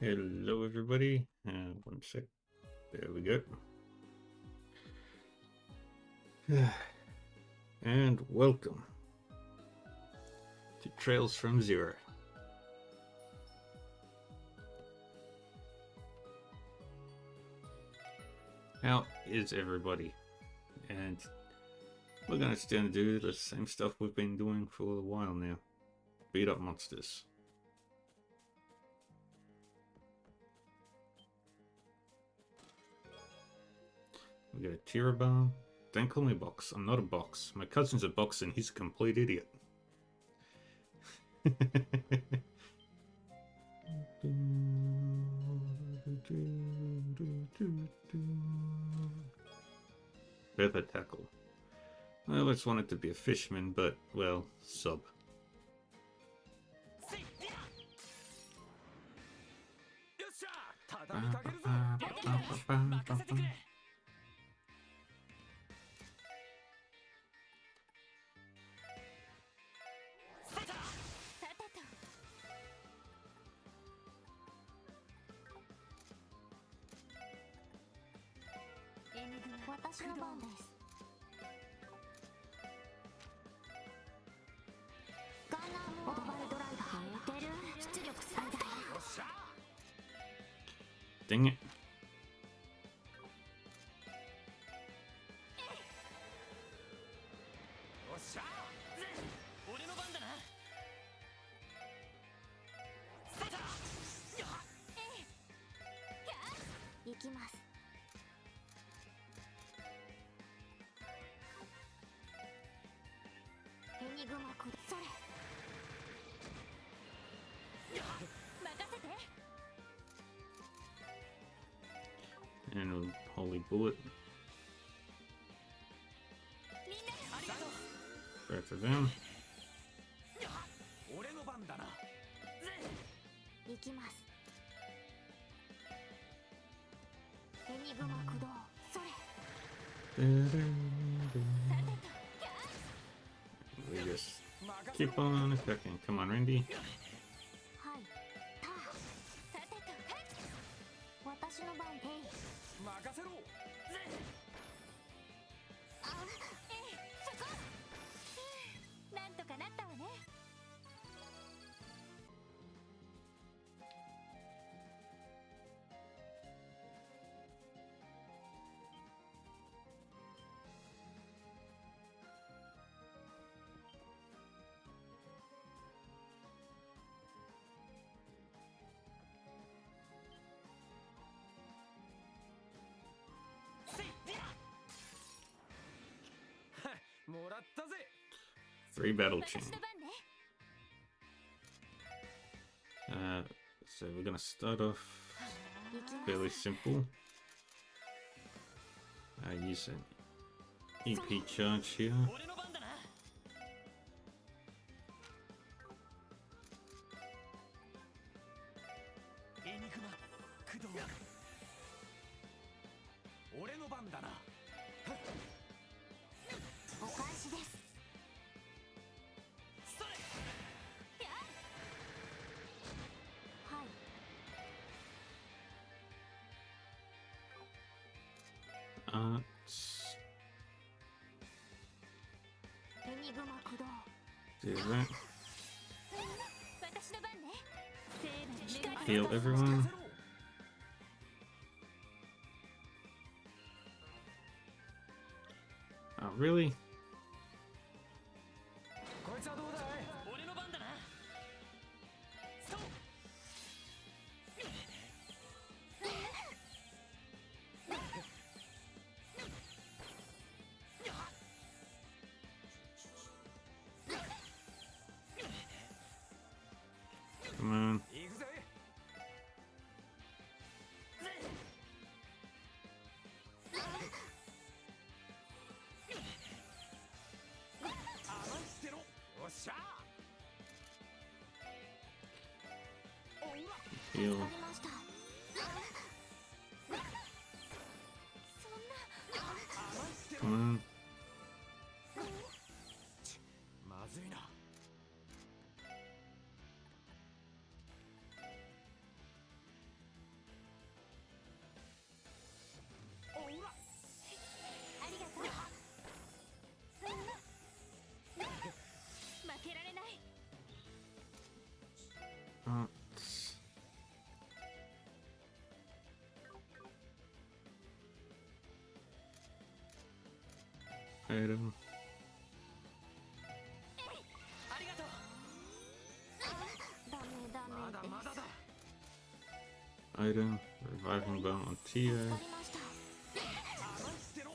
Hello, everybody. One sec. There we go. And welcome to Trails from Zero. How is everybody? And we're gonna still do the same stuff we've been doing for a while now. Beat up monsters. We got a Tira Bomb. Don't call me Box. I'm not a Box. My cousin's a Box and he's a complete idiot. Feather Tackle. I always wanted to be a fisherman, but, well, sub. Dang it. And a holy bullet. Both of them. We just keep on attacking. Come on, Randy. Three battle chain. So we're gonna start off fairly simple. Use an EP charge here. Do that. Heal everyone. Oh, really? Come on. Heal. Come on. item. ありがとう。ダメダメまだまだだ。 Item. Reviving bone on 助 Tia. かりました。甘いってろ。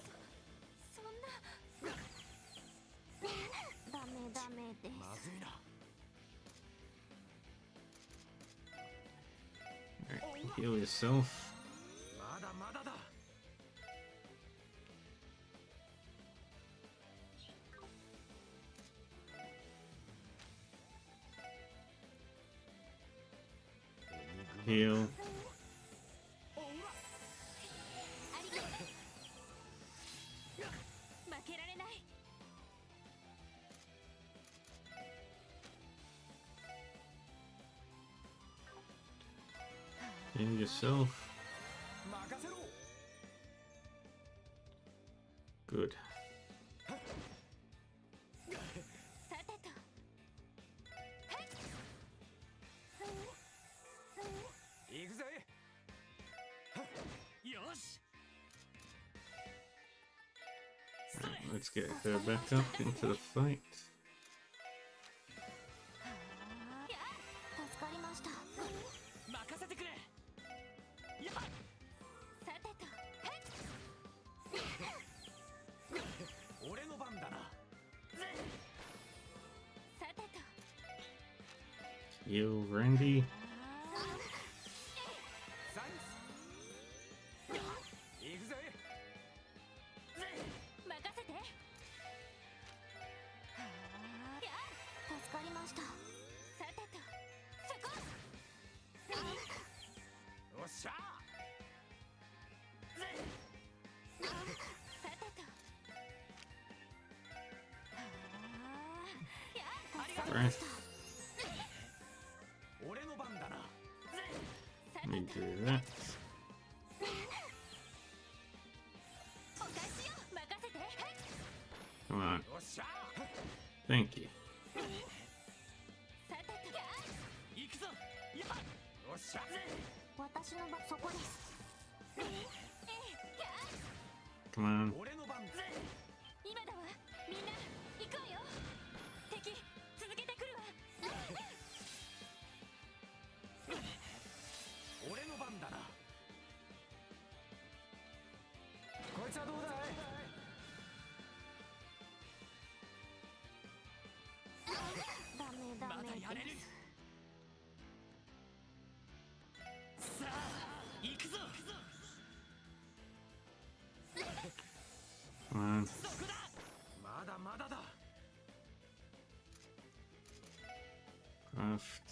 そんなダメダメです。まずいな。 Alright, heal yourself. まだまだだ。 Heal. おうわ。ありがとう。負けられない。 Heal yourself. 任せろ。 Good. さてと。行くぜ。よし。 Let's get her back up into the fight. 助かりました。任せてくれ。やっ。さてと。俺の番だな。さてと。 Heal Randy. サンクス。行くぜ。任せて。助かりました。さてと。そこ。おっしゃ。さてと。助かりました。 俺の番だな。さ Let me てと。 do that. お返しよ。任せて。 Come on. おっしゃ。 Thank you. さてと。行くぞ。やっ。おっしゃ。私の場そこです。 Come on. 俺の番。今だわ。みんな行こうよ。敵続けてくるわ。俺の番だな。こいつはどうだい。ダメダまだメやれる。です。さあ行くぞ。 Come on. そこだ。まだまだだ。 Craft.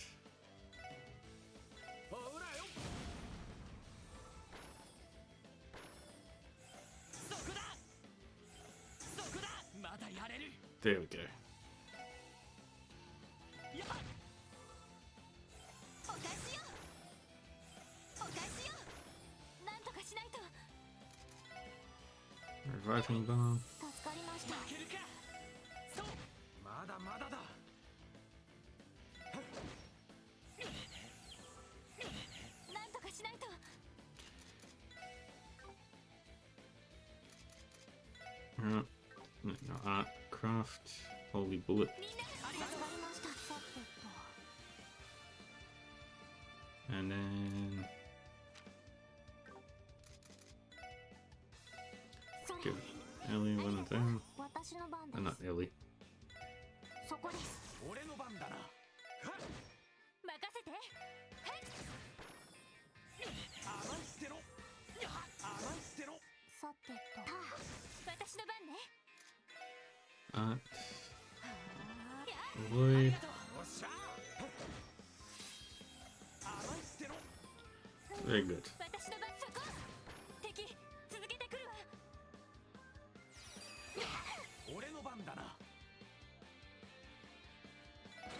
ほらよ。そこだ。そこだ。まだやれる。 There we go. やっ。お返しよ。お返しよ。なんとかしないと。 Reviving bomb. 助かりました。負けるか。そう。まだまだだ。なんとかしないと。 No, art. Craft. Holy bullet. みんな助かりました。さてと。 And then それ。 give Ellie one of them. 私の番で Not す。 Ellie. そこです。俺の番だな。はっ。任せて。甘いってろ。やっ。甘いってろ。さてと。私の番ね。 Art. や Void. おっしゃ。甘いってろ。 Very good. 私の番そこ。敵続けてくるわ。俺の番だな。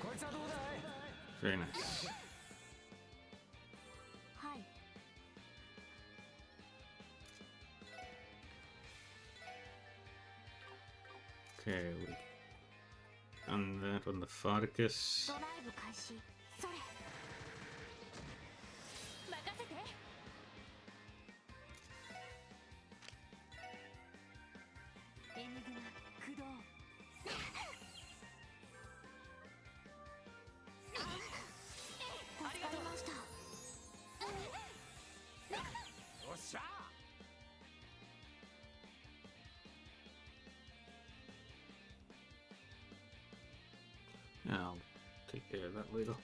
こいつはどうだい。 Very nice. はい。 Okay, we done that on the Farkas. ドライブ開始。それ。任せて。エニグマ take care of that later.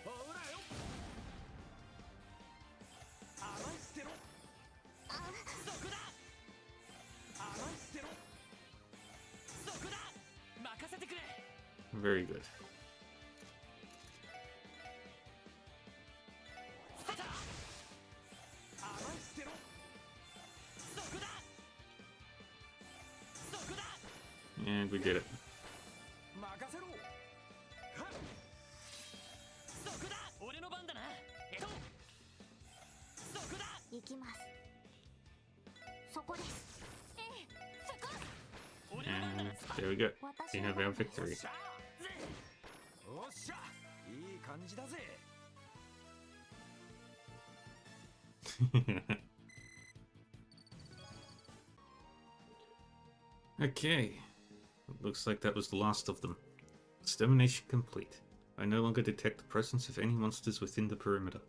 ほらよ甘いってろそこだ甘いってろそこだ任せてくれ Very good. スター甘いってろそこだそこだ And we did it. 任せろはっそこだ俺の番だなそこだ行きます。そこです。ええ、そこ。俺の番だ And な there we go. 私 We の have our おっ victory. しゃおっしゃいい感じだぜ Okay. Looks like that was the last of them. Extermination complete. I no longer detect the presence of any monsters within the perimeter.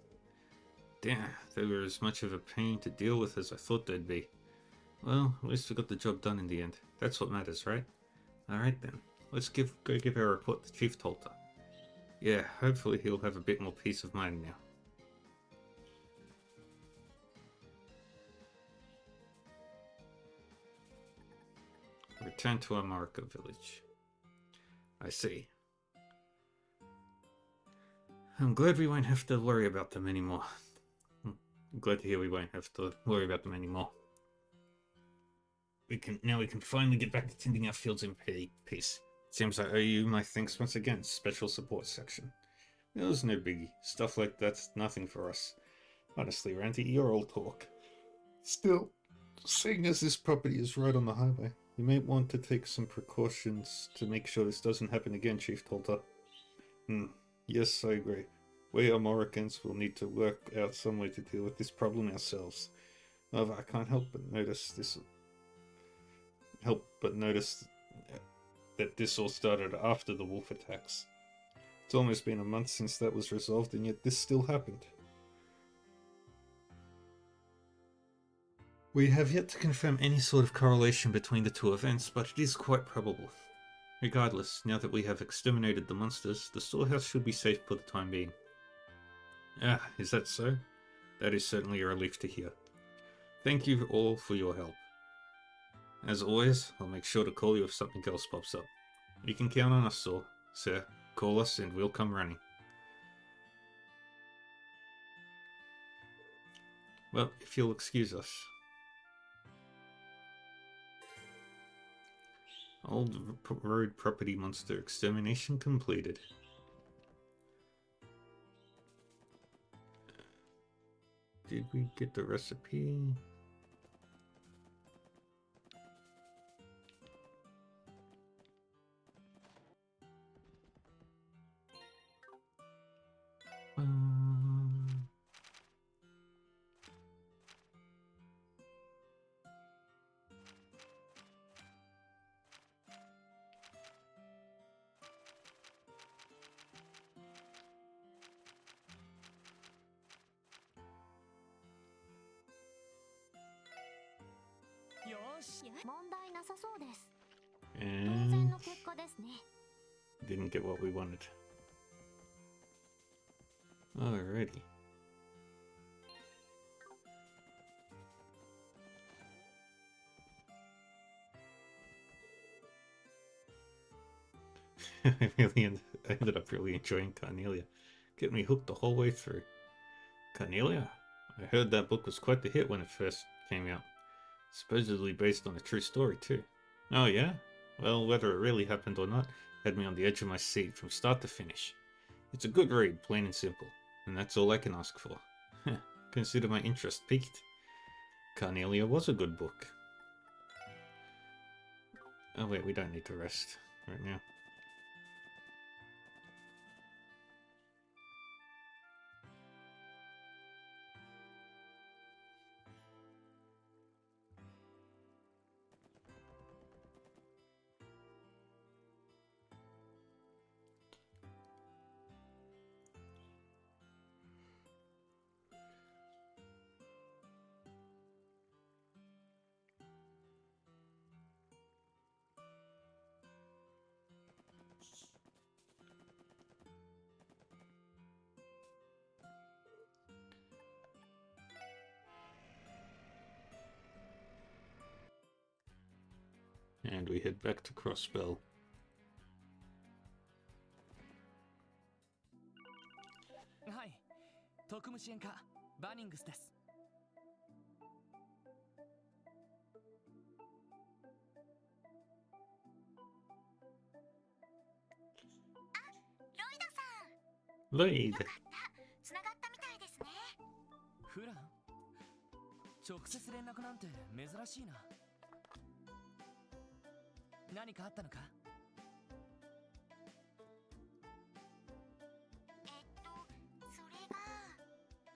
Damn, they were as much of a pain to deal with as I thought they'd be. Well, at least we got the job done in the end. That's what matters, right? Alright then, let's go give our report to Chief Tolta. Yeah, hopefully he'll have a bit more peace of mind now. Return to Amarika village. I see. I'm glad we won't have to worry about them anymore. I'm glad to hear we won't have to worry about them anymore. We can finally get back to tending our fields in peace. Seems I owe you my thanks once again, Special Support Section. It was no biggie. Stuff like that's nothing for us. Honestly, Randy, you're all talk. Still, seeing as this property is right on the highway, you may want to take some precautions to make sure this doesn't happen again, Chief Tolta. Yes, I agree. We Americans will need to work out some way to deal with this problem ourselves. However, I can't help but notice that this all started after the wolf attacks. It's almost been a month since that was resolved, and yet this still happened. We have yet to confirm any sort of correlation between the two events, but it is quite probable. Regardless, now that we have exterminated the monsters, the storehouse should be safe for the time being. Ah, is that so? That is certainly a relief to hear. Thank you all for your help. As always, I'll make sure to call you if something else pops up. You can count on us, sir. Call us and we'll come running. Well, if you'll excuse us. Old road property monster extermination completed. Did we get the recipe? And didn't get what we wanted. Alrighty. I ended up really enjoying Carnelia. Getting me hooked the whole way through. Carnelia? I heard that book was quite the hit when it first came out. Supposedly based on a true story too. Oh yeah? Well, whether it really happened or not, had me on the edge of my seat from start to finish. It's a good read, plain and simple, and that's all I can ask for. Consider my interest piqued. Carnelia was a good book. Oh wait, we don't need to rest right now. And we head back to Crossbell. はい、特務支援課バニングスです。ロイドさん、 Lloyd! よかった、つながったみたいですね。フラン、直接連絡なんて珍しいな。何かあったのか？それが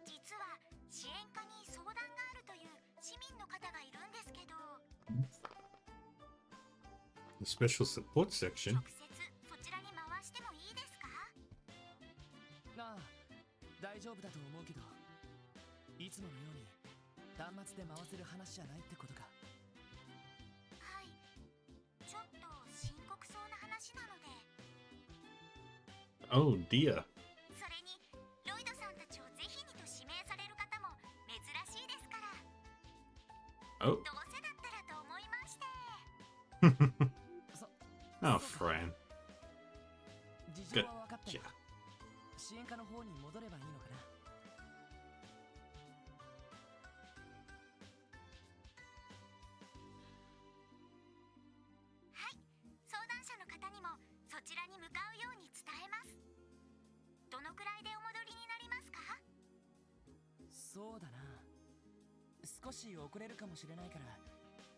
実は支援課に相談があるという市民の方がいるんですけど、 The special support section. 直接そちらに回してもいいですか？ああ、大丈夫だと思うけど、いつものように端末で回せる話じゃないってことか。はい、ちょっと深刻そうな話なので。 Oh dear. それにロイドさんたちをぜひにと指名される方も珍しいですから、 Oh. どうせだったらと思いまして。 Oh, Fran. 事情は分かったよ。 Gotcha. 支援課の方に戻ればいいのかな。はい、相談者の方にもそちらに向かうように伝えます。どのくらいでお戻りになりますか？そうだな、少し遅れるかもしれないから、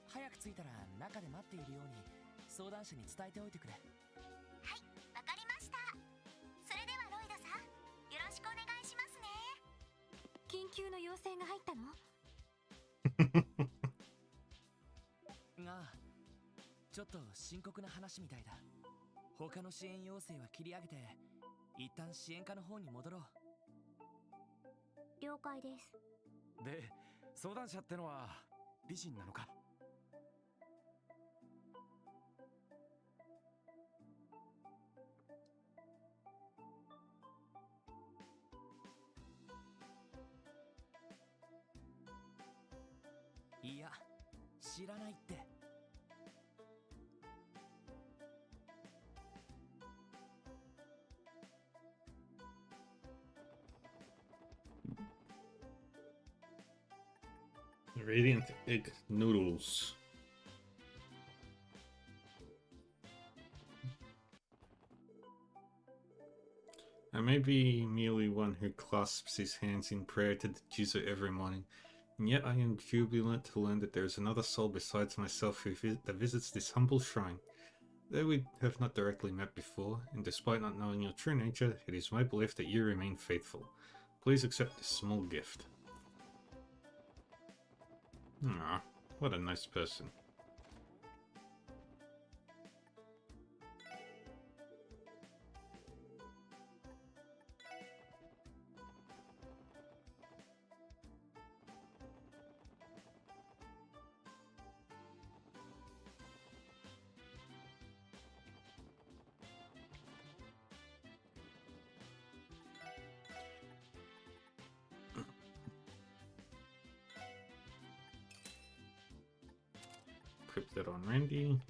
早く着いたら中で待っているように相談者に伝えておいてくれ。はい、わかりました。それではロイドさん、よろしくお願いしますね。緊急の要請が入ったの？ああ、ちょっと深刻な話みたいだ。他の支援要請は切り上げて、一旦支援課の方に戻ろう。了解です。で、相談者ってのは美人なのか？いや、知らないって。Radiant egg noodles. I may be merely one who clasps his hands in prayer to the Juzo every morning, and yet I am jubilant to learn that there is another soul besides myself that visits this humble shrine. Though we have not directly met before, and despite not knowing your true nature, it is my belief that you remain faithful. Please accept this small gift. Ah, what a nice person. Equip that on Randy.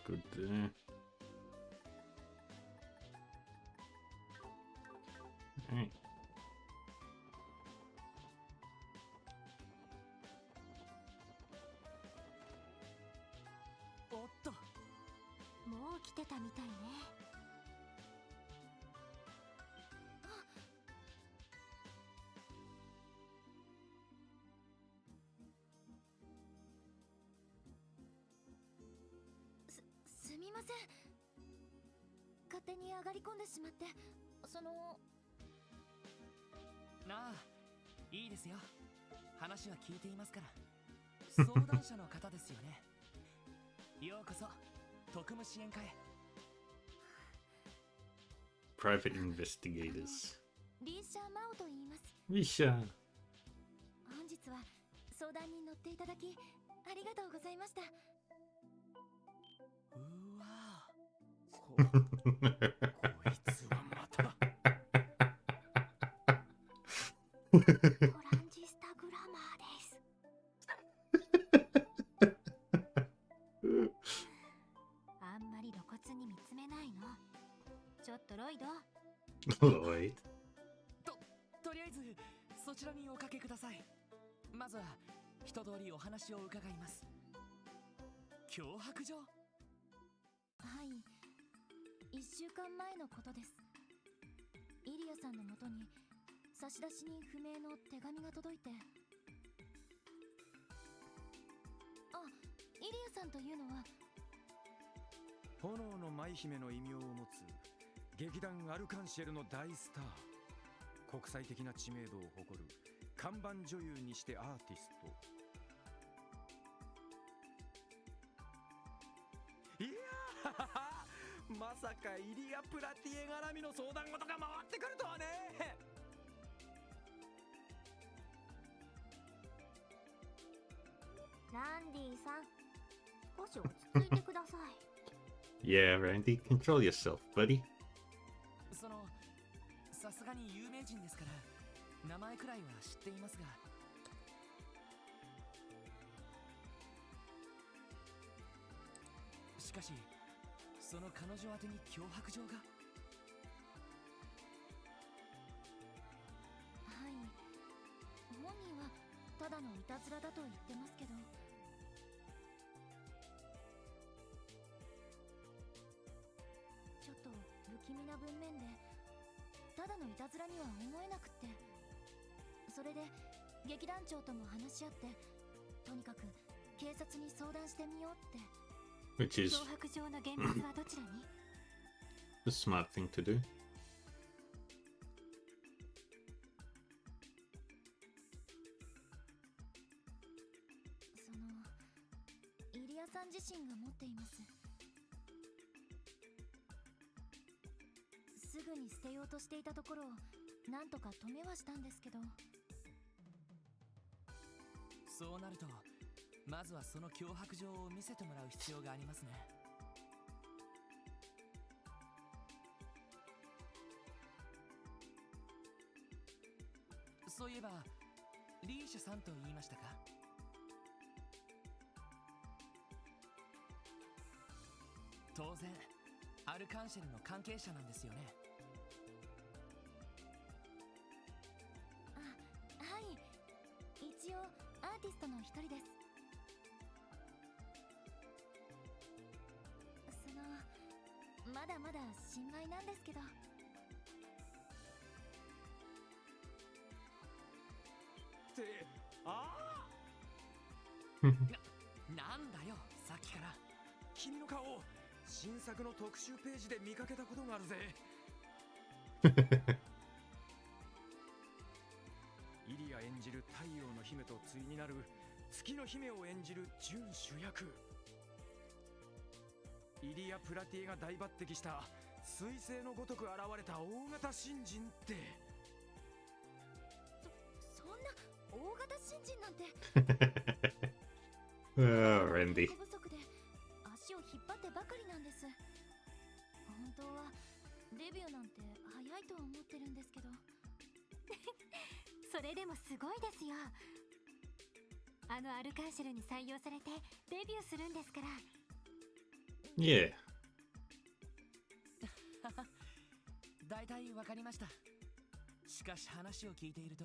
Good there. Alright. おっと、もう来てたみたいね。すみません。勝手に上がり込んでしまって、なあ、いいですよ。話は聞いていますから。相談者の方ですよね。ようこそ特務支援課へ。 Private investigators. リーシャー・マオと言います。 Risha! 本日は相談に乗っていただきありがとうございました。うわこいつはまた。トランジスタグラマーです。ちょっとロイド、 Lloyd. とりあえずそちらにおかけください。まずは一通りお話を伺います。脅迫状？はい、1週間前のことです。イリアさんのもとに差出人不明の手紙が届いて、あ、イリアさんというのは炎の舞姫の異名を持つ劇団アルカンシェルの大スター、国際的な知名度を誇る看板女優にしてアーティスト。いやーまさかイリア・プラティエ絡みの相談事が回ってくるとはね。ランディさん、少し落ち着いてください。Yeah, Randy, control yourself, buddy. そのさすがに有名人ですから名前くらいは知っていますが、しかしその彼女宛てに脅迫状が。はい、本人はただのいたずらだと言ってますけど、ちょっと不気味な文面でただのいたずらには思えなくって、それで劇団長とも話し合って、とにかく警察に相談してみようって。 Which is 脅迫状の現物はどちらに？ the smart thing to do. そのイリアさん自身が持っています。すぐに捨てようとしていたところをなんとか止めはしたんですけど。そうなるとまずはその脅迫状を見せてもらう必要がありますね。そういえばリーシャさんと言いましたか？当然アルカンシェルの関係者なんですよね。あ、はい、一応アーティストの一人です。まだまだ新米なんですけど。ってあなんだよさっきから。君の顔新作の特集ページで見かけたことがあるぜ。イリア演じる太陽の姫と対になる月の姫を演じる準主役、イリア・プラティエが大抜擢した彗星のごとく現れた大型新人って。そんな大型新人なんて。Randy. 不足で足を引っ張ってばかりなんです。本当はデビューなんて早いと思ってるんですけど。それでもすごいですよ。あのアルカンシェルに採用されてデビューするんですから。Yeah. だいたいわかりました。しかし話を聞いていると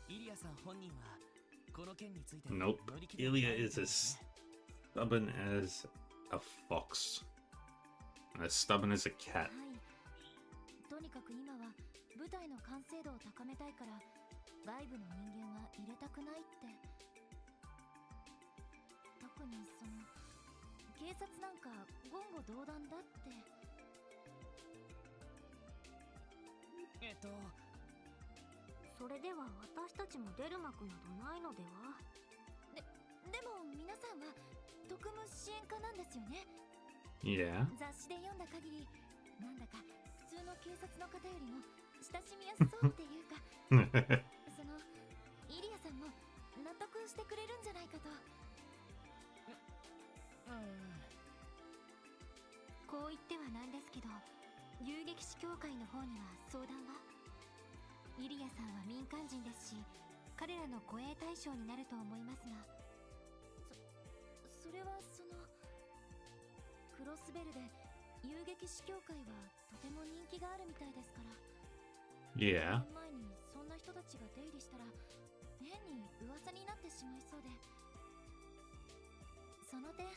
イリアさん本人はこの件について Nope. 乗り切れない Ilya is as stubborn as a fox. As stubborn as a cat. はい、とにかく今は舞台の完成度を高めたいから外部の人間は入れたくないって。特にその警察なんか言語道断だって。それでは私たちも出る幕などないのでは。でも皆さんは特務支援課なんですよね。Yeah. 雑誌で読んだ限りなんだか普通の警察の方よりも親しみやすそうっていうかそのイリアさんも納得してくれるんじゃないかと。こう言ってはなんですけど、遊撃士協会の方には相談は。イリアさんは民間人ですし彼らの護衛対象になると思いますが、それはそのクロスベルで遊撃士協会はとても人気があるみたいですから。 Yeah. 年前にそんな人たちが出入りしたら変に噂になってしまいそうで、その点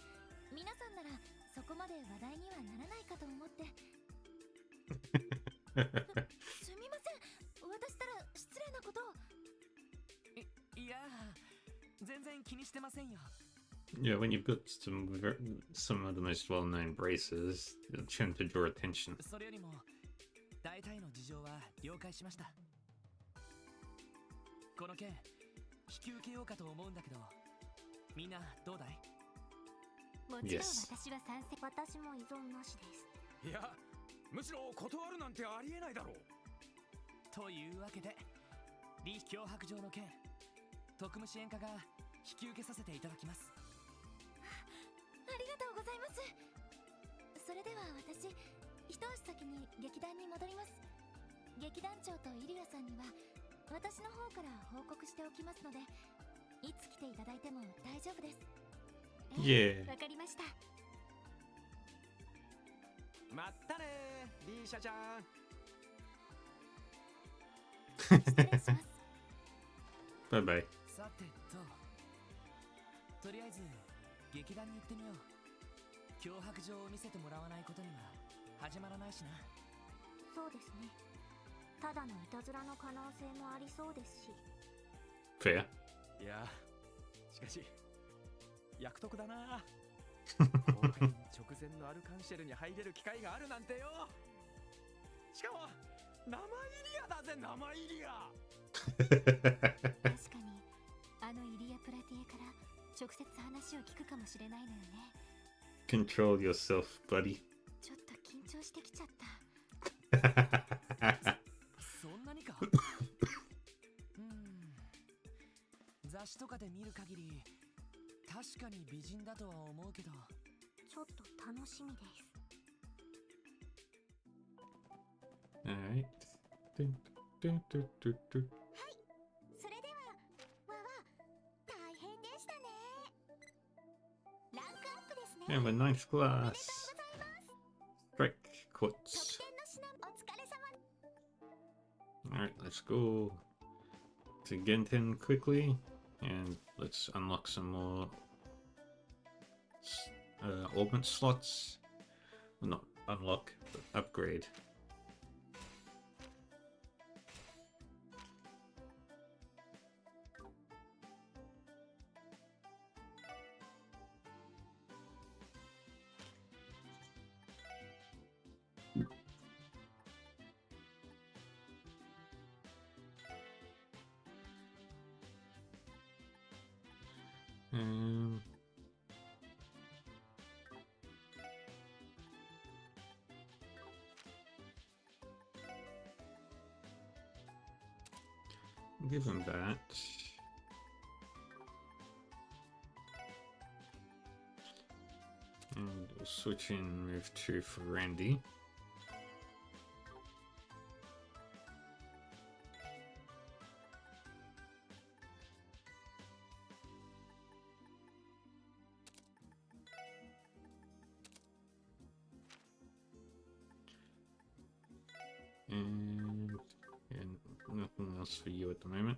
皆さんならそこまで話題にはならないかと思って。すみません、私ったら失礼なことを。いや全然気にしてませんよ。 Yeah, when you've got some of the most well-known braces, they tend to draw attention. それよりも大体の事情は了解しました。この件引き受けようかと思うんだけど、みんなどうだい？もちろん Yes. 私は賛成。私も依存なしです。いや、むしろ断るなんてありえないだろう。というわけで李脅迫状の件、特務支援課が引き受けさせていただきます。ありがとうございます。それでは私、一足先に劇団に戻ります。劇団長とイリアさんには私の方から報告しておきますので、いつ来ていただいても大丈夫です。Yeah. わかりました。まったねー、リーシャちゃん。失礼します。Bye bye. さてとりあえず劇団に行ってみよう。脅迫状を見せてもらわないことには始まらないしな。そうですね。ただのいたずらの可能性もありそうですし。 Fair. いや、しかし役得だな。公開直前のアルカンシェルに入れる機会があるなんてよ。しかも生イリアだぜ、生イリア。確かにあのイリア・プラティエから直接話を聞くかもしれないのよね。 Control yourself, buddy. ちょっと緊張してきちゃった。そんなにか。雑誌とかで見る限り確かに美人だとは思うけど、ちょっと楽しみです。 Alright. それではわわ、大変でしたね。ランクアップですね。 And we're ninth おめでとう class. ございます。 Strike 特 quotes. 典の品、お疲れ様。 Alright, let's go to Genten quickly. And let's unlock some more augment slots. Well, not unlock, but upgrade. Um, give him that. And we'll switch in move 2 for Randy. And nothing else for you at the moment.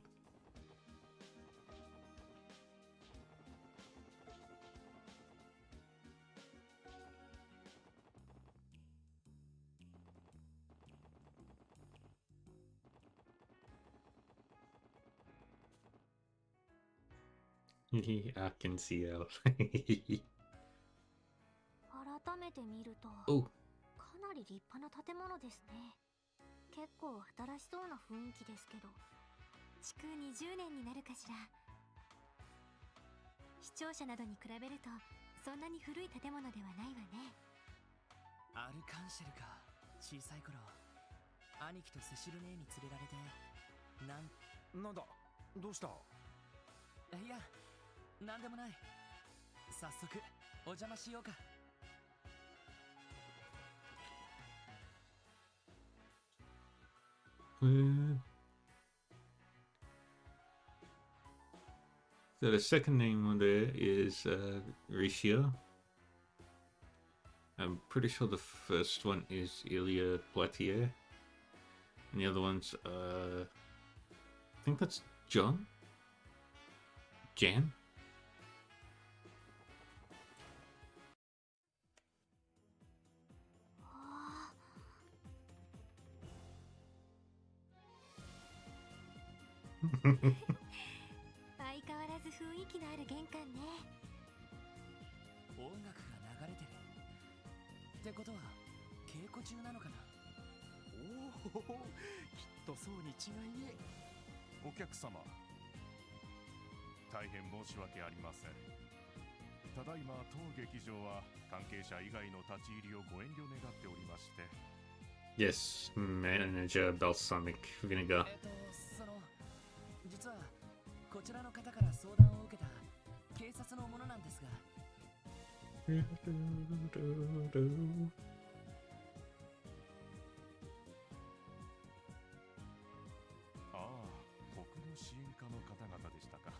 I can see how. 改めて見ると Oh, かなり立派な建物ですね。結構新しそうな雰囲気ですけど、築20年になるかしら。視聴者などに比べるとそんなに古い建物ではないわね。アルカンシェルか。小さい頃兄貴とセシル姉に連れられてなんだ、どうした？いや、なんでもない。早速お邪魔しようか。So the second name on there is Ricia. I'm pretty sure the first one is Ilya Platier, and the other one's I think that's John? Jan? 相変わらず雰囲気のある玄関ね。音楽が流れてるってことは稽古中なのかな。おお、きっとそうに違いね。お客様、大変申し訳ありません。ただいま当劇場は関係者以外の立ち入りをご遠慮願っておりまして。 Yes, manager balsamic vinegar. 実はこちらの方から相談を受けた警察の者なんですが。ああ、僕の支援課の方々でしたか。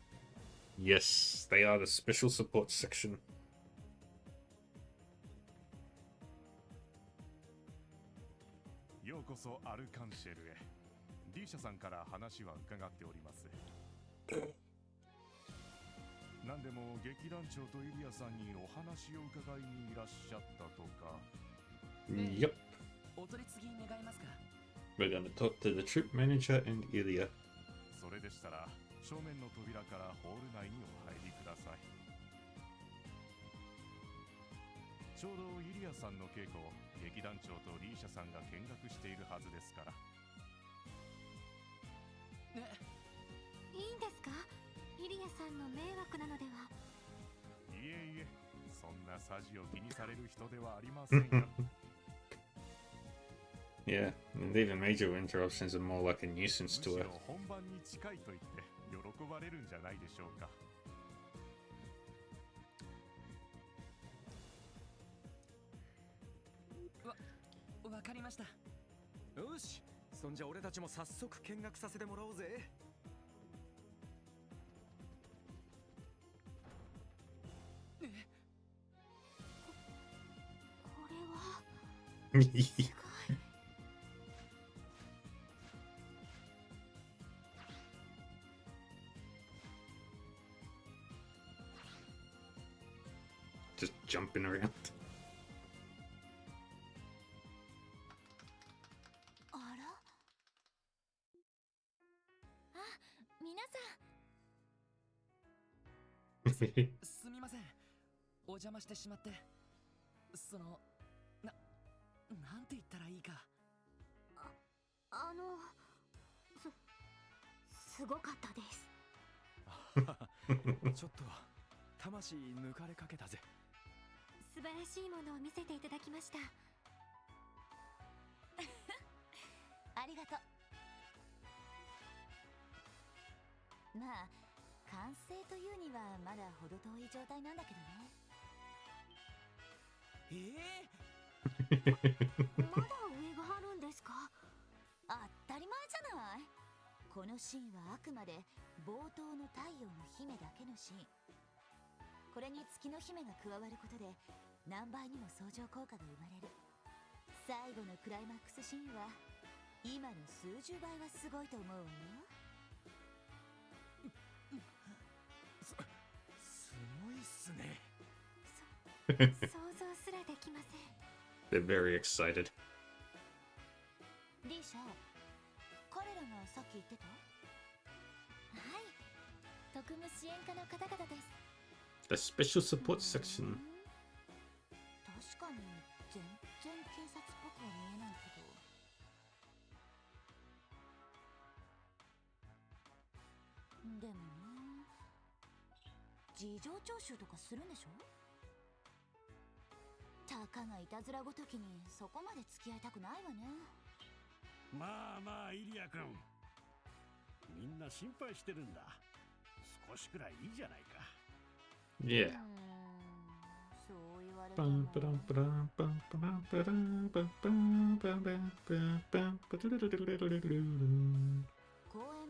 Yes, they are the special support section. ようこそアルカンシェルへ。リーシャさんから話は伺っております。何でも劇団長とイリアさんにお話を伺いにいらっしゃったとか。 Yep. お取り次ぎ願えますか。 We're gonna talk to the troop manager and Ilya. それでしたら正面の扉からホール内にお入りください。ちょうどイリアさんの稽古を劇団長とリーシャさんが見学しているはずですから。ね、いいんですか？イリアさんの迷惑なのでは。いえいえ、そんなさじを気にされる人ではありませんよ。Yeah, and even major interruptions are more like a nuisance む to し her. ろ本番に近いと言って喜ばれるんじゃないでしょうか。わかりました。よし、そんじゃ俺たちも早速見学させてもらおうぜ。これはすごい。 Just jumping around. あら？あ、皆さん。すみません、お邪魔してしまって。なんて言ったらいいか。すごかったです。ちょっと魂抜かれかけたぜ。素晴らしいものを見せていただきました。ありがとう。まあ完成というにはまだ程遠い状態なんだけどね。まだ上があるんですか？当たり前じゃない。このシーンはあくまで冒頭の太陽の姫だけのシーン。これに月の姫が加わることで何倍にも相乗効果が生まれる。最後のクライマックスシーンは今の数十倍はすごいと思うわよ。すごいっすね。想像すらできません。 They're very excited. リーシャ、彼らがさっき言ってた？はい、特務支援課の方々です。 The special support section. 確かに全然警察っぽくは見えないけど。でもな、事情聴取とかするんでしょ？たかがいたずらごときにそこまで付き合いたくないわね。まあまあイリア君、みんな心配してるんだ。少しくらいいいじゃないか。 Yeah. そう言われても。公演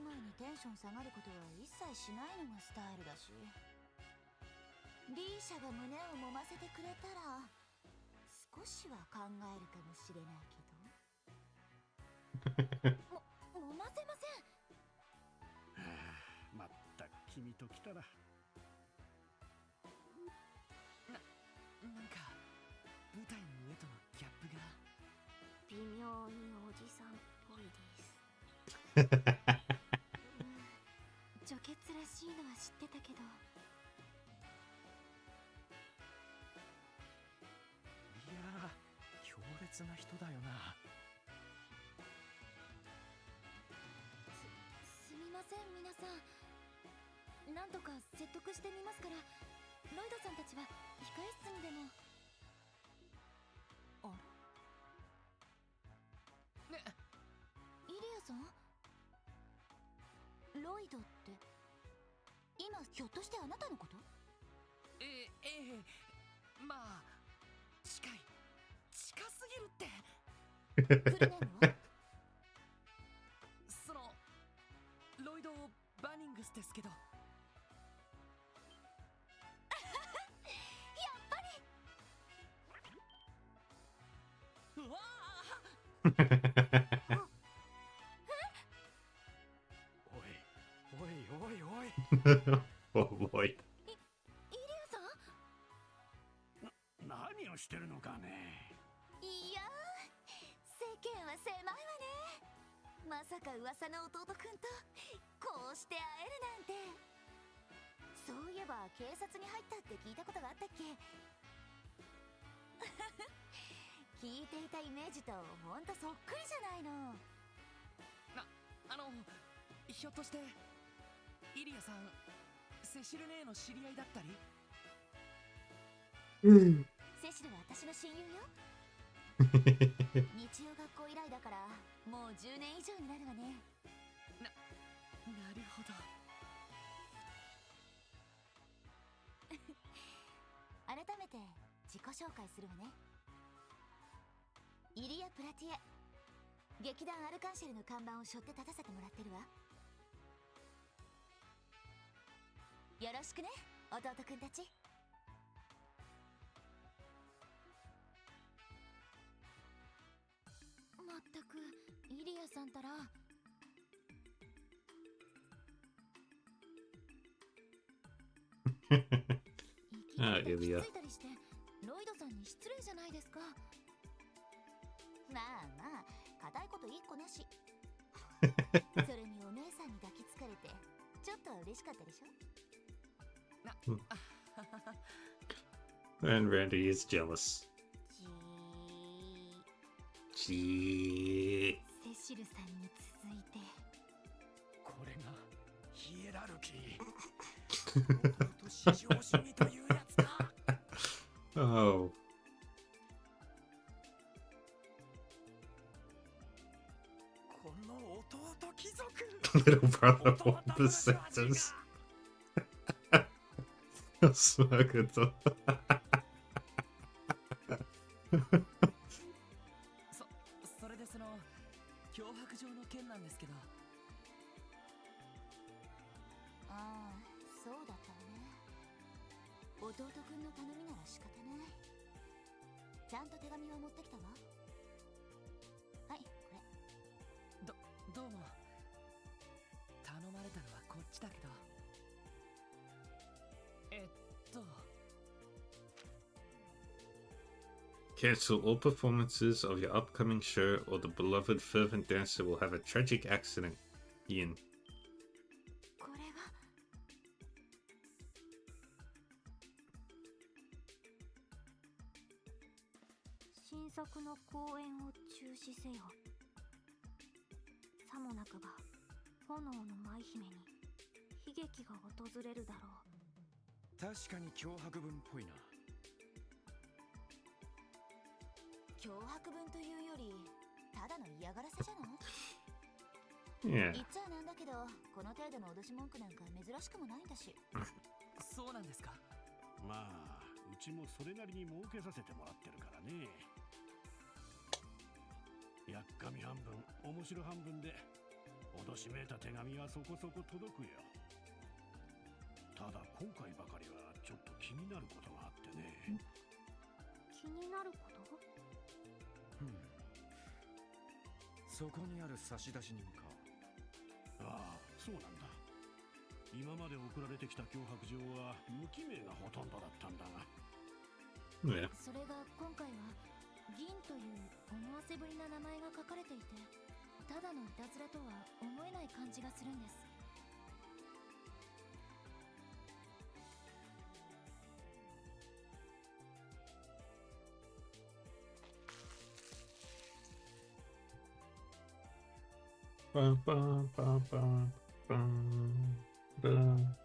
前にテンション下がることは一切しないのがスタイルだし、リーシャが胸を揉ませてくれたら少少しは考えるかもしれないけど。飲ませません。まったく君と来たら。なんか舞台の上とのギャップが。微妙におじさんっぽいです。女傑らしいのは知ってたけど。いやー、強烈な人だよな。すみません皆さん。なんとか説得してみますから、ロイドさんたちは控え室にでも。あれね、イリアさん？ロイドって今ひょっとしてあなたのこと？まあ近すぎるって。フルネームは？そのロイド・バニングスですけど。うわおいおいおいおい。Oh boy. イリアさん？何をしてるのかね。いやー、世間は狭いわね。まさか噂の弟くんとこうして会えるなんて。そういえば警察に入ったって聞いたことがあったっけ？聞いていたイメージとほんとそっくりじゃないの。ひょっとしてイリアさんセシル姉の知り合いだったり？セシルは私の親友よ。日曜学校以来だからもう10年以上になるわね。なるほど。改めて自己紹介するわね。イリア・プラティエ、劇団アルカンシェルの看板を背負って立たせてもらってるわ。よろしくね、弟くんたち。まったくイリアさんたら。あ、イリア。ついたりしてロイドさんに失礼じゃないですか。まあまあ、固いこと一個なし。それにお姉さんに抱きつかれてちょっとは嬉しかったでしょ。And Randy is jealous. セシルさんに続いて。これがヒエラルキー。弟至上主義というやつか。Oh. この弟貴族。Little brother of the sentence. そういうこと。それでその脅迫状の件なんですけど。ああ、そうだったわね。弟くんの頼みなら仕方ない。ちゃんと手紙は持ってきたわ。はい、これ。どうも。頼まれたのはこっちだけど。Cancel all performances of your upcoming show or the beloved fervent dancer will have a tragic accident. Ian. これが新作の公演を中止せよ。さもなくば炎の舞姫に悲劇が訪れるだろう。確かに脅迫文っぽいな。脅迫文というよりただの嫌がらせじゃない？ Yeah. 言っちゃなんだけど、この程度の脅し文句なんか珍しくもないんだし。そうなんですか。まあうちもそれなりに儲けさせてもらってるからね。やっかみ半分面白半分で脅しめいた手紙はそこそこ届くよ。ただ今回ばかりはちょっと気になることがあってね。気になること？そこにある差出人か。ああ、そうなんだ。今まで送られてきた脅迫状は無記名がほとんどだったんだが。Yeah. それが今回は銀という思わせぶりな名前が書かれていて、ただのいたずらとは思えない感じがするんです。Bum, bum, bum, bum, bum, bum.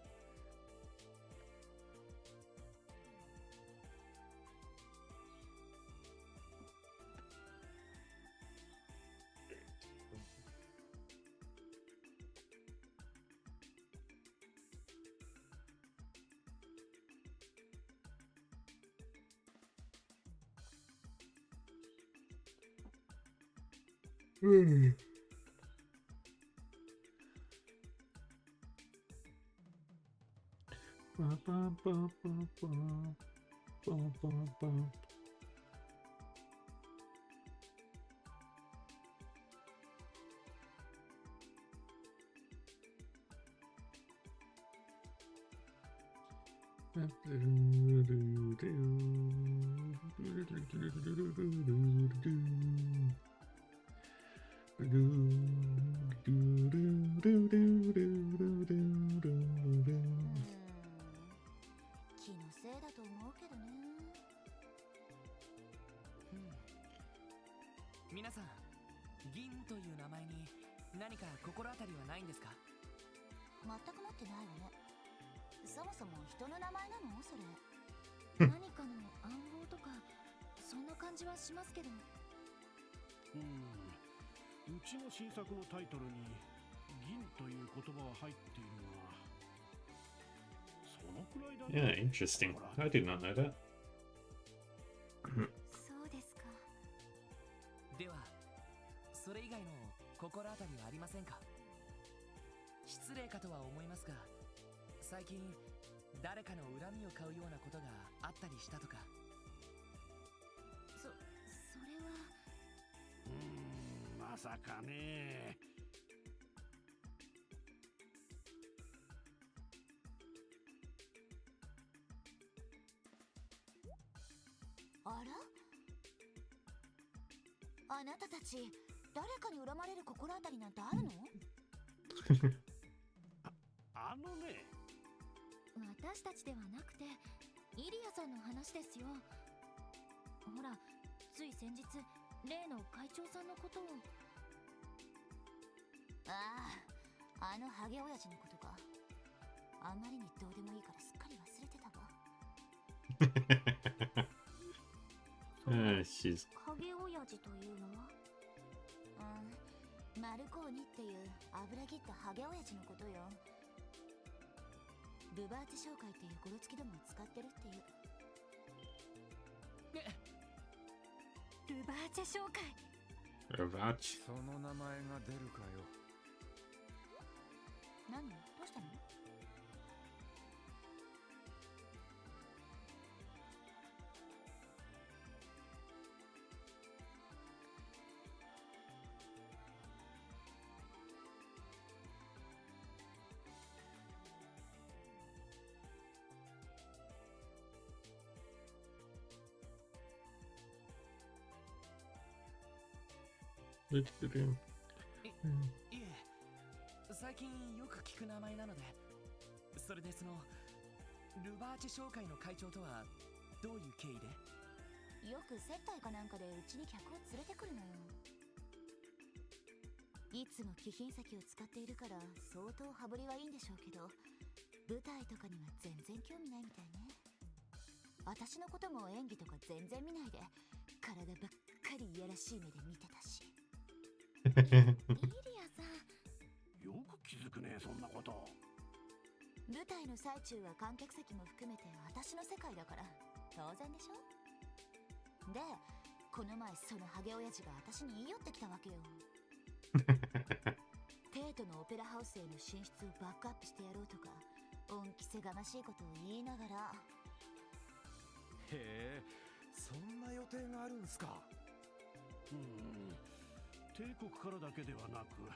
Bum, bum, bum, bum, bum. Bum, bum, bum. Mm. 気のせいだと思うけどね。皆さん、銀という名前に何か心当たりはないんですか？全く持ってないわね。そもそも人の名前なのそれ。何かの暗号とかそんな感じはしますけど。うちの新作のタイトルに銀という言葉は入っているが、そのくらいだね。 Yeah, interesting. I did not know that. そうですか。では、それ以外の心当たりはありませんか？失礼かとは思いますが、最近誰かの恨みを買うようなことがあったりしたとか。それは。まさかね。あら？あなたたち、誰かに恨まれる心当たりなんてあるの？あのね。私たちではなくて、イリアさんの話ですよ。ほら、つい先日、例の会長さんのことを。ああ、あのハゲ親父のことか。あまりにどうでもいいからすっかり忘れてたわ。She's ハゲ親父というのは？マルコーニっていう油切ったハゲ親父のことよ。ルバーチ商会っていうゴロつきどもを使ってるっていう。ルバーチェ商会。 Ravach. その名前が出るかよ。何？どうしたの？いえ、最近よく聞く名前なので。それでルバーチェ商会の会長とはどういう経緯で？よく接待かなんかでうちに客を連れてくるのよ。いつも貴賓席を使っているから相当羽振りはいいんでしょうけど、舞台とかには全然興味ないみたいね。私のことも演技とか全然見ないで、体ばっかりいやらしい目で見てたし。イリアさん、よく気づくね、そんなこと。舞台の最中は観客席も含めて私の世界だから当然でしょ。で、この前そのハゲ親父が私に言い寄ってきたわけよ。テートのオペラハウスへの進出をバックアップしてやろうとか、恩着せがましいことを言いながら。へえ、そんな予定があるんすか。帝国からだけではなく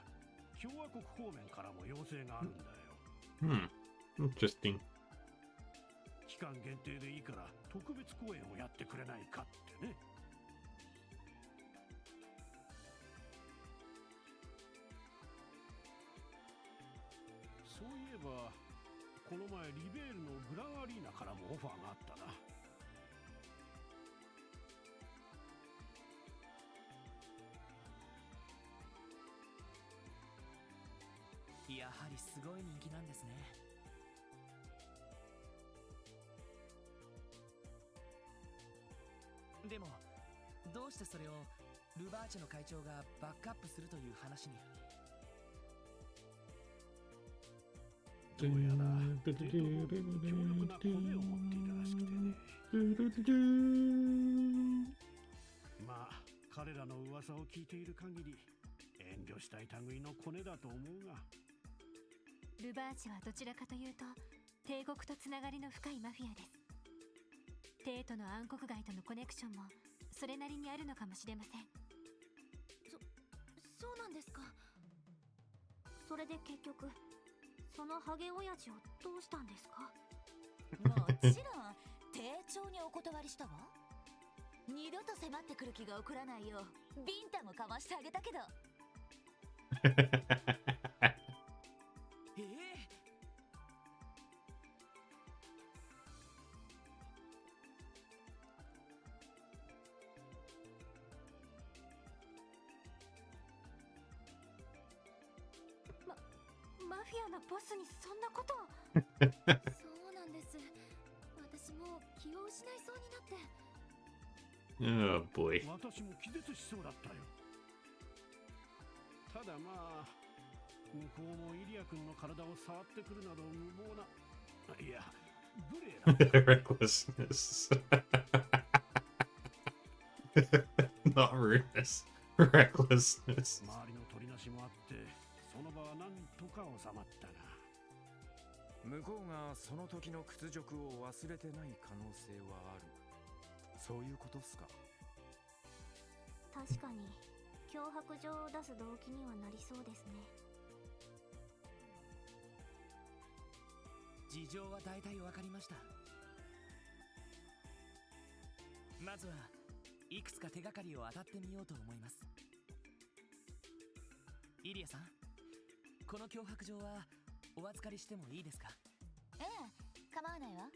共和国方面からも要請があるんだよ。Interesting. 期間限定でいいから特別公演をやってくれないかってね。そういえばこの前リベールのグランアリーナからもオファーがあったな。やはりすごい人気なんですね。でもどうしてそれをルバーチェの会長がバックアップするという話に。どうやら帝国軍に強力なコネを持っているらしくてね。まあ彼らの噂を聞いている限り遠慮したい類のコネだと思うが。ルバーチはどちらかというと帝国とつながりの深いマフィアです。帝都の暗黒街とのコネクションもそれなりにあるのかもしれません。そうなんですか。それで結局そのハゲ親父をどうしたんですか？もちろん丁重にお断りしたわ。二度と迫ってくる気が起こらないようビンタもかましてあげたけど。マフィアのボスにそんなことを。そうなんです。私も気を失いそうになって。Oh boy. 私も気絶しそうだったよ。ただまあ向こうもイリア君の体を触ってくるなど無謀な、いや無礼な。Recklessness. Not rudeness. Recklessness. 周りの取りなしもあってその場はなんとか収まったが、向こうがその時の屈辱を忘れてない可能性はある。そういうことっすか？確かに脅迫状を出す動機にはなりそうですね。事情は大体わかりました。まずはいくつか手がかりを当たってみようと思います。イリアさん、この脅迫状はお預かりしてもいいですか？ええ、構わないわ。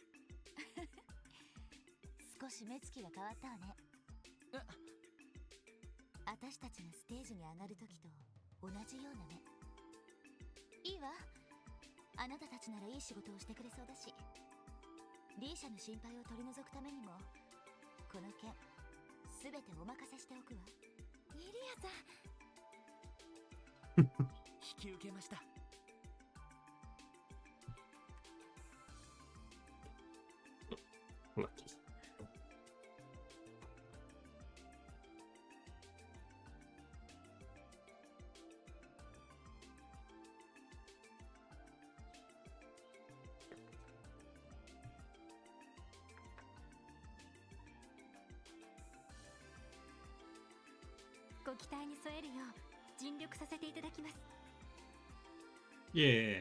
少し目つきが変わったわね。私たちがステージに上がる時と同じようなね。いいわ。あなたたちならいい仕事をしてくれそうだし、リーシャの心配を取り除くためにもこの件すべてお任せしておくわ。イリアさん。引き受けました。Lucky. ご期待に添えるよう尽力させていただきます。Yeah.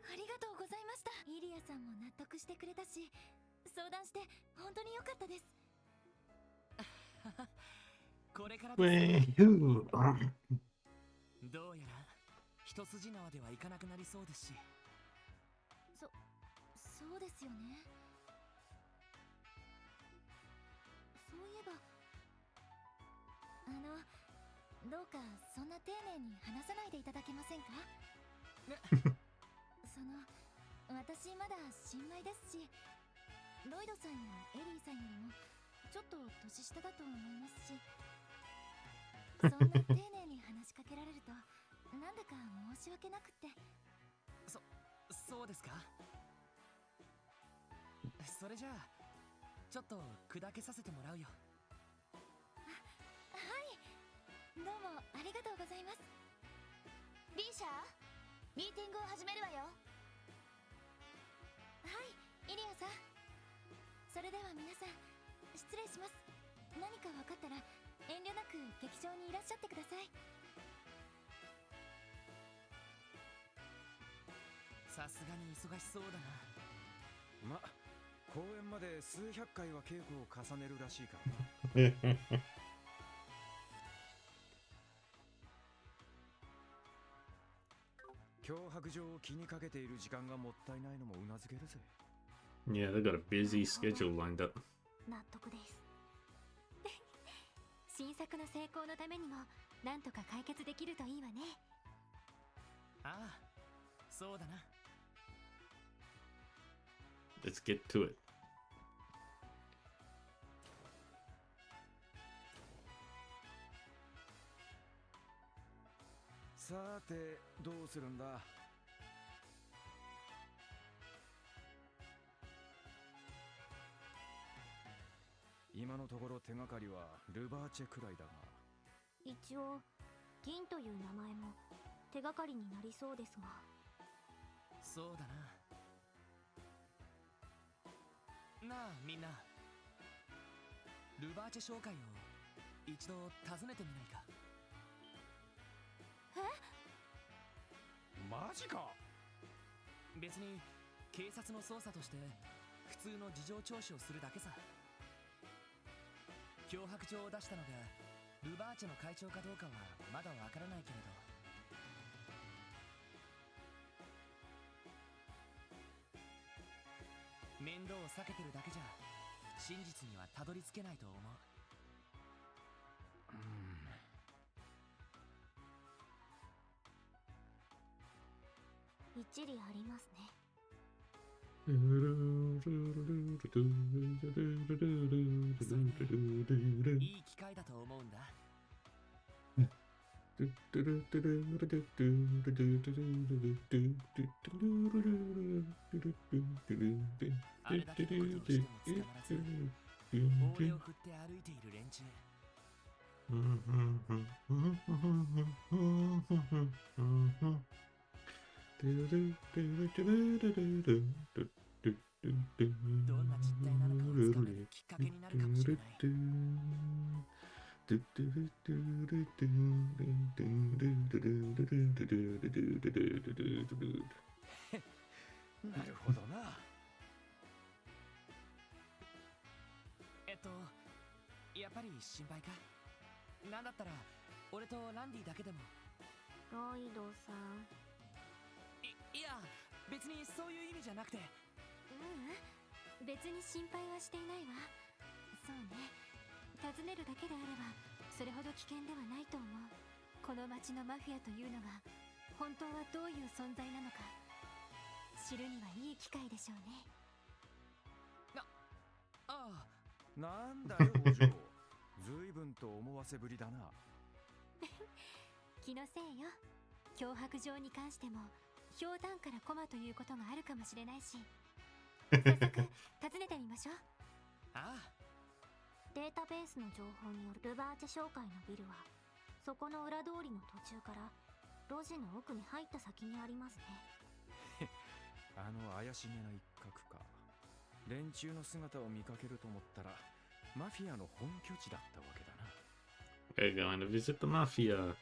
ありがとうございました。イリアさんも納得してくれたし、相談して本当に良かったです。これからですね。どうやら一筋縄ではいかなくなりそうですし。そうですよね。そういえばどうかそんな丁寧に話さないでいただけませんか？私まだ新米ですし、ロイドさんやエリーさんよりもちょっと年下だと思いますし、そんな丁寧に話しかけられるとなんだか申し訳なくって。そうですか。それじゃあちょっと砕けさせてもらうよ。はい、どうもありがとうございます。リーシャー、ミーティングを始めるわよ。はい、イリアさん。それでは皆さん失礼します。何か分かったら遠慮なく劇場にいらっしゃってください。さすがに忙しそうだな。ま、公演まで数百回は稽古を重ねるらしいからな。脅迫状を気にかけている時間がもったいないのもうなずけるぜ。Yeah, they got a busy schedule lined up. 納得です。新作の成功のためにもなんとか解決できるといいわね。ああ、そうだな。Let's get to it. さて、どうするんだ。今のところ手がかりはルバーチェくらいだが。一応銀という名前も手がかりになりそうですが。そうだな。なあみんな、ルバーチェ商会を一度訪ねてみないか。マジか。別に警察の捜査として普通の事情聴取をするだけさ。脅迫状を出したのがルバーチェの会長かどうかはまだわからないけれど、面倒を避けてるだけじゃ真実にはたどり着けないと思う。一理ありますね。いい機会だと思うんだ。あれだけのことをしても捕まらず、大手を振って歩いている連中。どんな実態なのかをつかめるきっかけになるかもしれない。なるほどな。やっぱり心配か。なんだったら俺とランディだけでも。ロイドさん。いや別にそういう意味じゃなくて。別に心配はしていないわ。そうね、尋ねるだけであればそれほど危険ではないと思う。この町のマフィアというのが本当はどういう存在なのか知るにはいい機会でしょうね。ああ、なんだよお嬢、随分と思わせぶりだな。気のせいよ。脅迫状に関してもひょうたんからコマということがあるかもしれないし、早速訪ねてみましょう。ああ、データベースの情報によるルバーチェ商会のビルはそこの裏通りの途中から路地の奥に入った先にありますね。あの怪しげな一角か。連中の姿を見かけると思ったらマフィアの本拠地だったわけだな。We're going to visit the mafia.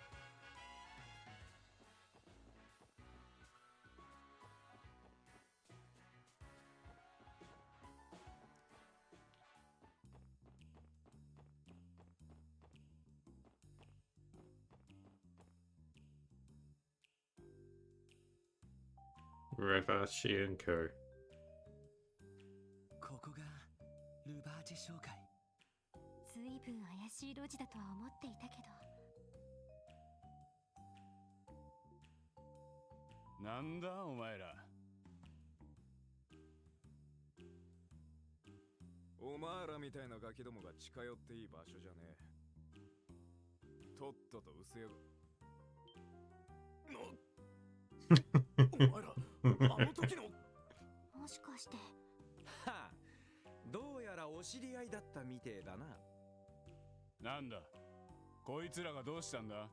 Ravashi and Co. ここがルバーチェ商会。ずいぶん怪しい路地だとは思っていたけど。なんだお前ら。お前らみたいなガキどもが近寄っていい場所じゃねえ。とっとと失せよ。お前ら、あの時の。もしかして。はあ、どうやらお知り合いだったみてえだな。なんだこいつらがどうしたんだ。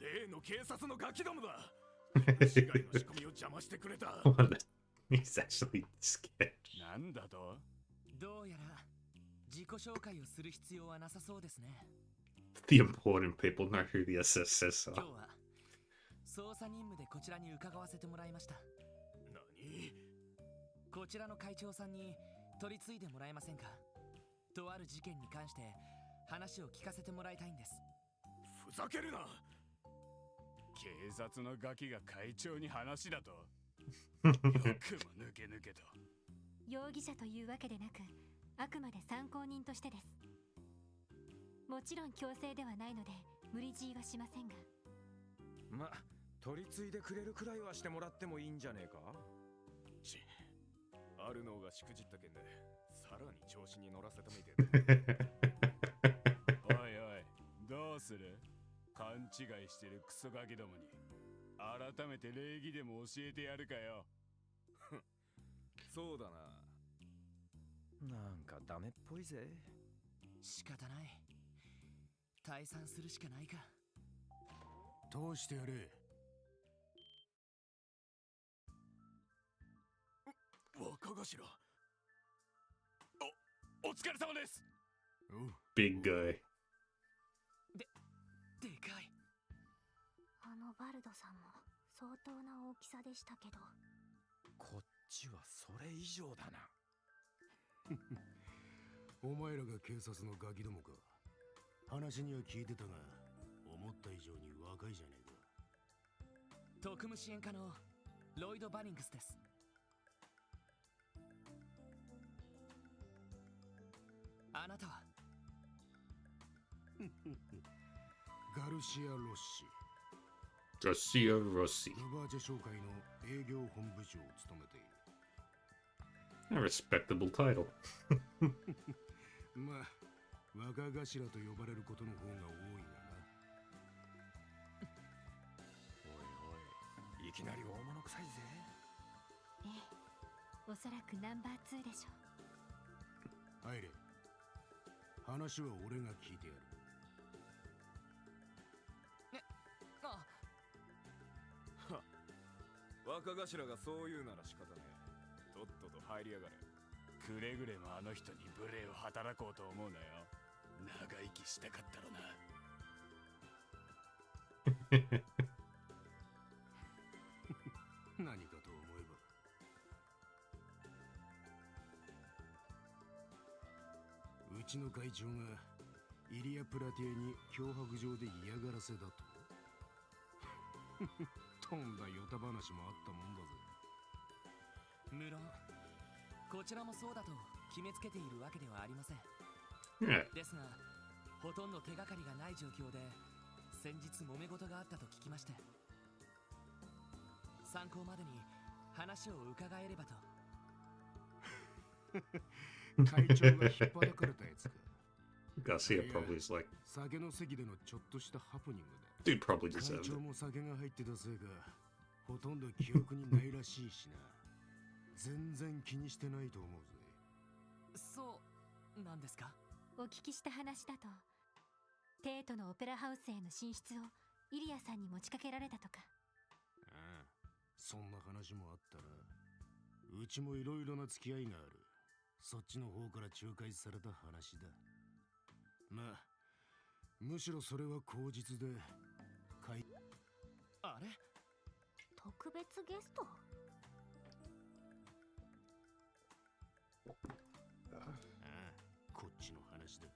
例の警察のガキどもだ。市街の仕込みを邪魔してくれた。He's actually scared. なんだと。どうやら自己紹介をする必要はなさそうですね。The important people know who the SSS 今 are. 日は捜査任務でこちらに伺わせてもらいました。何？こちらの会長さんに取り継いでもらえませんか？とある事件に関して話を聞かせてもらいたいんです。ふざけるな。警察のガキが会長に話だと。よくも抜け抜けと。容疑者というわけでなく、あくまで参考人としてです。もちろん強制ではないので無理強いはしませんが。ま、取り継いでくれるくらいはしてもらってもいいんじゃねえか。あるのがしくじった件でさらに調子に乗らせてみて。おいおい、どうする？勘違いしてるクソガキどもに改めて礼儀でも教えてやるかよ。そうだな。なんかダメっぽいぜ。仕方ない。退散するしかないか。通してやれ。若頭。お疲れ様です。Big guy. でかい。あのバルドさんも相当な大きさでしたけど。こっちはそれ以上だな。お前らが警察のガキどもか。話には聞いてたが、思った以上に若いじゃねえか。特務支援課のロイド・バニングスです。あなたは？ガルシア・ロッシ。 Garcia Rossi. ルバーチェ商会の営業本部長を務めている。A respectable title. まあ、若頭と呼ばれることの方が多いがな。おいおい、いきなり大物臭いぜ。ええ、おそらくナンバー2でしょう。入れ。話は俺が聞いてやる。あ、若頭がそう言うなら仕方ねえ。とっとと入りやがれ。くれぐれもあの人に無礼を働こうと思うなよ。長生きしたかったろな。何かと思えば、うちの会長がイリア・プラティエに脅迫状で嫌がらせだと。とんだヨタ話もあったもんだぜ。無論こちらもそうだと決めつけているわけではありません。 Yeah. ですが、ほとんど手がかりがない状況で先日揉め事があったと聞きまして、参考までに話を伺えればと。会長が引っ張かれたやつか。 Garcia probably is like, 酒の席でのちょっとしたハプニングだ。 dude probably 会 deserved 長 it. も酒が入ってたせいか、ほとんど記憶にないらしいしな。全然気にしてないと思うぜ。そうなんですか？お聞きした話だと、テートのオペラハウスへの進出をイリアさんに持ちかけられたとか。ああ、そんな話もあったな。うちもいろいろな付き合いがある。そっちの方から仲介された話だ。まあ、むしろそれは口実で。あれ？特別ゲスト？ああ、こっちの話だ。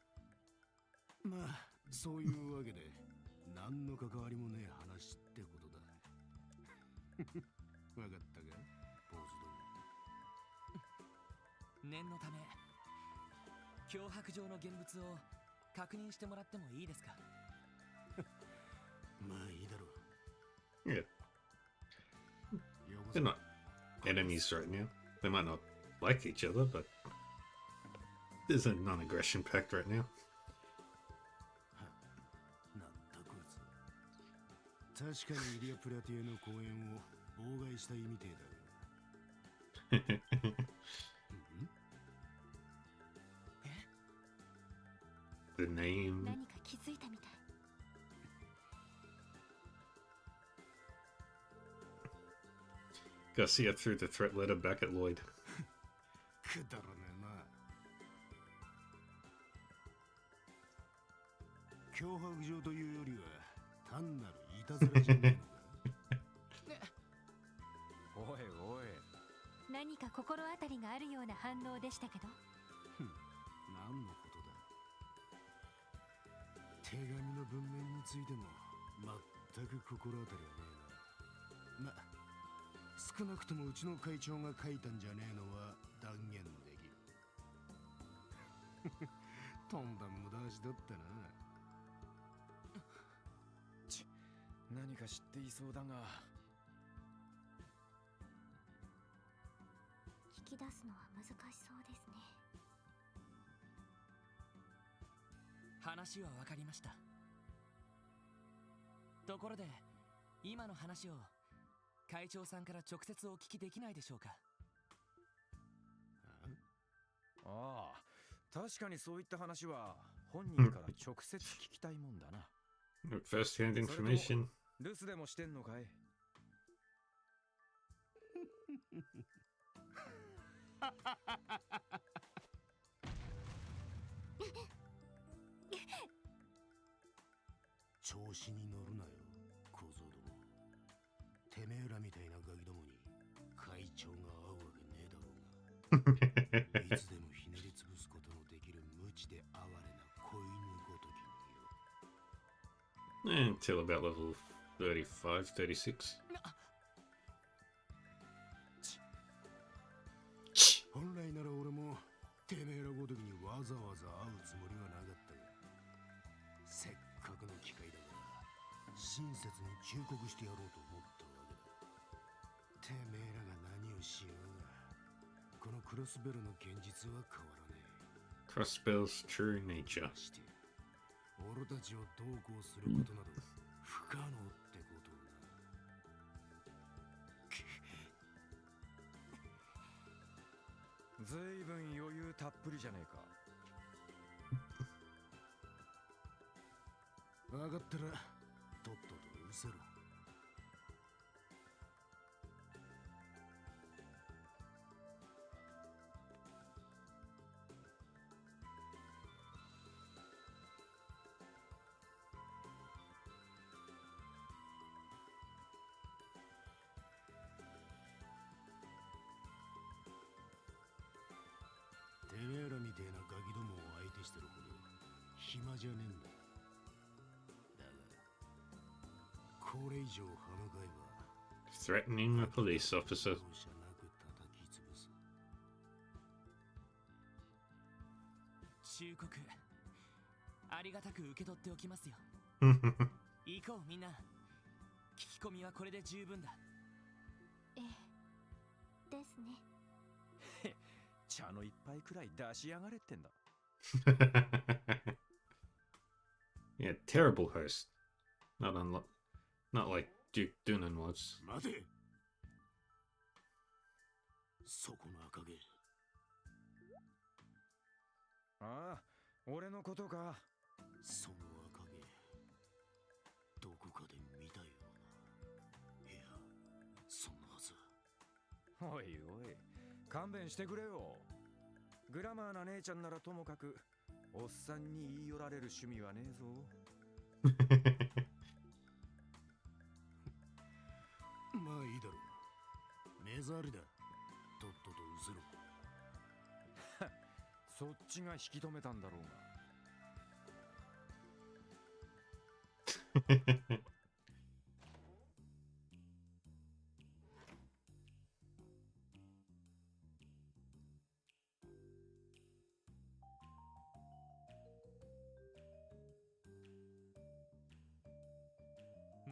まあ、そういうわけで、何の関わりもねえ話ってことだ。わかったか、坊主ども。念のため脅迫状の現物を確認してもらってもいいですか？まあいいだろう。 Yeah. よこ They're そ。 not enemies right now. They might not like each other, but there's a non-aggression pact right now. なんだこいつ。確かにイリア・プラティエの公演を妨害したいみてえだが。The name. 何か気づいたみたい。 Garcia threw the threat letter back at Lloyd. くだらねえな。脅迫状というよりは単なるいたずらじゃねえのか。おいおい、何か心当たりがあるような反応でしたけど。何のことだ。手紙の文面についても全く心当たりはねえな。ま、少なくともうちの会長が書いたんじゃねえのは断言できる。とんだ無駄足だったな。何か知っていそうだが。引き出すのは難しそうですね。話は分かりました。ところで今の話を会長さんから直接お聞きできないでしょうか。ああ、確かにそういった話は本人から直接聞きたいもんだな。First-hand information. 留守でもしてんのかい？調子に乗るなよ、小僧ども。てめえらみたいなガキどもに会長が会うわけねえだろうが。いつでもひねり潰すことのできる無知で哀れな子犬ごときによ。 Until about level 35, 36. 本来なら俺もてめえらごときにわざわざ会うつもりはなかったが、せっかくの機会だから親切に忠告してやろうと思ったわけだ。てめえらが何をしようが、このクロスベルの現実は変わらねえ。 Crossbell's true nature. まして俺たちをどうこうすることなど不可能ってことをな。ずいぶん余裕たっぷりじゃねえか。分かったらとっととうせろ。てめえらみてえなガキどもを相手してるほど暇じゃねえんだ。だがこれ以上歯向かえば Threatening a police officer. 容赦なく叩き潰す。忠告ありがたく受け取っておきますよ。行こうみんな。聞き込みはこれで十分だ。ええ、ですね。茶の一杯くらい出しやがれってんだ。Yeah, terrible host. Not like Duke Dunan was. 待て、そこの赤毛。ああ、俺のことか。その赤毛、どこかで見たような。いや、そんなはず。おいおい、勘弁してくれよ。グラマーな姉ちゃんならともかく、おっさんに言い寄られる趣味はねえぞ。まあいいだろう。目障りだ。とっととうせろ。そっちが引き止めたんだろうが。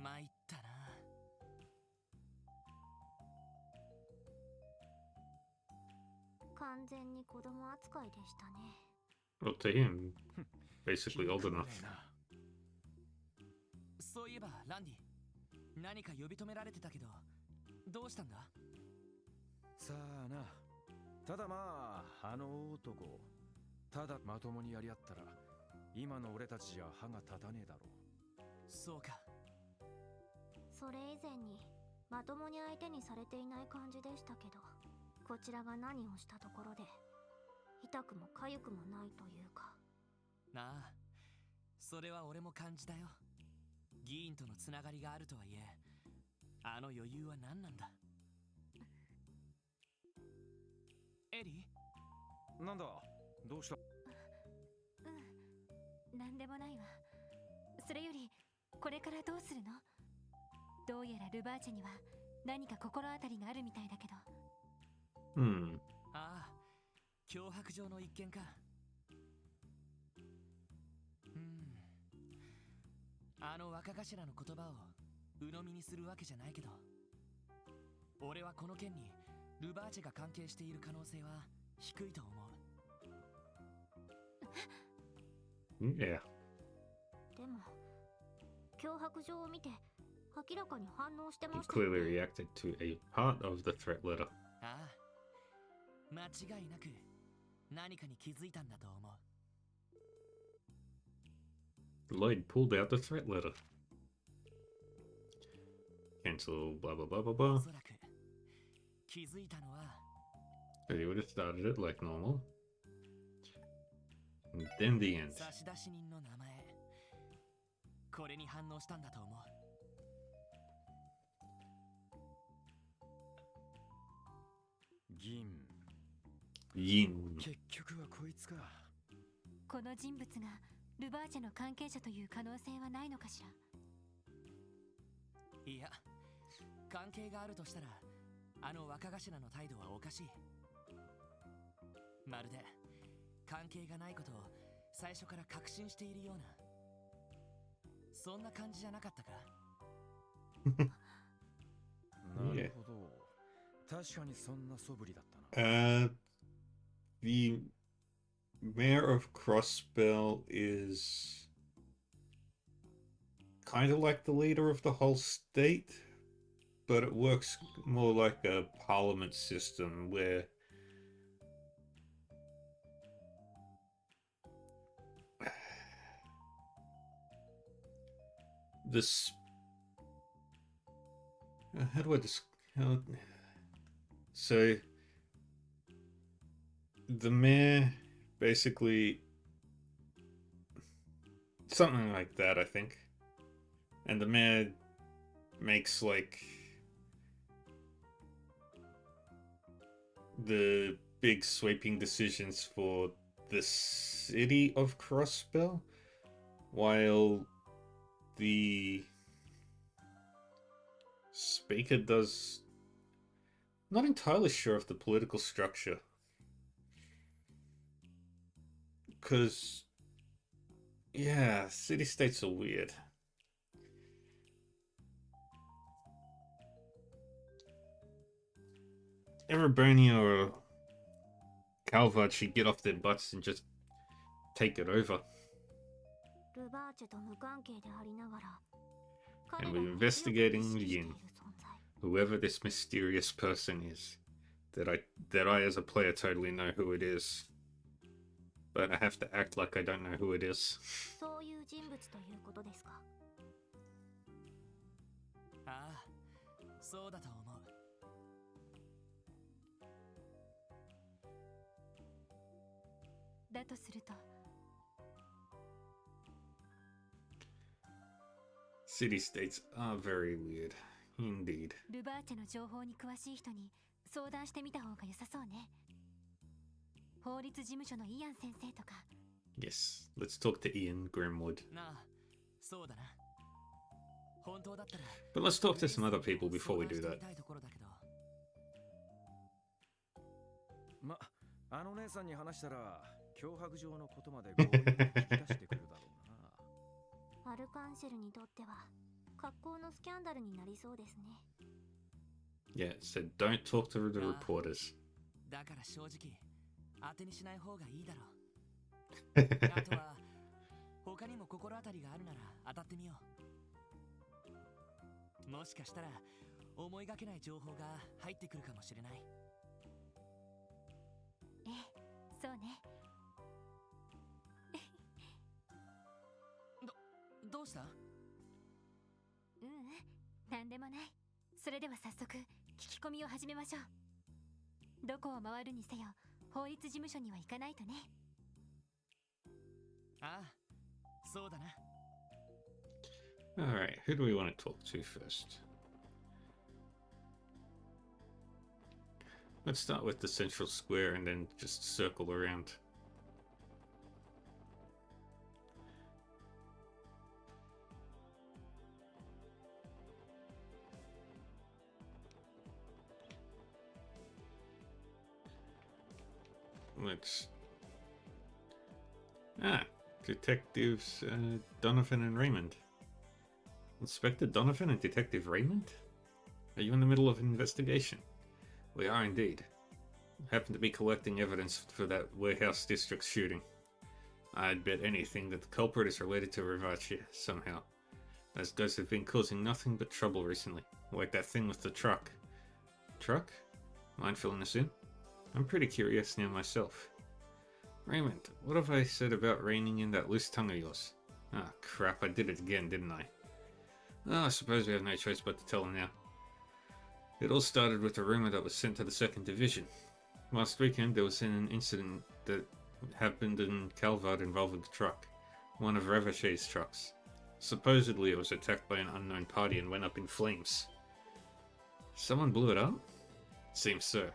参ったな。完全に子供扱いでしたね。 Well, to him, basically old enough. そういえばランディ、何か呼び止められてたけどどうしたんだ？さあな。ただまあ、あの男、ただまともにやり合ったら、今の俺たちじゃ歯が立たねえだろう。そうか。それ以前にまともに相手にされていない感じでしたけど、こちらが何をしたところで痛くも痒くもないというか。なあ、それは俺も感じたよ。議員とのつながりがあるとはいえ、あの余裕は何なんだ。エリー、なんだ、どうした？なんでもないわ。それよりこれからどうするの？どうやらルバーチェには何か心当たりがあるみたいだけど。ああ、脅迫状の一件か。あの若頭の言葉を鵜呑みにするわけじゃないけど、俺はこの件にルバーチェが関係している可能性は低いと思う。Yeah. でも脅迫状を見て明らかに反応して He ましたよ clearly ね。 reacted to a part of the threat letter. ああ、間違いなく何かに気づいたんだと思う。Lloyd pulled out the threat letter. Cancel blah blah blah blah お blah. そらく気づいたのは So he would have started it like normal. And then the end. 差出人の名前、これに反応したんだと思う。銀。 Yin. 結局はこいつか。この人物がルバーチェの関係者という可能性はないのかしら。いや、関係があるとしたら、あの若頭の態度はおかしい。まるで関係がないことを最初から確信しているような、そんな感じじゃなかったか。なるほど。確かにそんな素振りだったな。The mayor of Crossbell is kind of like the leader of the whole state, but it works more like a parliament system where this how do I so the mayor basically something like that, I think. And the mayor makes like the big sweeping decisions for the city of Crossbell, while the speaker does not entirely sure of the political structure. Because, yeah, city-states are weird. Erebronia or Calvard should get off their butts and just take it over. ルバーチェと無関係でありながら、 And we're investigating Yin, whoever this mysterious person is. That I as a player totally know who it is. But I have to act like I don't know who it is. そういう人物ということですか。ああ、そうだと思う。だとすると、 City-states are very weird. Indeed. ルバーチェの情報に詳しい人に相談してみた方が良さそうね。法律事務所のイアン先生とか。 Yes, let's talk to Ian Grimwood. なあ、そうだな。本当だったら But let's talk to some other people before we do that. ま、あの姉さんに話したら脅迫状のことまで強引に聞き出してくるだろうな。アルカンシェルにとっては格好のスキャンダルになりそうですね。 Yeah, so don't talk to the reporters. だから正直当てにしない方がいいだろう。あとは他にも心当たりがあるなら当たってみよう。もしかしたら思いがけない情報が入ってくるかもしれない。ええ、そうね。どうした？なんでもない。それでは早速聞き込みを始めましょう。どこを回るにせよ法律事務所には行かないとね。ああ、そうだな。 Alright, who do we want to talk to first? Let's start with the central square and then just circle around. Let's... Detectives Donovan and Raymond. Inspector Donovan and Detective Raymond? Are you in the middle of an investigation? We are indeed. Happen to be collecting evidence for that warehouse district shooting. I'd bet anything that the culprit is related to Ravachi somehow. Those guys have been causing nothing but trouble recently, like that thing with the truck. Truck? Mind filling us in? I'm pretty curious now myself. Raymond, what have I said about reining in that loose tongue of yours? Ah, crap, I did it again, didn't I? Oh, I suppose we have no choice but to tell him now. It all started with a rumor that was sent to the 2nd Division. Last weekend, there was an incident that happened in Calvard involving a truck. One of Ravache's trucks. Supposedly, it was attacked by an unknown party and went up in flames. Someone blew it up? Seems so.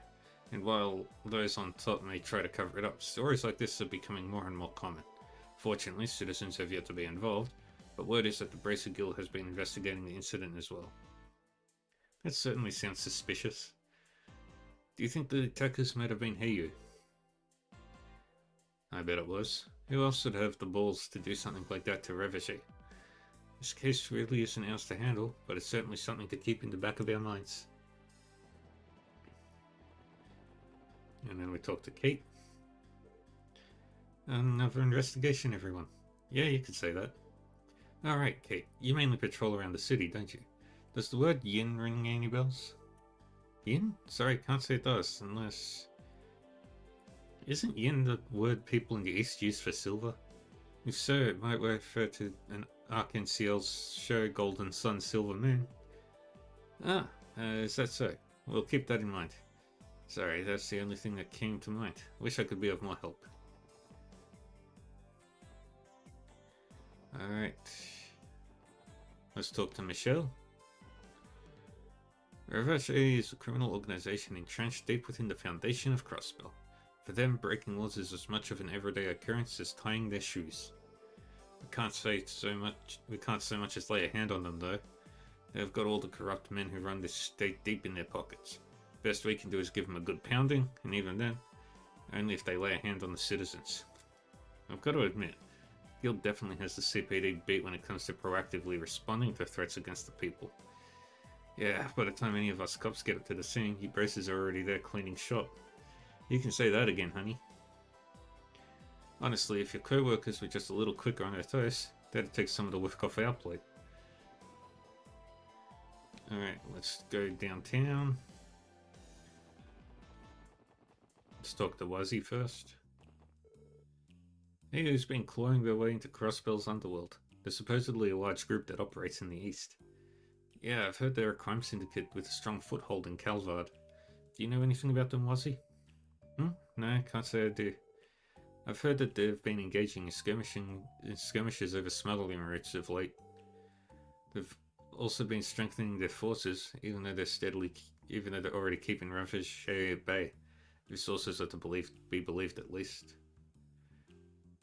And while those on top may try to cover it up, stories like this are becoming more and more common. Fortunately, citizens have yet to be involved, but word is that the Bracer Guild has been investigating the incident as well. That certainly sounds suspicious. Do you think the attackers might have been Heiyu? I bet it was. Who else would have the balls to do something like that to Ravache? This case really isn't ours to handle, but it's certainly something to keep in the back of our minds. And then we talk to Kate. Another investigation, everyone. Yeah, you could say that. Alright, Kate, you mainly patrol around the city, don't you? Does the word yin ring any bells? Yin? Sorry, can't say it does, unless... Isn't yin the word people in the East use for silver? If so, it might refer to an Arc-en-Ciel's show Golden Sun Silver Moon. Is that so? We'll keep that in mind. Sorry, that's the only thing that came to mind. Wish I could be of more help. Alright. Let's talk to Michelle. Ravache is a criminal organization entrenched deep within the foundation of Crossbell. For them, breaking laws is as much of an everyday occurrence as tying their shoes. We can't so much as lay a hand on them, though. They've got all the corrupt men who run this state deep in their pockets. Best we can do is give them a good pounding, and even then, only if they lay a hand on the citizens. I've got to admit, Guild definitely has the CPD beat when it comes to proactively responding to threats against the people. Yeah, by the time any of us cops get up to the scene, you braces are already there cleaning shop. You can say that again, honey. Honestly, if your co-workers were just a little quicker on their toes, that'd take some of the work off our plate. Alright, let's go downtown. Let's talk to Wazzy first. Heiyu's been clawing their way into Crossbell's underworld. There's supposedly a large group that operates in the east. Yeah, I've heard they're a crime syndicate with a strong foothold in Calvard. Do you know anything about them, Wazzy? No, can't say I do. I've heard that they've been engaging in skirmishes over smuggling routes of late. They've also been strengthening their forces, even though they're already keeping Ravache at bay. If sources are to be believed at least.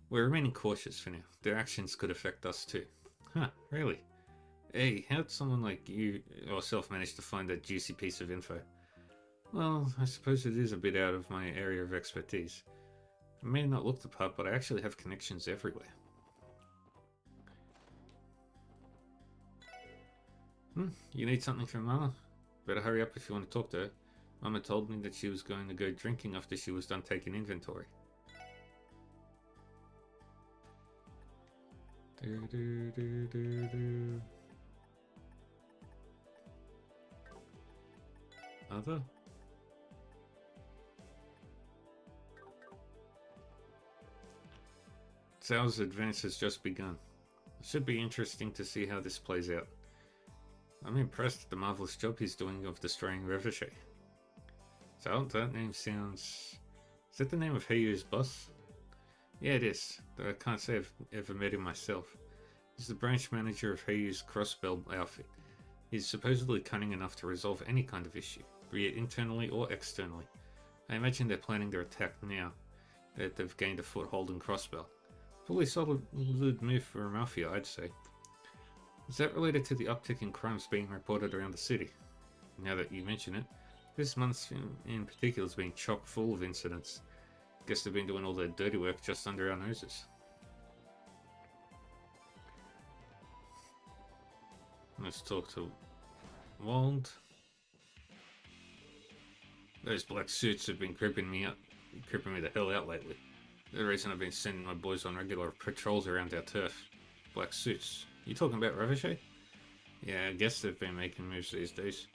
We're remaining cautious for now. Their actions could affect us too. Huh, really? Hey, how'd someone like you yourself manage to find that juicy piece of info? Well, I suppose it is a bit out of my area of expertise. I may not look the part, but I actually have connections everywhere. You need something from Mama? Better hurry up if you want to talk to her. Mama told me that she was going to go drinking after she was done taking inventory. Other? Zhao's advance has just begun. It should be interesting to see how this plays out. I'm impressed at the marvelous job he's doing of destroying Ravache. Zhao, that name sounds... Is that the name of Heiyu's boss? Yeah, it is, though I can't say I've ever met him myself. He's the branch manager of Heiyu's Crossbell outfit. He's supposedly cunning enough to resolve any kind of issue, be it internally or externally. I imagine they're planning their attack now that they've gained a foothold in Crossbell. Fully solid move for a mafia, I'd say. Is that related to the uptick in crimes being reported around the city? Now that you mention it, this month in particular has been chock full of incidents. Guess they've been doing all their dirty work just under our noses. Let's talk to Wald. Those black suits have been creeping me the hell out lately. The reason I've been sending my boys on regular patrols around our turf. Black suits. You talking about Revochet? Yeah, I guess they've been making moves these days.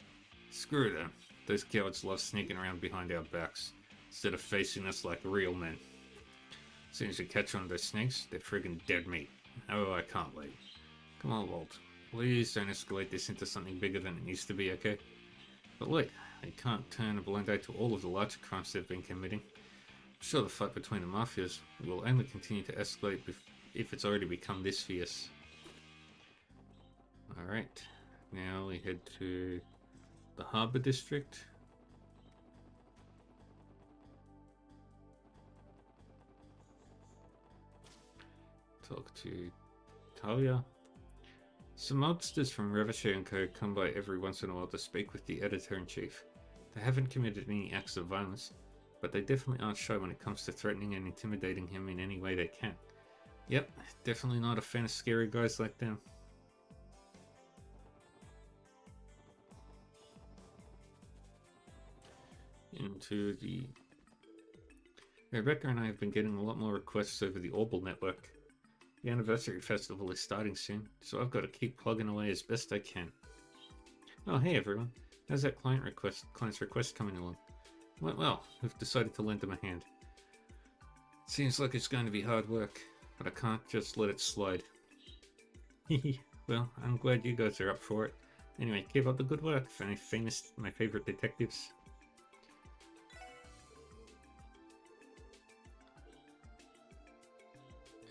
Screw them. Those cowards love sneaking around behind our backs, instead of facing us like real men. As soon as you catch one of those snakes, they're friggin' dead meat. Oh, I can't wait. Come on, Walt. Please don't escalate this into something bigger than it used to be, okay? But wait, I can't turn a blind eye to all of the larger crimes they've been committing. I'm sure the fight between the mafias will only continue to escalate if it's already become this fierce. Alright, now we head to the Harbour District. Talk to Talia. Some mobsters from Revochet & Co. come by every once in a while to speak with the Editor-in-Chief. They haven't committed any acts of violence, but they definitely aren't shy when it comes to threatening and intimidating him in any way they can. Yep, definitely not a fan of scary guys like them. Into the... Rebecca and I have been getting a lot more requests over the Orbital network. The anniversary festival is starting soon, so I've got to keep plugging away as best I can. Oh, hey everyone. How's that client's request coming along? Well, we've decided to lend them a hand. Seems like it's going to be hard work, but I can't just let it slide. Well, I'm glad you guys are up for it. Anyway, keep up the good work, my favorite detectives.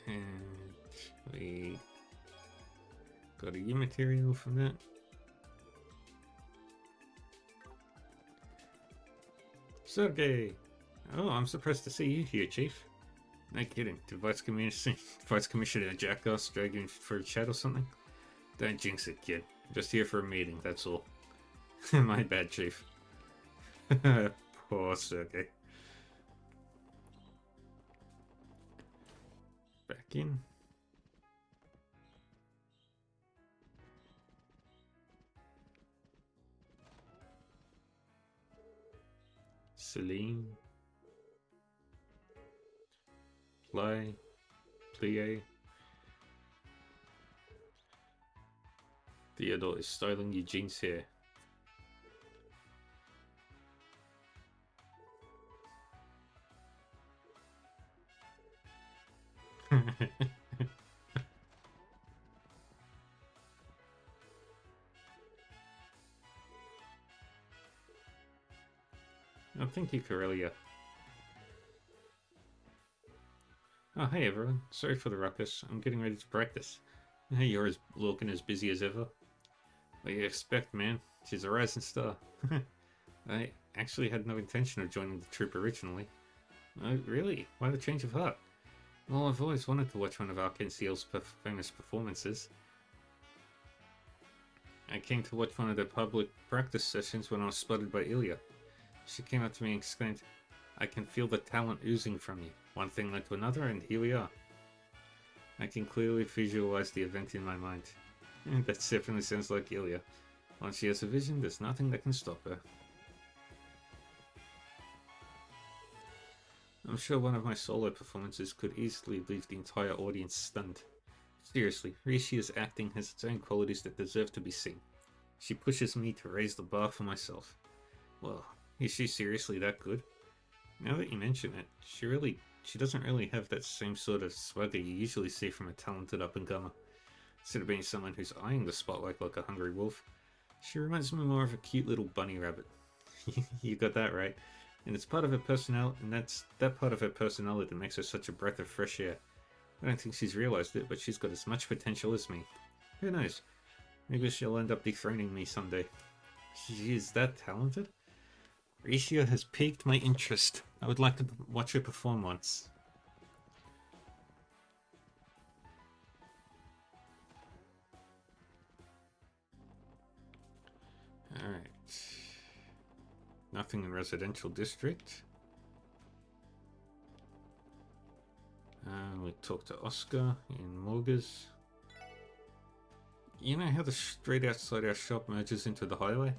And we got a U material from that. Sergey! Oh, I'm surprised to see you here, Chief. No kidding. Did Vice Commissioner Jackass drag you for a chat or something? Don't jinx it, kid. I'm just here for a meeting, that's all. My bad, Chief. Poor Sergey. Back in. Celine. Plie. Theodore is styling Eugene's hair. Oh, thank you, Corellia. Oh, hey everyone. Sorry for the ruckus. I'm getting ready to practice. Hey, you're looking as busy as ever. What do you expect, man? She's a rising star. I actually had no intention of joining the troupe originally. Oh, really? Why the change of heart? Well, I've always wanted to watch one of Arcane Ciel's famous performances. I came to watch one of their public practice sessions when I was spotted by Ilya. She came up to me and exclaimed, "I can feel the talent oozing from you." One thing led to another, and here we are. I can clearly visualize the event in my mind. That definitely sounds like Ilya. Once she has a vision, there's nothing that can stop her. I'm sure one of my solo performances could easily leave the entire audience stunned. Seriously, Rishia's acting has its own qualities that deserve to be seen. She pushes me to raise the bar for myself. Well, is she seriously that good? Now that you mention it, she doesn't really have that same sort of swagger you usually see from a talented up-and-comer. Instead of being someone who's eyeing the spotlight like a hungry wolf, she reminds me more of a cute little bunny rabbit. You got that right. And it's part of her personality, and that's that part of her personality that makes her such a breath of fresh air. I don't think she's realized it, but she's got as much potential as me. Who knows? Maybe she'll end up dethroning me someday. She is that talented? Ricio has piqued my interest. I would like to watch her perform once. Alright. Nothing in residential district. We talked to Oscar in Morgas. You know how the street outside our shop merges into the highway?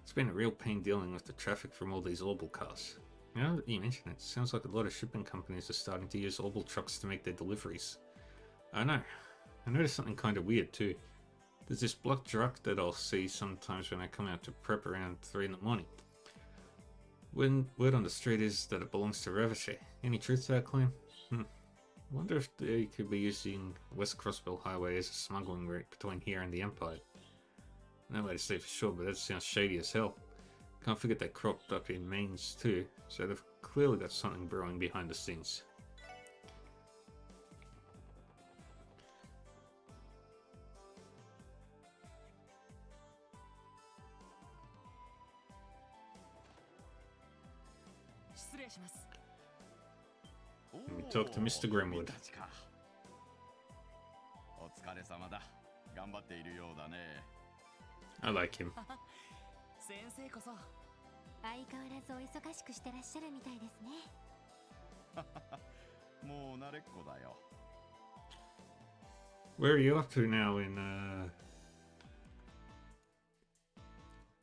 It's been a real pain dealing with the traffic from all these Orbital cars. Now that you mention it, sounds like a lot of shipping companies are starting to use Orbital trucks to make their deliveries. I know. I noticed something kind of weird too. There's this black truck that I'll see sometimes when I come out to prep around 3 in the morning. When word on the street is that it belongs to Revachie. Any truth to that claim? I wonder if they could be using West Crossbell Highway as a smuggling route between here and the Empire. No way to say for sure, but that sounds shady as hell. Can't forget they cropped up in Mainz too, so they've clearly got something brewing behind the scenes. Let me talk to Mr. Grimwood. お疲れ様だ。頑張っているようだね。I like him. 先生こそ相変わらずお忙しくしてらっしゃるみたいですね。もう慣れっこだよ。Where are you up to now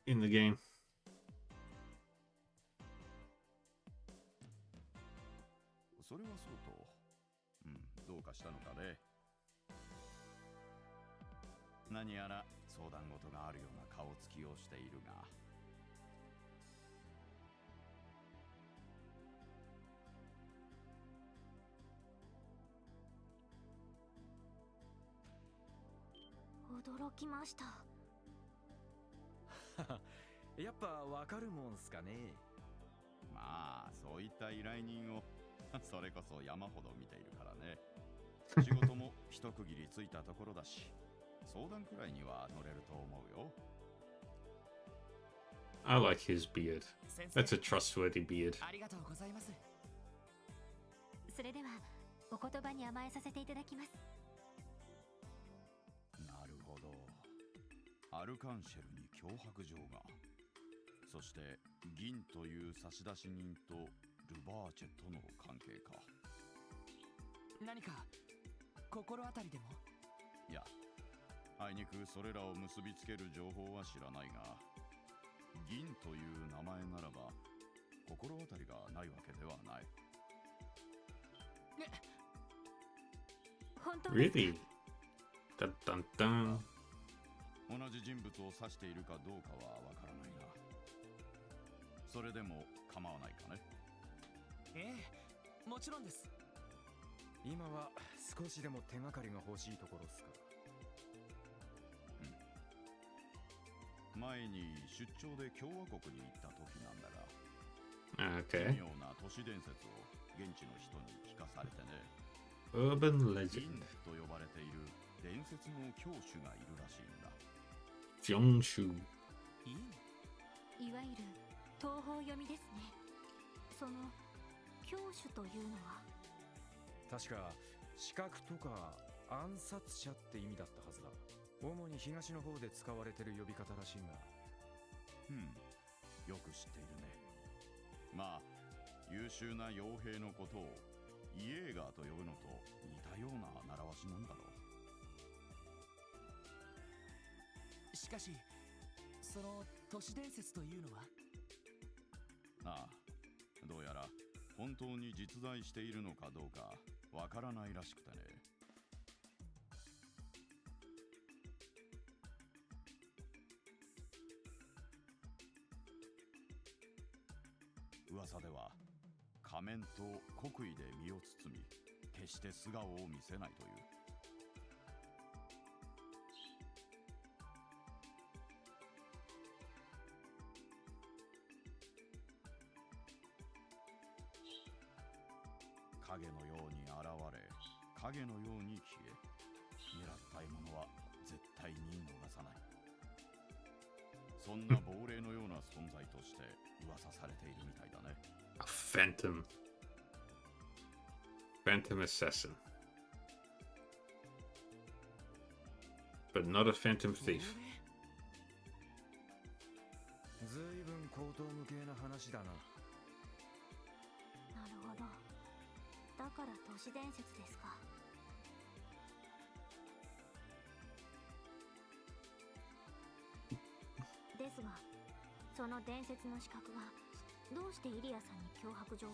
in the game? それはそうと、どうかしたのかね。何やら相談事があるような顔つきをしているが。驚きました。やっぱわかるもんすかね。まあそういった依頼人をそれこそ山ほど見ているからね。仕事も一区切りついたところだし、相談くらいには乗れると思うよ。I like his beard. That's a trustworthy beard. ありがとうございます。それではお言葉に甘えさせていただきます。なるほど。アルカンシェルに脅迫状が。そして銀という差出人とルバーチェとの関係か。何か心当たりでも？いや、あいにくそれらを結びつける情報は知らないが、銀という名前ならば心当たりがないわけではない。本当ですか？ Really? Dun dun dun. 同じ人物を指しているかどうかはわからないが、それでも構わないかね。ええ、もちろんです。今は少しでも手がかりが欲しいところっすか。前に出張で共和国に行った時なんだが、Okay. 奇妙な都市伝説を現地の人に聞かされてね。Urban 銀 legend. と呼ばれている伝説の教主がいるらしいんだ。 Jiangshu. いい。いわゆる東方読みですね。その教主というのは確か刺客とか暗殺者って意味だったはずだ。主に東の方で使われてる呼び方らしいが。よく知っているね。まあ優秀な傭兵のことをイエーガーと呼ぶのと似たような習わしなんだろう。しかしその都市伝説というのは？ああ、どうやら本当に実在しているのかどうかわからないらしくてね。噂では仮面と国威で身を包み、決して素顔を見せないという。影のように現れ、影影のように消え、狙った獲物は絶対に逃さない。そんな亡霊のような存在として噂されているみたいだね。A phantom. Phantom assassin. But not a phantom thief. ずいぶん高等無形な話だな。なるほど。だから都市伝説ですか。ですが、その伝説の資格がどうしてイリアさんに脅迫状を？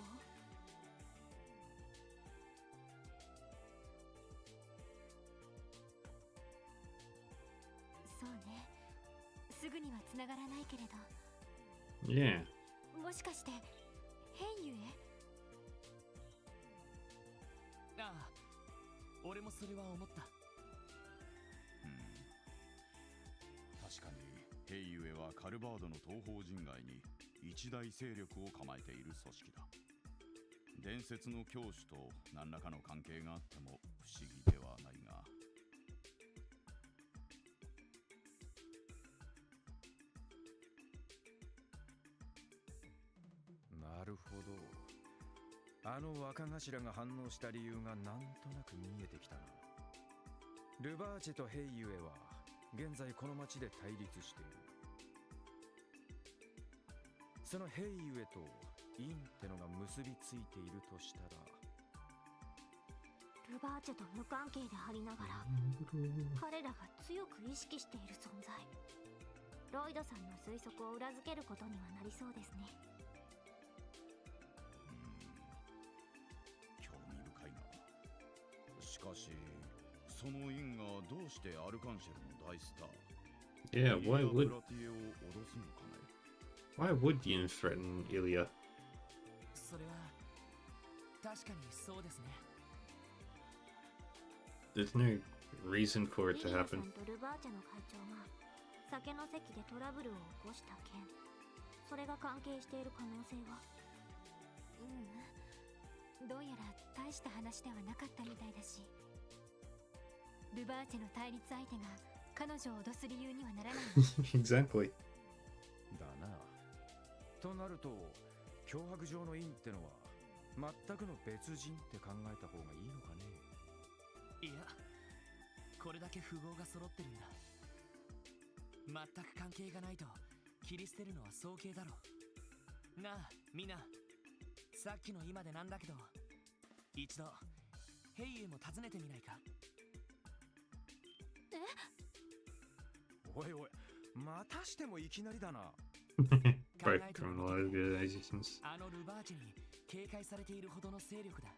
そうね。すぐには繋がらないけれど。Yeah. もしかして変ゆえ？ああ、俺もそれは思った。確かにヘイユエはカルバードの東方人外に一大勢力を構えている組織だ。伝説の教主と何らかの関係があっても不思議ではないが。なるほど。あの若頭が反応した理由がなんとなく見えてきたな。ルバーチェとヘイユエは現在この町で対立している。そのヘイユエとインってのが結びついているとしたら、ルバーチェと無関係でありながら彼らが強く意識している存在。ロイドさんの推測を裏付けることにはなりそうですね。興味深いな。しかしそのインがどうしてアルカンシェルの大スター Yeah, why ブ would ラティエを脅すのかね。 why would Yin threaten Ilya? それは確かにそうですね。There's no reason for イ it リ to アさ happen. んとルバーチェの会長が酒の席でトラブルを起こした件、それが関係している可能性は？どうやら大した話ではなかったみたいだし、ルバーチェの対立相手が彼女を脅す理由にはならない。Exactly. だな。となると脅迫状のインってのは全くの別人って考えた方がいいのかね。いや、これだけ符号が揃ってるんだ。全く関係がないと切り捨てるのは早計だろう。なあ、みんな。さっきの今でなんだけど、一度ヘイユも訪ねてみないか？おいおい、またしてもいきなりだな。Both criminal organizations. あのルバーチェに警戒されているほどの勢力だ。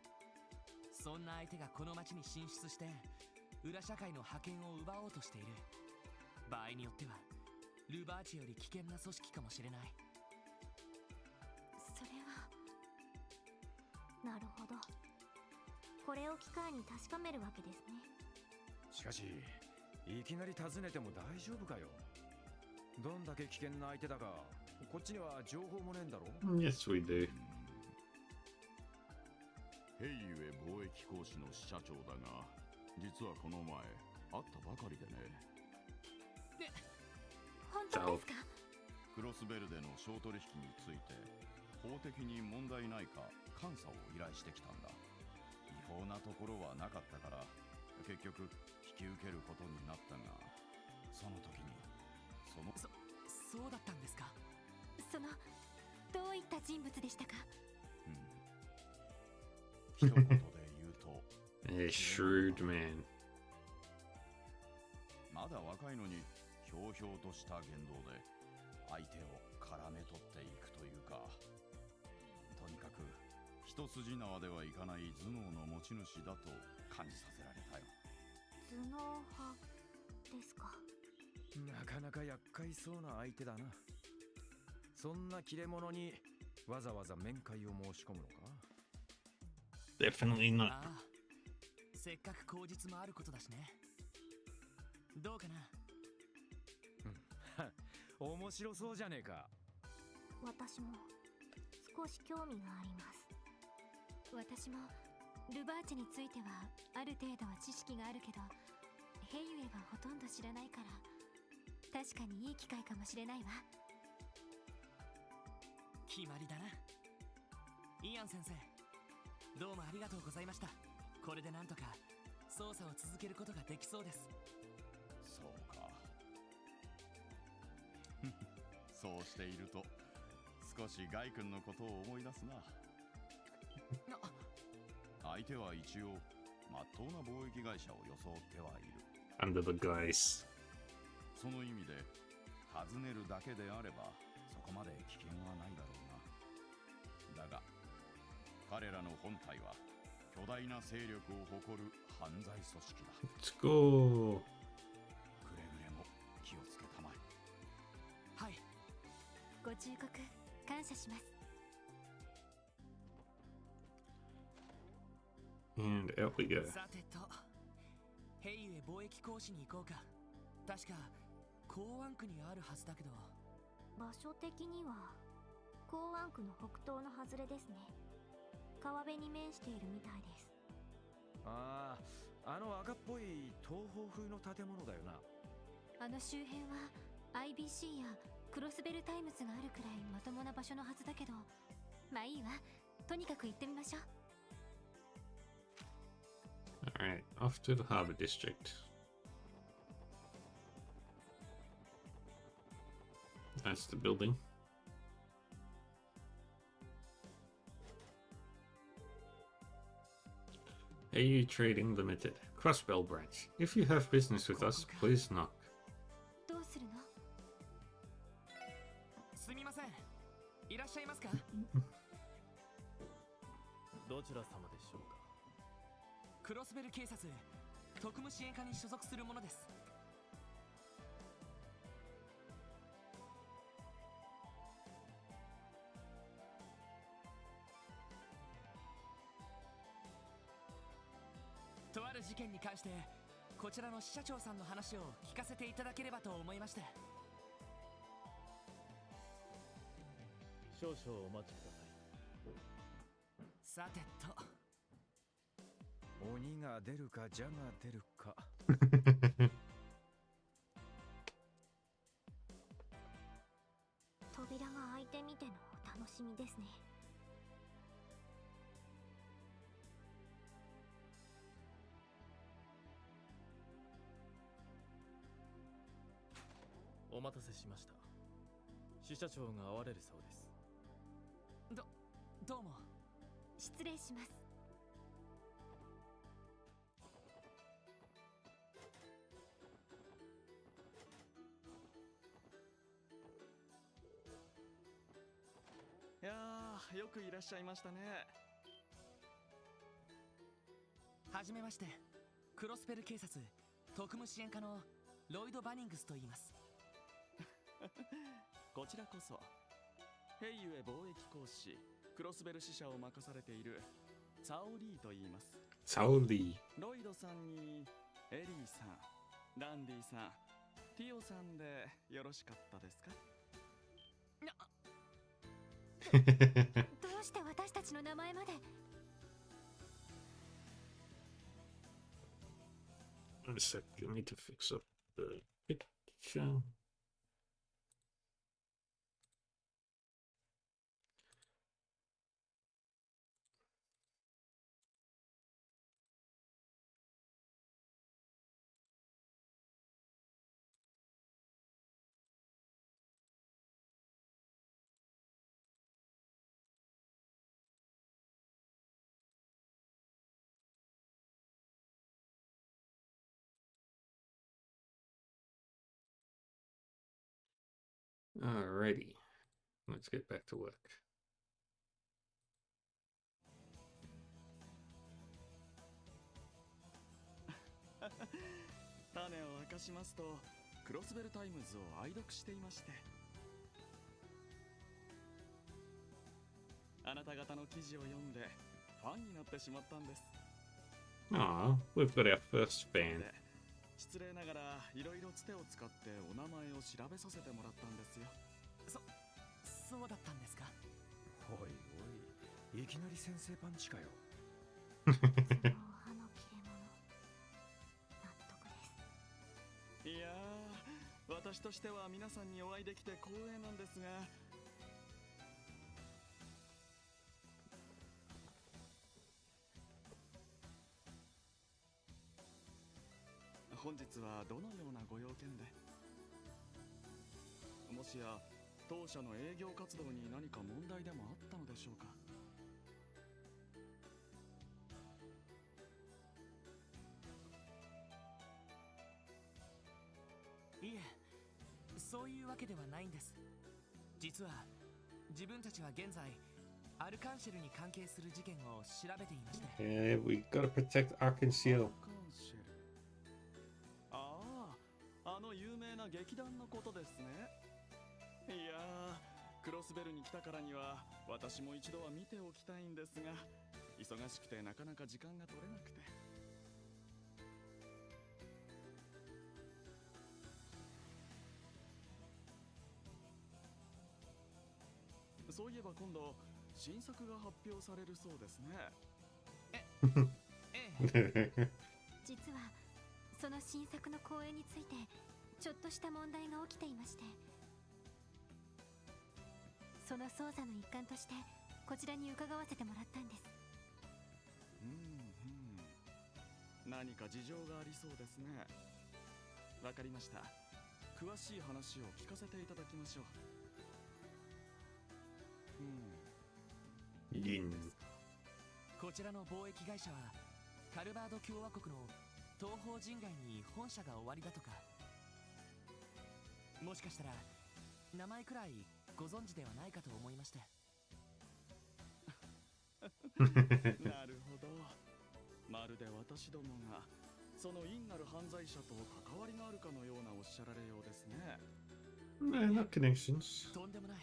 そんな相手がこの町に進出して裏社会の覇権を奪おうとしている。場合によってはルバーチェより危険な組織かもしれない。それはなるほど。これを機会に確かめるわけですね。しかしいきなり訪ねても大丈夫かよ。どんだけ危険な相手だかこっちには情報もねえんだろ。 Yes, we do. ヘイユエ貿易公使の支社長だが、実はこの前会ったばかりでね。本当ですか？クロスベルデの商取引について法的に問題ないか監査を依頼してきたんだ。違法なところはなかったから結局引き受けることになったが、その時にそうだったんですか。そのどういった人物でしたか？一言で言うとA shrewd man. まだ若いのにひょうひょうとした言動で相手を絡め取っていくというか、とにかく一筋縄ではいかない頭脳の持ち主だと感じさせられたよ。頭脳派ですか？なかなか厄介そうな相手だな。そんな切れ者にわざわざ面会を申し込むのか？ Definitely not. ああ、せっかく口実もあることだしね。どうかな？面白そうじゃねえか。私も少し興味があります。私もルバーチェについてはある程度は知識があるけど、ヘイユエはほとんど知らないから、確かにいい機会かもしれないわ。決まりだな。イアン先生、どうもありがとうございました。これでなんとか捜査を続けることができそうです。そうか。そうしていると少しガイ君のことを思い出すな。相手は一応まっとうな貿易会社を装ってはいる。 Under the guise. その意味で尋ねるだけであればそこまで危険はないだろうな。だが彼らの本体は巨大な勢力を誇る犯罪組織だ。 Let's go. くれぐれも気をつけたまえ。はい。ご忠告感謝します。 And out we go. さてと、ヘイユへ貿易講師に行こうか。確か港湾区にあるはずだけど。場所的には港湾区の北東の外れですね。川辺に面しているみたいです。ああ、あの赤っぽい東方風の建物だよな。あの周辺は IBC やクロスベルタイムズがあるくらいまともな場所のはずだけど、まあいいわ。とにかく行ってみましょう。Alright, off to the Harbor District. That's the building. AU Trading Limited, Crossbell Branch. If you have business with us, please knock. どうするの？すみません。いらっしゃいますか？どちら様でしょうか？クロスベル警察特務支援課に所属するものです。とある事件に関してこちらの支社長さんの話を聞かせていただければと思いまして。少々お待ちください。さてと、鬼が出るか蛇が出るか。扉が開いてみてのお楽しみですね。お待たせしました。支社長が会われるそうです。どうも。失礼します。いやー、よくいらっしゃいましたね。はじめまして。クロスペル警察特務支援課のロイド・バニングスと言います。こちらこそ。ヘイユへ貿易講師クロスベル支社を任されているツァオリーと言います。ツァオリー。ロイドさんにエリーさん、ランディさん、ティオさんでよろしかったですか？どうして私たちの名前まで。Wait a sec, I need to fix up the picture. Alrighty, let's get back to work. 種を明かしますと、クロスベルタイムズを愛読していまして、あなた方の記事を読んでファンになってしまったんです。Aw, we've got our first fan. 失礼ながらいろいろつてを使ってお名前を調べさせてもらったんですよ。そうだったんですか？おいおい、いきなり先生パンチかよ。その歯の切れ者、納得です。いやー、私としては皆さんにお会いできて光栄なんですが、本日はどのようなご用件で？もしや当社の営業活動に何か問題でもあったのでしょうか？いえ、そういうわけではないんです。実は自分たちは現在アルカンシェルに関係する事件を調べていまして。Yeah, we gotta protect Arkansas. ああ、あの有名な劇団のことですね。いやー、クロスベルに来たからには私も一度は見ておきたいんですが、忙しくてなかなか時間が取れなくて。そういえば今度新作が発表されるそうですね。実はその新作の公演についてちょっとした問題が起きていまして、その捜査の一環としてこちらに伺わせてもらったんです。何か事情がありそうですね。わかりました。詳しい話を聞かせていただきましょう。こちらの貿易会社はカルバード共和国の東方人街に本社が終わりだとか。もしかしたら名前くらいご存知ではないかと思いまして。なるほど。まるで私どもがその因なる犯罪者と関わりがあるかのようなおっしゃられようですね。No, not connections. とんでもない。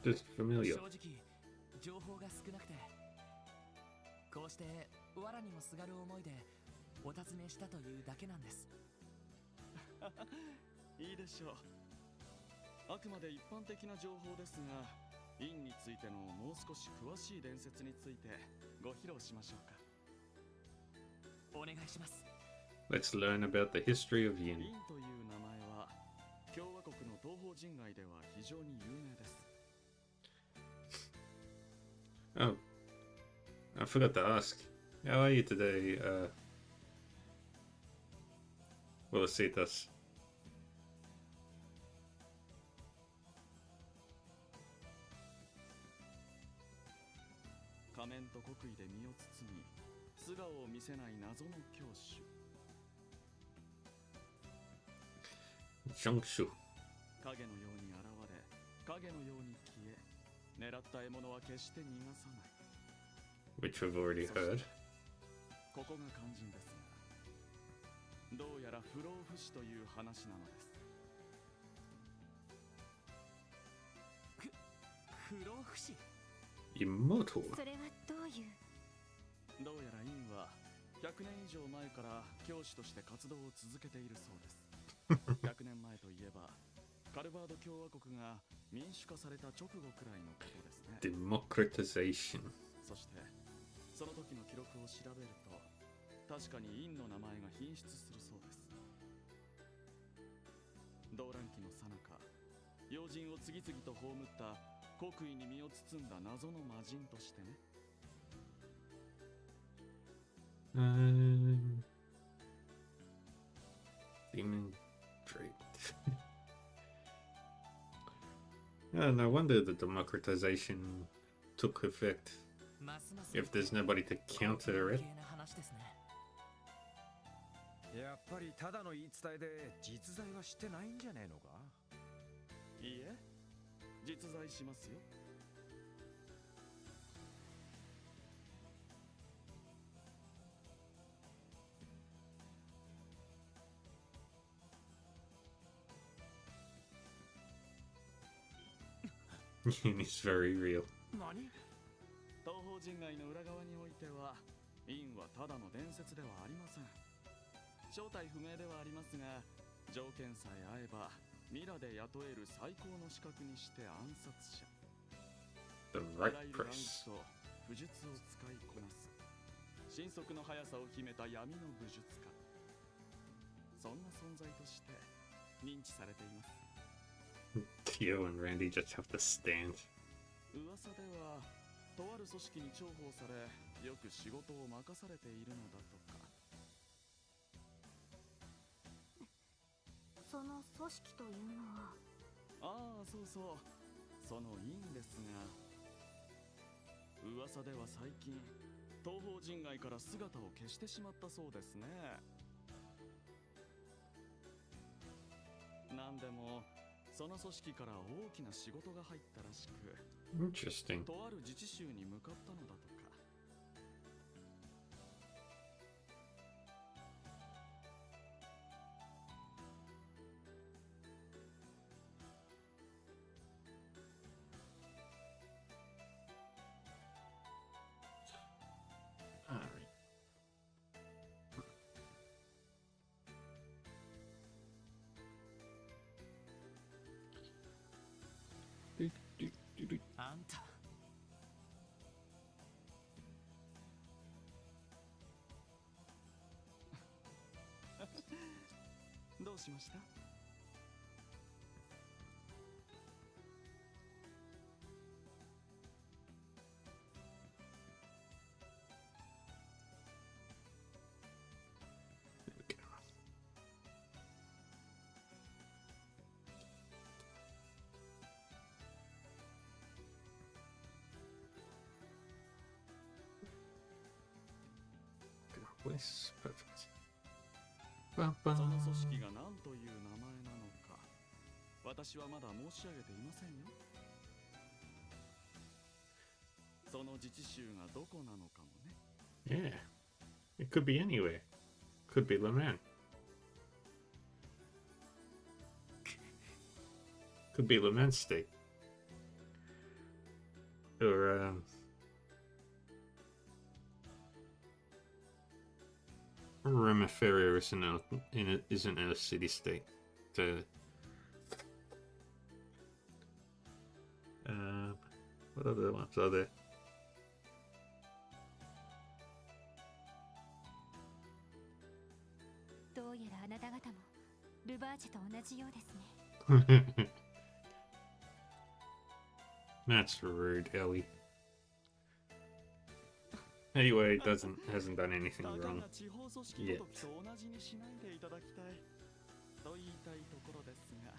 Just familiar. 正直情報が少なくて、こうして藁にもすがる思いでお尋ねしたというだけなんです。いいでしょう。あくまで一般的な情報ですが、院についてのもう少し詳しい伝説についてご披露しましょうか。お願いします。 Let's learn about the history of Yin. 院という名前は共和国の東方人街では非常に有名です。Oh, I forgot to ask. How are you today, Velocitas? 仮面と国威で身を包み、素顔を見せない謎の教師。Jiangsu. 影のように現れ、影のように消え、狙った獲物は決して逃がさない。 Which we've already heard. ここが肝心ですが、どうやら不老不死という話なのです。不老不死 Immortal. それはどういう？どうやら院は100年以上前から教師として活動を続けているそうです。100年前といえばカルバード共和国が民主化された直後くらいのことですね。 Democratization. そしてその時の記録を調べると、確かに院の名前が品質するそうです。動乱期の最中、要人を次々と葬った国威に身を包んだ謎の魔人としてね。Demon trait. Yeah, no wonder the democratization took effect. If there's nobody to counter it. やっぱりただの言い伝えで実在はしてないんじゃねえのか？いいえ、実在しますよ。Yin is very real. 何？東方人街の裏側においては、院はただの伝説ではありません。正体不明ではありますが、条件さえ合えばミラで雇える最高の資格にして暗殺者。 The あ right らゆる price. 暗記と武術を使いこなす神速の速さを秘めた闇の武術家、そんな存在として認知されています。Tio and Randy just have to stand. 噂ではとある組織に重宝され、よく仕事を任されているのだとか。その組織というのは。ああ、そうそう、そのいいんですが、噂では最近東方人外から姿を消してしまったそうですね。なんでもその組織から大きな仕事が入ったらしく、 Interesting. とある自治州に向かったのだとか。Alright. Do. あんたどうしました？West, perfect. その組織が何という名前なのか、私はまだ申し上げていませんよ。その自治州がどこなのかもね。Yeah. It could be anywhere. Could be Le Mans. Could be Le Mans State. Or, Remiferia isn't a city state. What other ones are there? どうやらあなた方もルバーチェと同じようですね。That's rude, Ellie. Anyway, hasn't done anything たか wrong が地方組織ご yet. ときと同じにしないでいただきたいと言いたいところですが。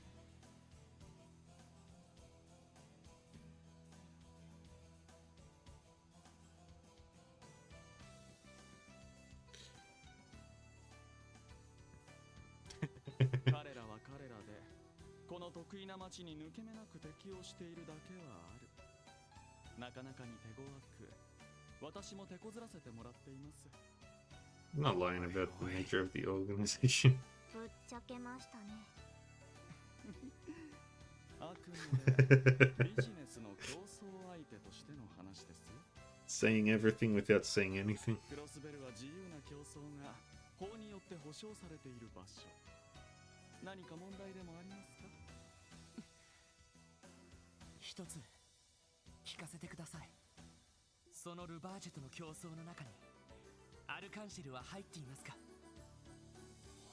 彼らは彼らで、この得意な町に抜け目なく適応しているだけはある。なかなかに手強く、私も手こずらせてもらっています。 I'm not lying about the nature of the organization. ぶっちゃけましたね。あくまでビジネスの競争相手としての話ですよ。Saying everything without saying anything. クロスベルは自由な競争が法によって保障されている場所。何か問題でもありますか？一つ聞かせてください。そのルバージェとの競争の中にアルカンシェルは入っていますか？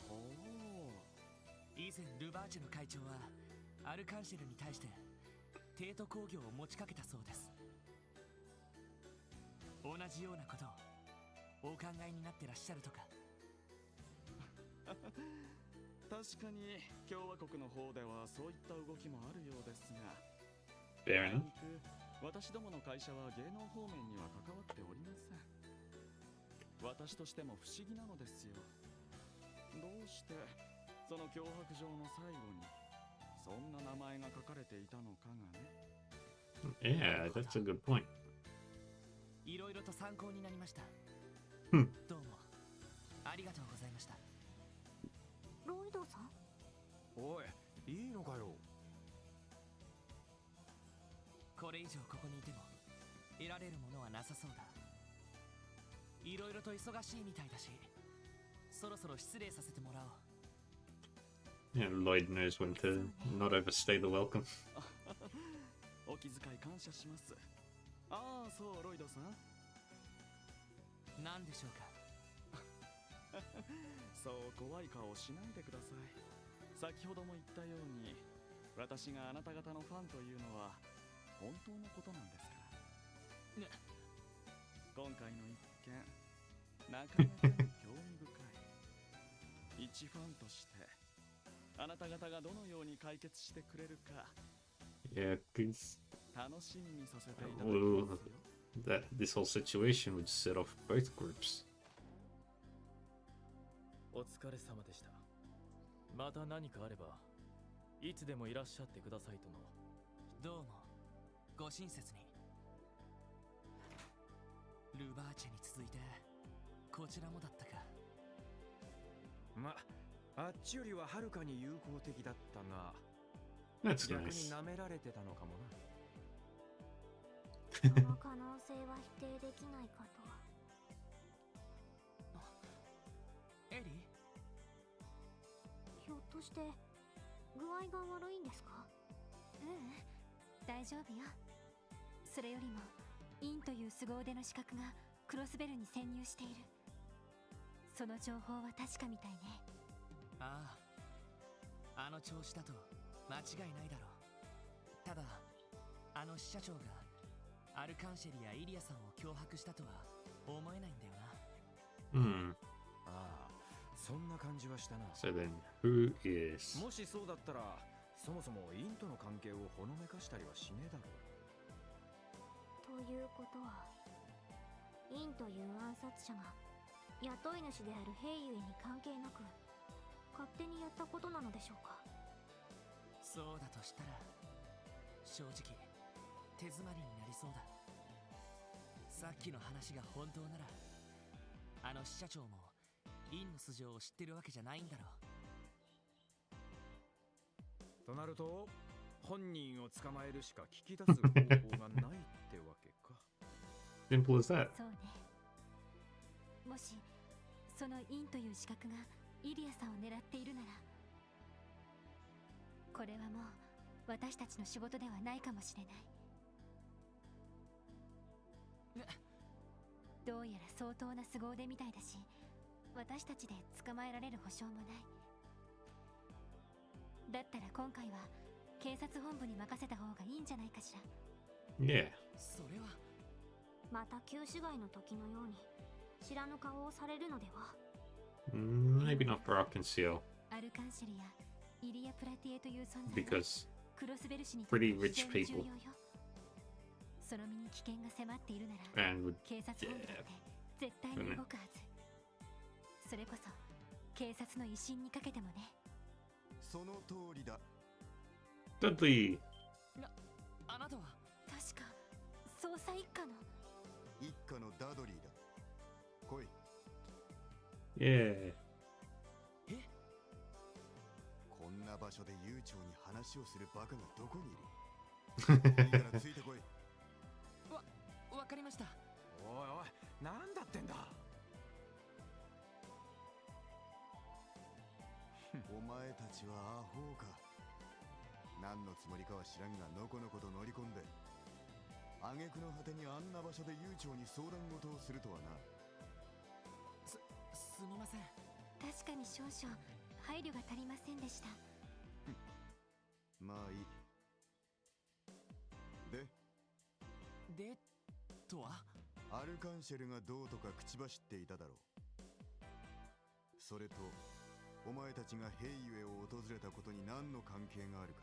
ほう。以前ルバージェの会長はアルカンシェルに対して帝都工業を持ちかけたそうです。同じようなことをお考えになってらっしゃるとか。確かに共和国の方ではそういった動きもあるようですが、 Fair あい enough. にく私どもの会社は芸能方面には関わっておりません。私としても不思議なのですよ。どうしてその脅迫状の最後にそんな名前が書かれていたのかがね。 Yeah, that's a good point. いろいろと参考になりました。Hmm. どうもありがとうございました。ロイドさん。おい、いいのかよ。これ以上ここにいても得られるものはなさそうだ。いろいろと忙しいみたいだし、そろそろ失礼させてもらおう。 Yeah, Lloyd knows when to not overstay the welcome. お気遣い感謝します。ああ、そう、ロイドさん。何でしょうか。そう怖い顔しないでください。先ほども言ったように、私があなた方のファンというのは本当のことなんですから。ね、今回の一件、なかなかに興味深い。一ファンとして、あなた方がどのように解決してくれるか、Yeah, because 楽しみにさせていただきますよ。this whole situation would set off both groups. お疲れ様でした。また何かあればいつでもいらっしゃってくださいとの。どうもご親切に。ルバーチェに続いてこちらもだったか。ま、あっちよりははるかに友好的だったが、 That's 逆に nice. 舐められてたのかもな。その可能性は否定できないかと。エリー、ひょっとして具合が悪いんですか？ううん、大丈夫よ。それよりもインという凄腕の刺客がクロスベルに潜入している。その情報は確かみたいね。ああ、あの調子だと間違いないだろう。ただあの支社長がアルカンシェリやイリアさんを脅迫したとは思えないんだよな。Hmm. ああ、そんな感じはしたな。 So then, who is? もしそうだったら、そもそもインとの関係をほのめかしたりはしねえだろということは、インという暗殺者が雇い主である兵ゆえに関係なく勝手にやったことなのでしょうか？そうだとしたら正直手詰まりになりそうだ。さっきの話が本当なら、あの支社長もインの素性を知ってるわけじゃないんだろう。う。となると、本人を捕まえるしか聞き出す方法がないってわけか。Simple as that. そうね。もしそのインという資格がイリアさんを狙っているなら、これはもう私たちの仕事ではないかもしれない。どうやら相当な凄腕みたいだし、私たちで捕まえられる保証もない。だったら今回は警察本部に任せた方がいいんじゃないかしら。 Yeah. それはまた旧市街の時のように知らぬ顔をされるのでは。 Maybe not for Arkansas, アルカンシェリやイリア・プラティエという存在は because クロスベル市にとって pretty 非 rich 常に重 people 要よ。その身に危険が迫っているなら and would 警察本部だって絶対に動くはず。それこそ警察の威信にかけてもね。その通りだ。 Dudley. あなたは確か捜査一課の。一家のダドリーだ。来い。 Yeah. こんな場所で悠長に話をするバカがどこにいる？いいからついてこい。わかりました。おいおい、なんだってんだ。お前たちはアホか。何のつもりかは知らんが、のこのこと乗り込んで挙句の果てにあんな場所で悠長に相談事をするとはな。すみません。確かに少々配慮が足りませんでした。まあいい。でとは？アルカンシェルがどうとか口走っていただろう。それとお前たちが兵ゆえを訪れたことに何の関係があるか、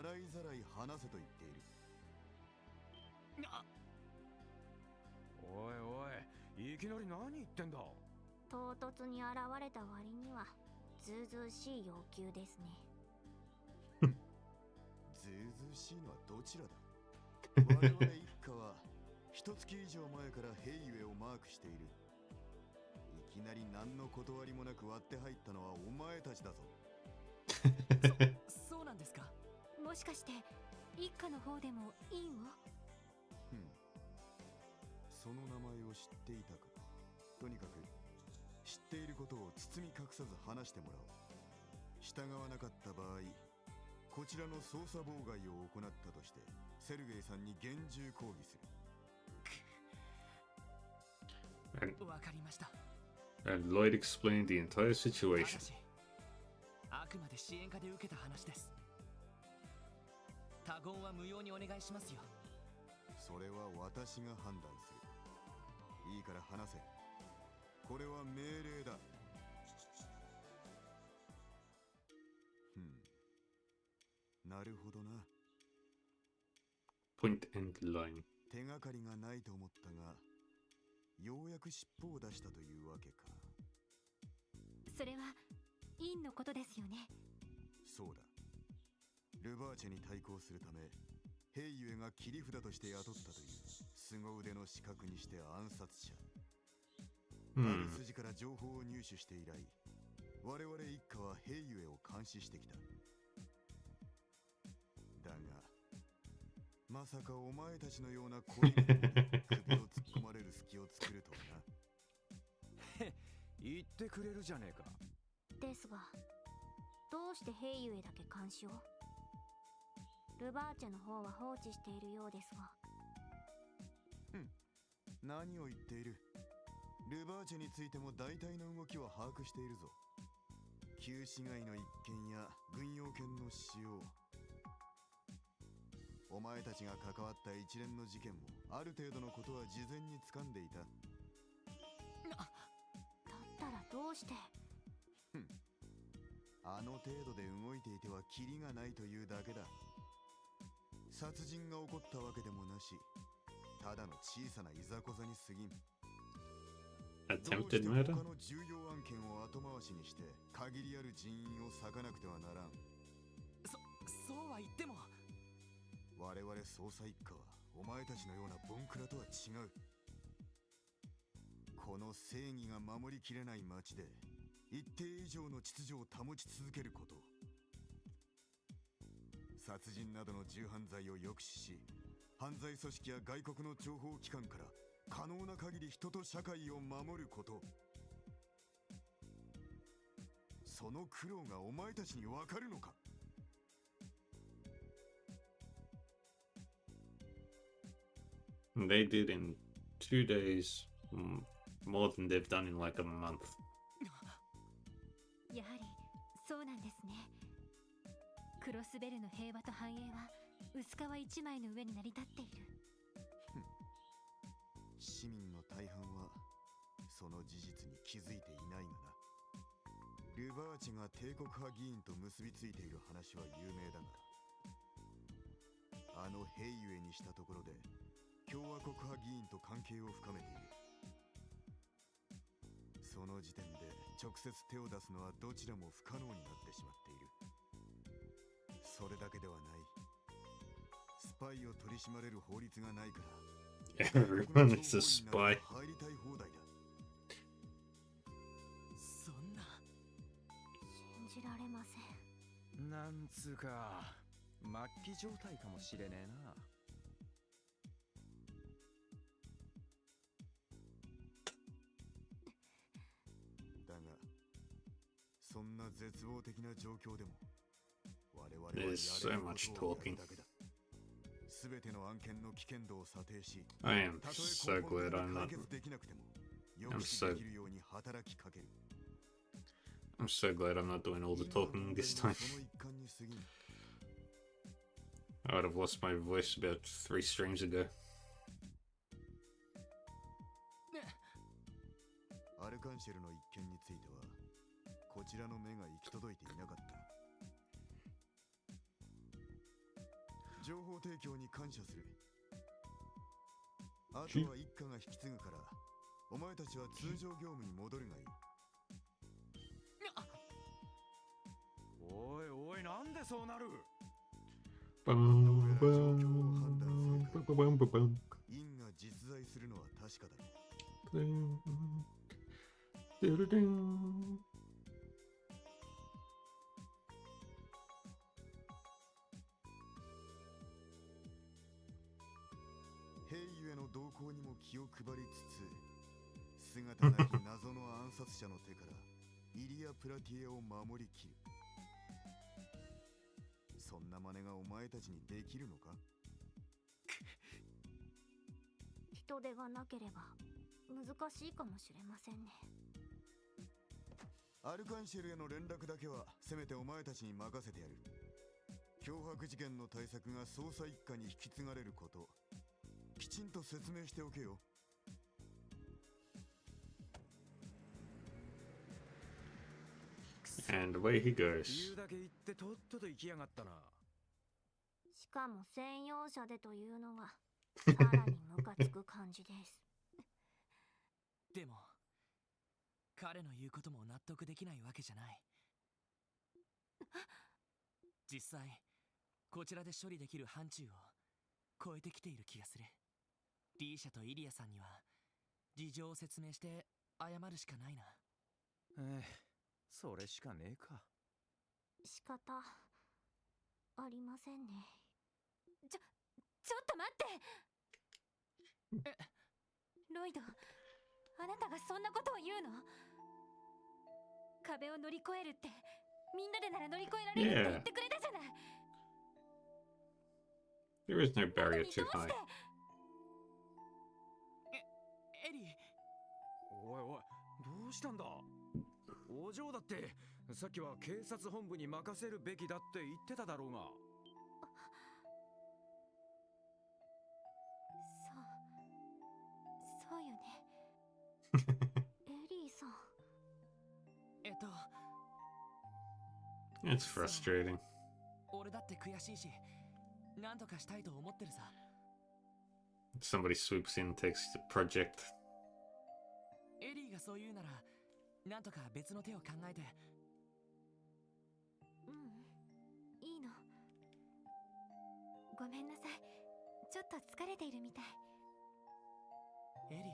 洗いざらい話せと言っている。おいおい、いきなり何言ってんだ。唐突に現れた割にはずうずうしい要求ですね。ずうずうしいのはどちらだ？我々一家は一月以上前から兵ゆえをマークしている。いきなり何の断りもなく割って入ったのはお前たちだぞ。そうなんですか？もしかして一家の方でもインを？その名前を知っていたか。とにかく知っていることを包み隠さず話してもらおう。従わなかった場合、こちらの捜査妨害を行ったとしてセルゲイさんに厳重抗議する。わかりました。 And Lloyd explained the entire た situation. だし、あくまで支援課で受けた話です。他言は無用にお願いしますよ。それは私が判断する。いいから話せ。これは命令だ。なるほどな。 Point and line. 手がかりがないと思ったが、ようやく尻尾を出したというわけか。それはインのことですよね。そうだ。ルバーチェに対抗するため、ヘイユエが切り札として雇ったという凄腕の資格にして暗殺者。ある筋から情報を入手して以来、我々一家はヘイユエを監視してきた。だが、まさかお前たちのような恋人に首を突っ込まれる隙を作るとはな。言ってくれるじゃねえか。ですが、どうしてヘイユエだけ監視を？ルバーチェの方は放置しているようですが。何を言っている。ルバーチェについても大体の動きは把握しているぞ。旧市街の一件や軍用犬の使用、お前たちが関わった一連の事件もある程度のことは事前に掴んでいた。だったらどうして？あの程度で動いていてはキリがないというだけだ。殺人が起こったわけでもなし、ただの小さないざこざに過ぎん。Attempted murder? 他の重要案件を後回しにして限りある人員を割かなくてはならん。そうは言っても、我々捜査一課はお前たちのようなボンクラとは違う。この正義が守りきれない街で一定以上の秩序を保ち続けること、殺人などの重犯罪を抑止し、犯罪組織や外国の情報機関から可能な限り人と社会を守ること、その苦労がお前たちにわかるのか。They did in 2 days more than they've done in like a month. やはりそうなんですね。クロスベルの平和と繁栄は薄皮一枚の上に成り立っている。市民の大半はその事実に気づいていないがな。ルバーチが帝国派議員と結びついている話は有名だが、あのヘイユエにしたところで共和国派議員と関係を深めている。その時点で直接手を出すのはどちらも不可能になってしまっている。それだけではない。スパイを取り締まれる法律がないから Everyone is a spy. 入りたい放題だ。そんな。信じられません。なんつうか末期状態かもしれねえな。だがそんな絶望的な状況でも我々は There's so much talking. 全ての案件の危険度を査定し、 I am so glad I'm not. 解決できなくても抑止できるように働きかける。 I'm so glad I'm not doing all the talking this time. その一環に過ぎん。 I would have lost my voice about 3 streams ago. アルカンシェルの一件についてはこちらの目が行き届いていなかった。情報提供に感謝する。あとは一家が引き継ぐからお前たちは通常業務に戻るがいい。おいおい、なんでそうなる。因が実在するのは確かだ。ヘイユエの動向にも気を配りつつ、姿なき謎の暗殺者の手からイリア・プラティエを守りきる。そんな真似がお前たちにできるのか。人手がなければ難しいかもしれませんね。アルカンシェルへの連絡だけはせめてお前たちに任せてやる。脅迫事件の対策が捜査一課に引き継がれること、きちんと説明しておけよ。And away he 言 goes. うだけ言ってとっとと行きやがったな。しかも専用車でというのがさらにムカつく感じです。でも彼の言うことも納得できないわけじゃない。実際こちらで処理できる範疇を超えてきている気がする。リーシャとイリアさんには事情を説明して謝るしかないな。それしかねえか。仕方ありませんね。ちょっと待って。ロイド、あなたがそんなことを言うの？壁を乗り越えるってみんなでなら乗り越えられるって言ってくれたじゃない。There is no barrier too high. エリー。おいおい、どうしたんだ？お嬢だってさっきは警察本部に任せるべきだって言ってただろうが。そうよね。エリーさん。It's frustrating. 俺だって悔しいし、なんとかしたいと思ってるさ。Somebody swoops in and takes the project. エリーがそう言うなら、なんとか別の手を考えて。いいの。ごめんなさい。ちょっと疲れているみたい。エリー。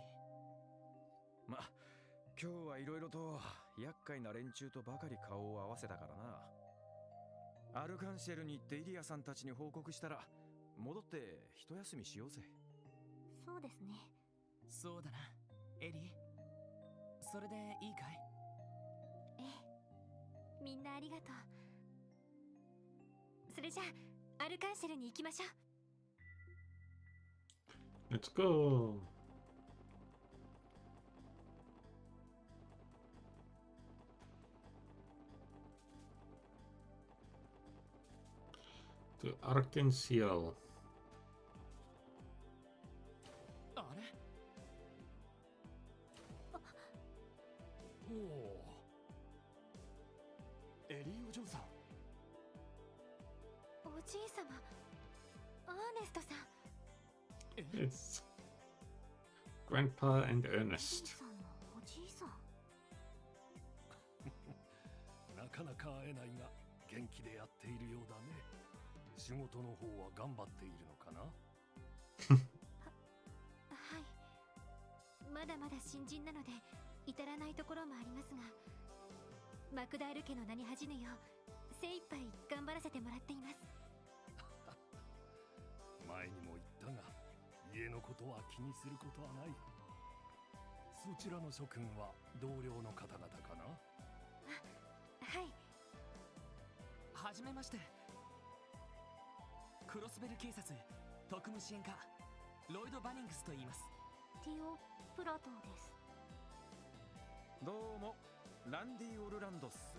今日はいろいろと厄介な連中とばかり顔を合わせたからな。アルカンシェルに行ってイリアさんたちに報告したら戻って一休みしようぜ。そうですね。そうだな、エリー。それでいいかい？ええ、みんなありがとう。それじゃあアルカンシェルに行きましょう。Let's go. To Arkansas. あれ？おお。エリーお嬢さん。おじいさま、アーネストさん。It's Grandpa and Ernest. さんのおじいさん。なかなか会えないが元気でやっているようだね。仕事の方は頑張っているのかな？はい。まだまだ新人なので至らないところもありますが、マクダール家の名に恥じぬよう精一杯頑張らせてもらっています。前にも言ったが、家のことは気にすることはない。そちらの諸君は同僚の方々かな？はい。はじめまして。クロスベル警察特務支援課ロイド・バニングスと言います。ティオ・プラトーです。どうもランディ・オルランドっす。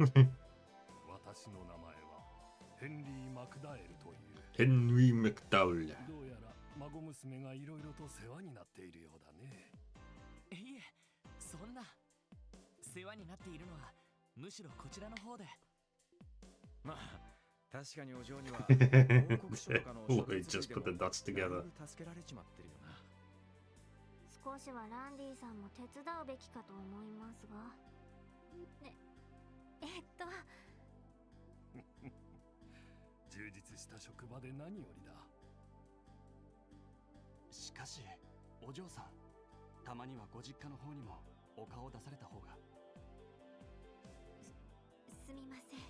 私の名前はヘンリー・マクダエルという。ヘンリー・マクダウル。どうやら孫娘がいろいろと世話になっているようだね。いえ、そんな世話になっているのはむしろこちらの方で。まあ確かにお嬢には Oh, they just put the dots together. 助けられちまってるよな。少しはランディさんも手伝うべきかと思いますが。充実した職場で何よりだ。しかしお嬢さん、たまにはご実家の方にもお顔を出された方が。すみません。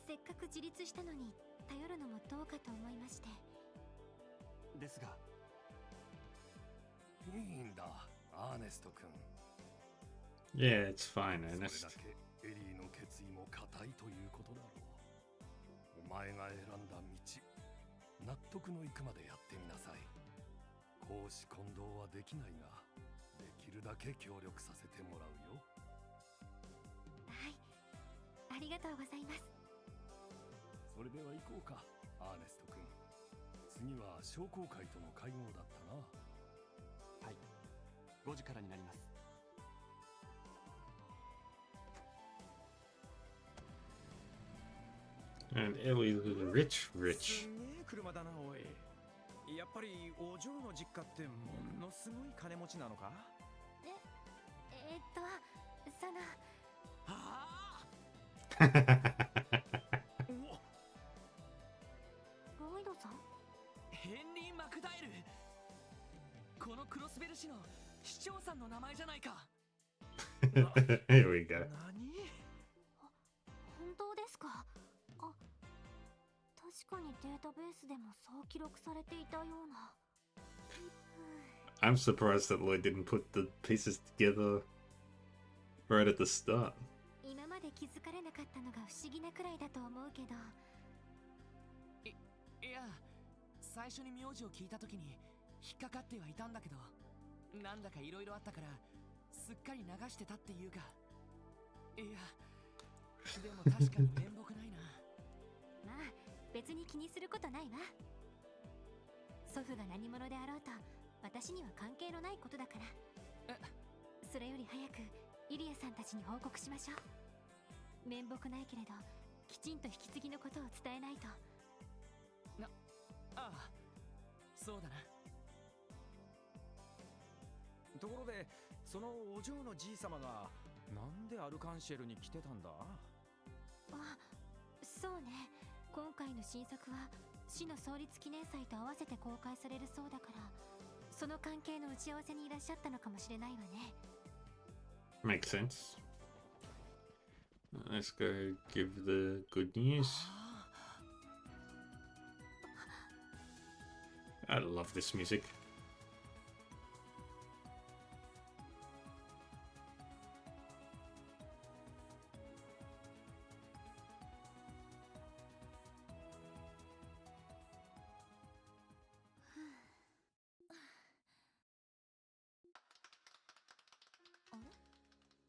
せっかく自立したのに頼るのもどうかと思いまして。ですがいいんだ、アーネスト君。Yeah, it's fine, Ernest. それだけエリーの決意も固いということだろう。お前が選んだ道、納得のいくまでやってみなさい。公私混同はできないが、できるだけ協力させてもらうよ。はい、ありがとうございます。それでは行こうか、アーネスト君。次は商工会との会合だったな。はい、5時からになります。And Ellie is rich. すんげえ車だな、おい。やっぱりお嬢の実家ってものすごい金持ちなのか？その。はあロイドさん？ヘンリー・マクダエル。このクロスベル市の市長さんの名前じゃないか。Here we go. 何？本当ですか？あ、確かにデータベースでもそう記録されていたような。I'm surprised that Lloyd didn't put the pieces together right at the start. 今まで気づかれなかったのが不思議なくらいだと思うけど。いや、最初に名字を聞いた時に引っかかってはいたんだけど、なんだかいろいろあったからすっかり流してたっていうか。いや、でも確かに面目ないな。まあ別に気にすることないわ。祖父が何者であろうと私には関係のないことだから。それより早くイリアさんたちに報告しましょう。面目ないけれどきちんと引き継ぎのことを伝えないと。ああ、そうだな。ところで、そのお嬢のじい様がなんでアルカンシェルに来てたんだ？あ、そうね。今回の新作は市の創立記念祭と合わせて公開されるそうだから、その関係の打ち合わせにいらっしゃったのかもしれないわね。Makes sense. Let's go give the good news. I love this music.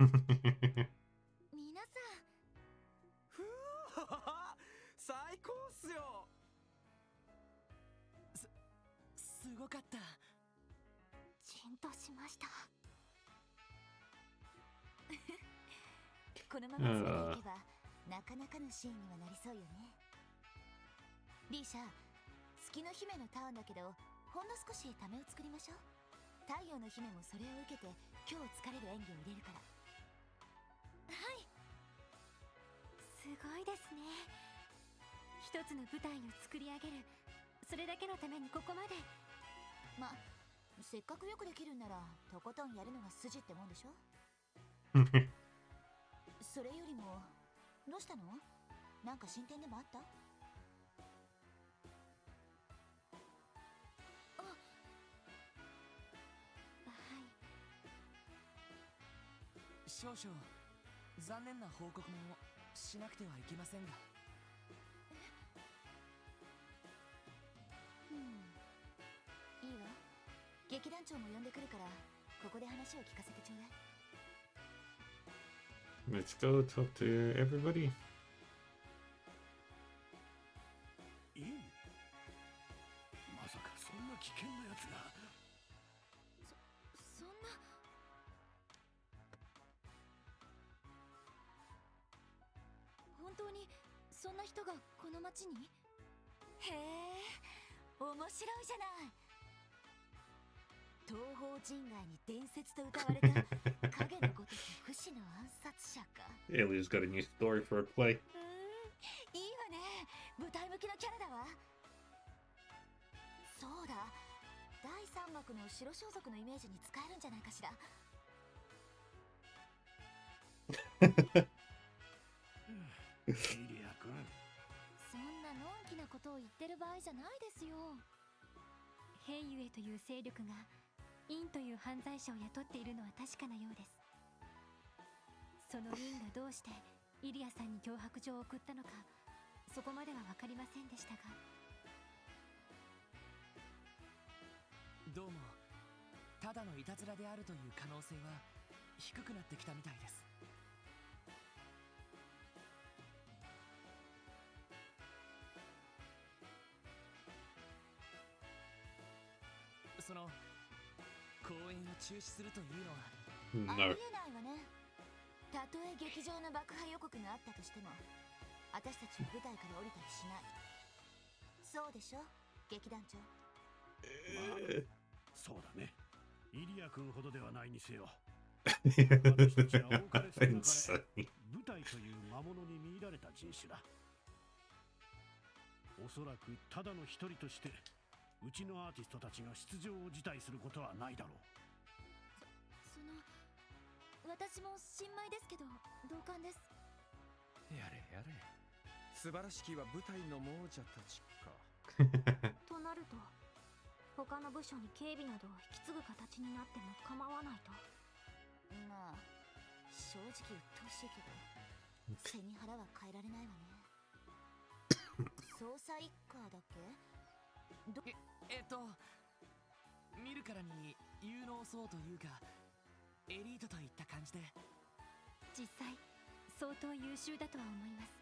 皆さん。ふぅ最高っすよ。すごかった。じんとしました。このままつなげていけばなかなかのシーンにはなりそうよね。リーシャ、月の姫のターンだけどほんの少しためを作りましょう。太陽の姫もそれを受けて今日疲れる演技を入れるから。はい。すごいですね。一つの舞台を作り上げる、それだけのためにここまで。ま、せっかくよくできるんならとことんやるのが筋ってもんでしょ。それよりもどうしたの？なんか進展でもあった？あ、はい。少々残念な報告もしなくてはいけませんが。いいわ。劇団長も呼んでくるからここで話を聞かせてちょうだい。Let's go talk to everybody. いい？まさかそんな危険なやつが。そんな。本当にそんな人がこの町に？へえ、面白いじゃない。東方人外に伝説と歌われた影のごとき不死の暗殺者か。Ellie's got a new story for a play. いいわね。舞台向きのキャラだわ。そうだ、第3幕の白装束のイメージに使えるんじゃないかしら。イリア君、そんなのんきなことを言ってる場合じゃないですよ。ヘイユエという勢力がインという犯罪者を雇っているのは確かなようです。そのインがどうしてイリアさんに脅迫状を送ったのか、そこまでは分かりませんでしたが。どうもただのいたずらであるという可能性は低くなってきたみたいです。その公演を中止するというのはありえないわね。たとえ劇場の爆破予告があったとしても私たちは舞台から降りたりしない。そうでしょ劇団長。そうだね。イリア君ほどではないにせよ。私たちは多かれ少なかれ舞台という魔物に見入られた人種だ。おそらくただの一人としてうちのアーティストたちが出場を辞退することはないだろう。私も新米ですけど同感です。やれやれ、素晴らしきは舞台の亡者たちか。となると他の部署に警備などを引き継ぐ形になっても構わないと。まあ正直うっとうしいけど背に腹は変えられないわね。捜査一課だっけ。見るからに有能そうというかエリートといった感じで。実際相当優秀だとは思います。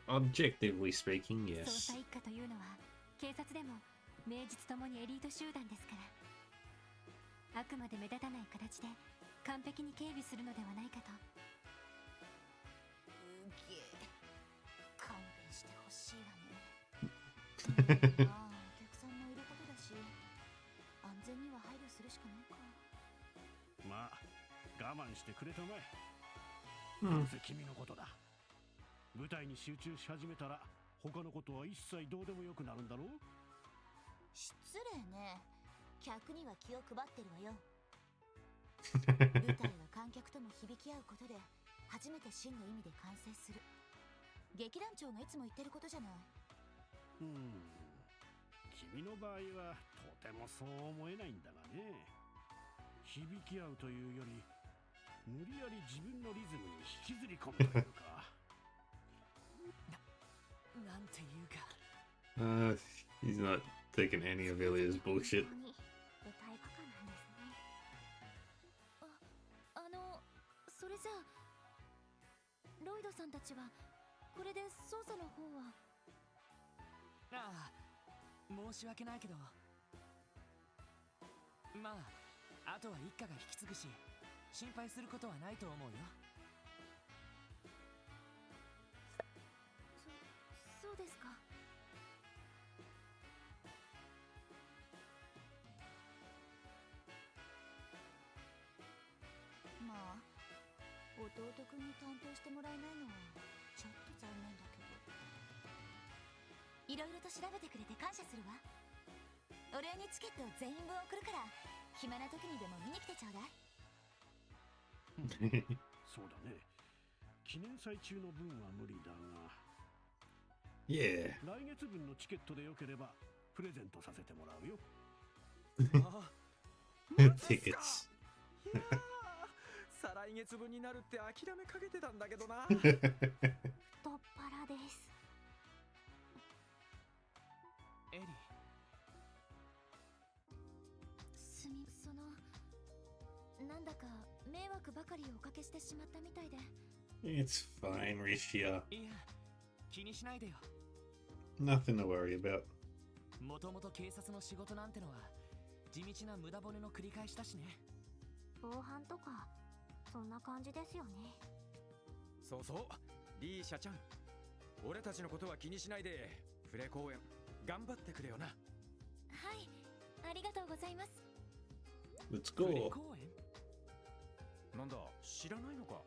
Objectively speaking, 捜 yes. 査一課というのは警察でも名実ともにエリート集団ですから、あくまで目立たない形で完璧に警備するのではないかと。うげえ、勘弁してほしいわね。まあお客さんもいることだし安全には配慮するしかないか。まあ我慢してくれたまえ。うんどうせ君のことだ。舞台に集中し始めたら他のことは一切どうでもよくなるんだろう。失礼ね。客には気を配ってるわよ。舞台は観客とも響き合うことで初めて真の意味で完成する。劇団長がいつも言ってることじゃない。君の場合はとてもそう思えないんだがね。響き合うというより無理やり自分のリズムに引きずり込むというか。なんていうか。He's not taking any of Ilya's bullshit. 舞台バカなんですね。それじゃあロイドさんたちはこれで捜査の方は。ああ、申し訳ないけどまああとは一家が引き継ぐし心配することはないと思うよ。そうですか。まあ弟くんに担当してもらえないのはちょっと残念だけど。いろいろと調べてくれて感謝するわ。お礼にチケットを全員分送るから暇な時にでも見に来てちょうだい。そうだね。記念祭中の分は無理だが。Yeah. 来月分のチケットでよければプレゼントさせてもらうよ。あ、 Tickets. いやー、再来月分になるって諦めかけてたんだけどな。太っ腹です。エリー。なんだか迷惑ばかりおかけしてしまったみたいで。 It's fine, Rishia. いや、気にしないでよ。 Nothing to worry about. もともと警察の仕事なんてのは地道な無駄骨の繰り返しだしね。防犯とかそんな感じですよね。そうそう、リーシャちゃん、俺たちのことは気にしないでプレ公演頑張ってくれよな。はい、ありがとうございます。 Let's プレ go. 公演。なんだ、知らないのか。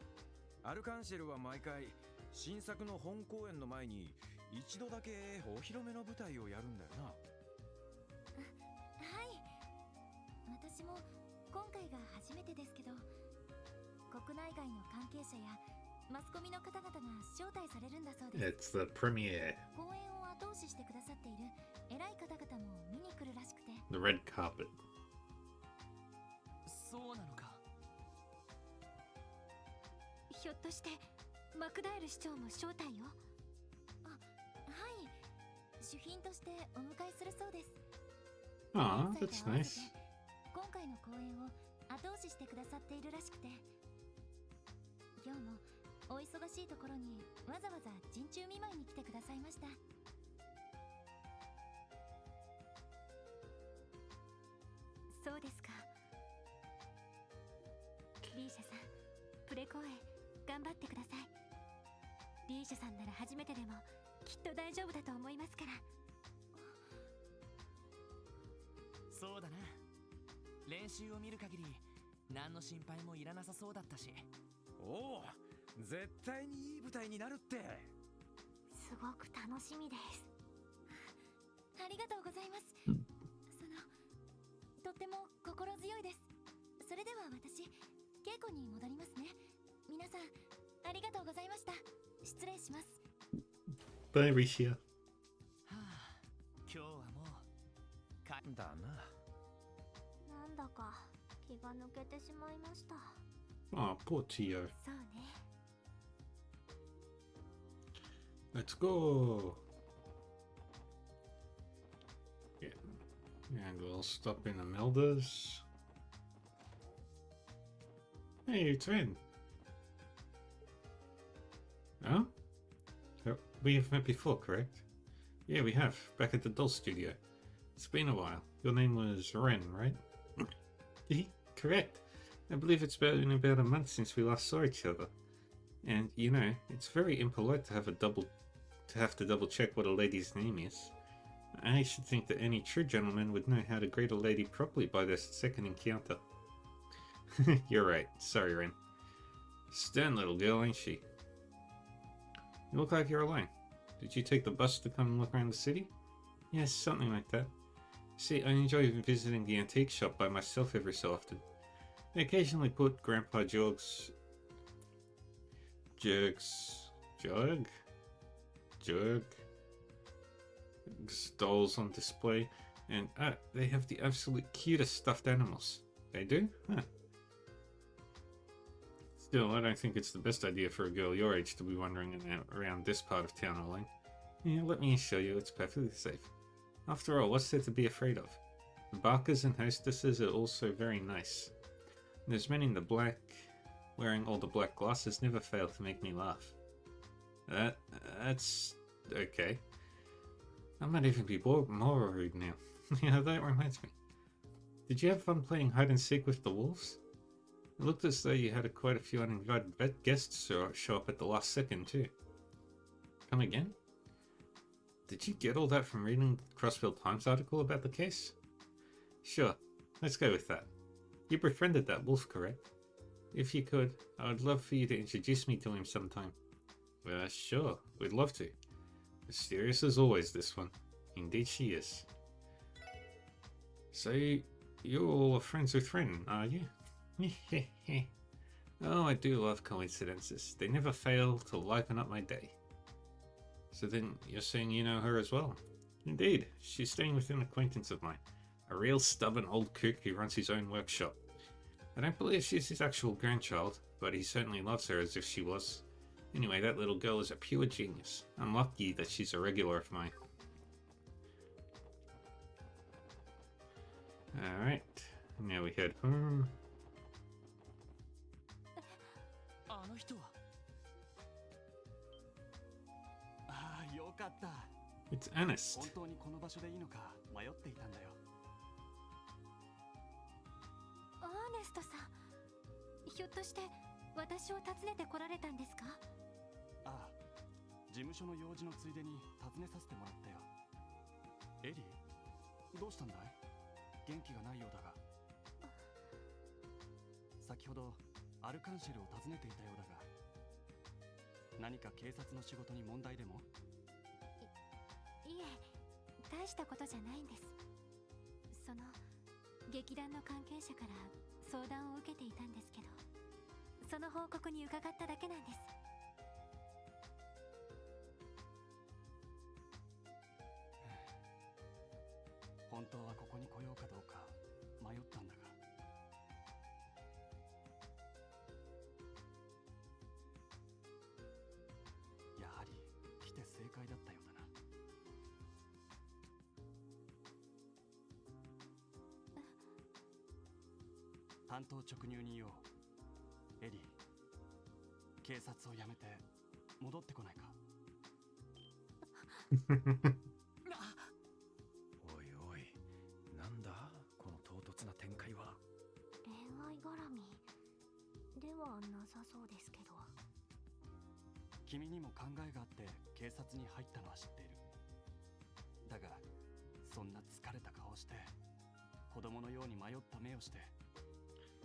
アルカンシェルは毎回新作の本公演の前に一度だけお披露目の舞台をやるんだよな。はい、私も今回が初めてですけど、国内外の関係者やマスコミの方々が招待されるんだそうです。 It's the premiere. 公演を後押ししてくださっている偉い方々も見に来るらしくて。 The red carpet. そうなのか。ひょっとしてマクダエル市長も招待を。あ、はい、主賓としてお迎えするそうです。Ah, that's nice. 今回の公演を後押ししてくださっているらしくて、今日もお忙しいところにわざわざ陣中見舞いに来てくださいました。そうですか。リーシャさん、プレ公演頑張ってください。リーシャさんなら初めてでもきっと大丈夫だと思いますから。そうだな。練習を見る限り何の心配もいらなさそうだったし。おお、絶対にいい舞台になるって。すごく楽しみです。ありがとうございます。とっても心強いです。それでは私、稽古に戻りますね。皆さんありがとうございました。失礼します。Bye, Ricia. はあ、今日はもうだな。なんだか気が抜けてしまいました。Oh, poor Tio. そうね。Let's go. Yeah. And we'll stop in Imelda's. Hey, it's Ren. Oh? We have met before, correct? Yeah, we have. Back at the doll studio. It's been a while. Your name was Ren, right? Correct. I believe it's been about a month since we last saw each other. And, you know, it's very impolite to have to double check what a lady's name is. I should think that any true gentleman would know how to greet a lady properly by their second encounter. You're right. Sorry, Ren. Stern little girl, ain't she? You look like you're alone. Did you take the bus to come and look around the city? Yes, something like that. See, I enjoy visiting the antique shop by myself every so often. I occasionally put Grandpa Jog's dolls on display, and they have the absolute cutest stuffed animals. They do? Huh. Still, I don't think it's the best idea for a girl your age to be wandering around this part of town alone. Yeah, let me assure you, it's perfectly safe. After all, what's there to be afraid of? The Barkers and hostesses are also very nice. Those men in the black, wearing all the black glasses, never fail to make me laugh. That's okay. I might even be more rude now. Yeah, that reminds me. Did you have fun playing hide and seek with the wolves? It looked as though you had quite a few uninvited guests show up at the last second too. Come again? Did you get all that from reading the Crossville Times article about the case? Sure, let's go with that. You befriended that wolf, correct? If you could, I would love for you to introduce me to him sometime. Sure, we'd love to. Mysterious as always, this one. Indeed she is. So, you're all friends with Ren, are you? Oh, I do love coincidences. They never fail to liven up my day. So then, you're saying you know her as well? Indeed, she's staying with an acquaintance of mine. A real stubborn old kook who runs his own workshop. I don't believe she's his actual grandchild, but he certainly loves her as if she was. Anyway, that little girl is a pure genius. I'm lucky that she's a regular of mine. Alright, now we head home. あの人は。ああ、よかった。It's Ernest. 本当にこの場所でいいのか迷っていたんだよ。アーネストさん、ひょっとして私を訪ねて来られたんですか？ああ、事務所の用事のついでに訪ねさせてもらったよ。エリー、どうしたんだい？元気がないようだが。先ほどアルカンシェルを訪ねていたようだが、何か警察の仕事に問題でも？いえ、大したことじゃないんです。その劇団の関係者から相談を受けていたんですけど、その報告に伺っただけなんです。本当はここに来ようかどうか迷ったんだが。やはり来て正解だったようだな。単刀直入に言おう。エリー、警察を辞めて戻ってこないか。おいおい、なんだこの唐突な展開は。恋愛絡みではなさそうですけど。君にも考えがあって警察に入ったのは知っている。だがそんな疲れた顔して子供のように迷った目をして、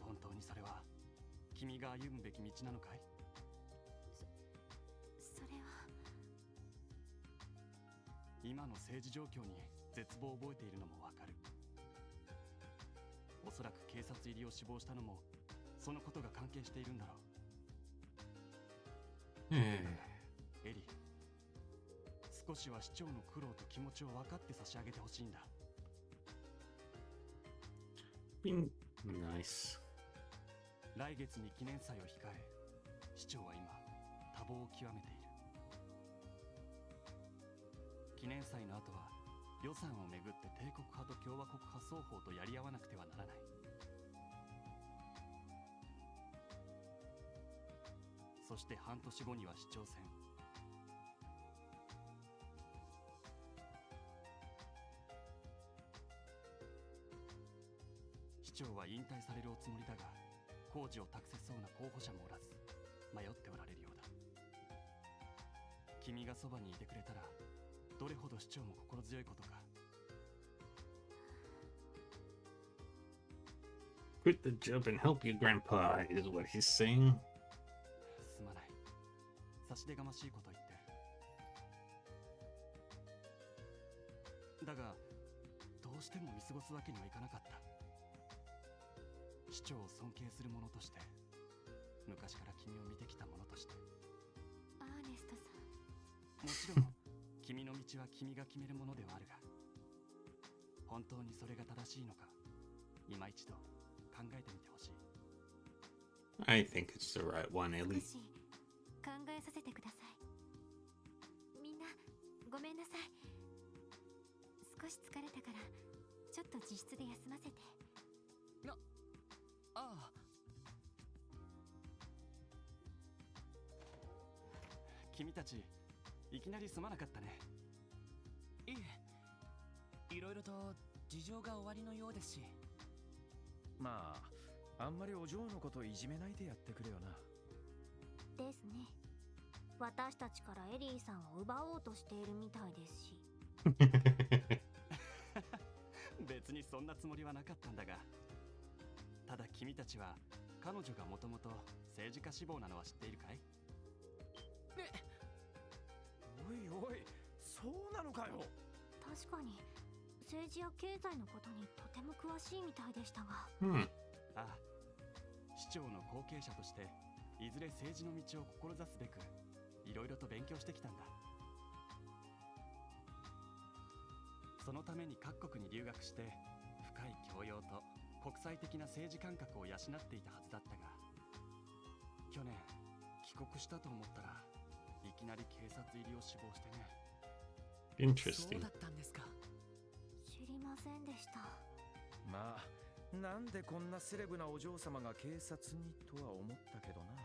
本当にそれは君が歩むべき道なのかい？それは今の政治状況に絶望を覚えているのもわかる。おそらく警察入りを志望したのもそのことが関係しているんだろう。エリー、少しは市長の苦労と気持ちを分かって差し上げてほしいんだ。Nice. 来月に記念祭を控え、市長は今多忙を極めている。記念祭の後は予算をめぐって帝国派と共和国派双方とやり合わなくてはならない。そして半年後には市長選。市長は引退されるおつもりだが、工事を託せそうな候補者もおらず迷っておられるようだ。君がそばにいてくれたらどれほど市長も心強いことか。Quit the job and help your grandpa is what he's saying. すまない。差し出がましいこと言って。だがどうしても見過ごすわけにはいかなかった。市長を尊敬する者として、昔から君を見てきた者として。アーネストさん。もちろん君の道は君が決めるものではあるが、本当にそれが正しいのか、今一度考えてみてほしい。I think it's the right one, Ellie. 少し考えさせてください。みんなごめんなさい。少し疲れたからちょっと自室で休ませて。ああ。君たちいきなりすまなかったね。いえ、いろいろと事情が終わりのようですし。まあ、あんまりお嬢のことをいじめないでやってくれよな。ですね。私たちからエリーさんを奪おうとしているみたいですし。別にそんなつもりはなかったんだが、ただ君たちは彼女がもともと政治家志望なのは知っているかい？おいおい、そうなのかよ。確かに政治や経済のことにとても詳しいみたいでしたが。ああ、市長の後継者としていずれ政治の道を志すべくいろいろと勉強してきたんだ。そのために各国に留学して深い教養と国際的な政治感覚を養っていたはずだったが、去年帰国したと思ったらいきなり警察入りを志望してね。Interesting. そうだったんですか。知りませんでした。まあ、なんでこんなセレブなお嬢様が警察にとは思ったけどな。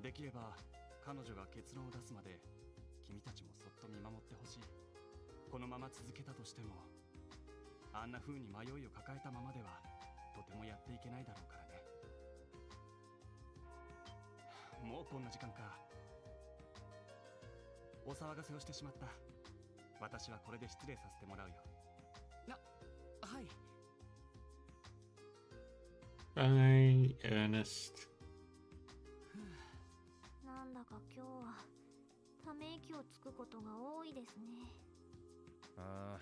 できれば彼女が結論を出すまで君たちもそっと見守ってほしい。このまま続けたとしても、あんな風に迷いを抱えたままではとてもやっていけないだろうからね。もうこんな時間か。お騒がせをしてしまった。私はこれで失礼させてもらうよ。はい。Bye, Ernest. なんだか今日はため息をつくことが多いですね。ああ、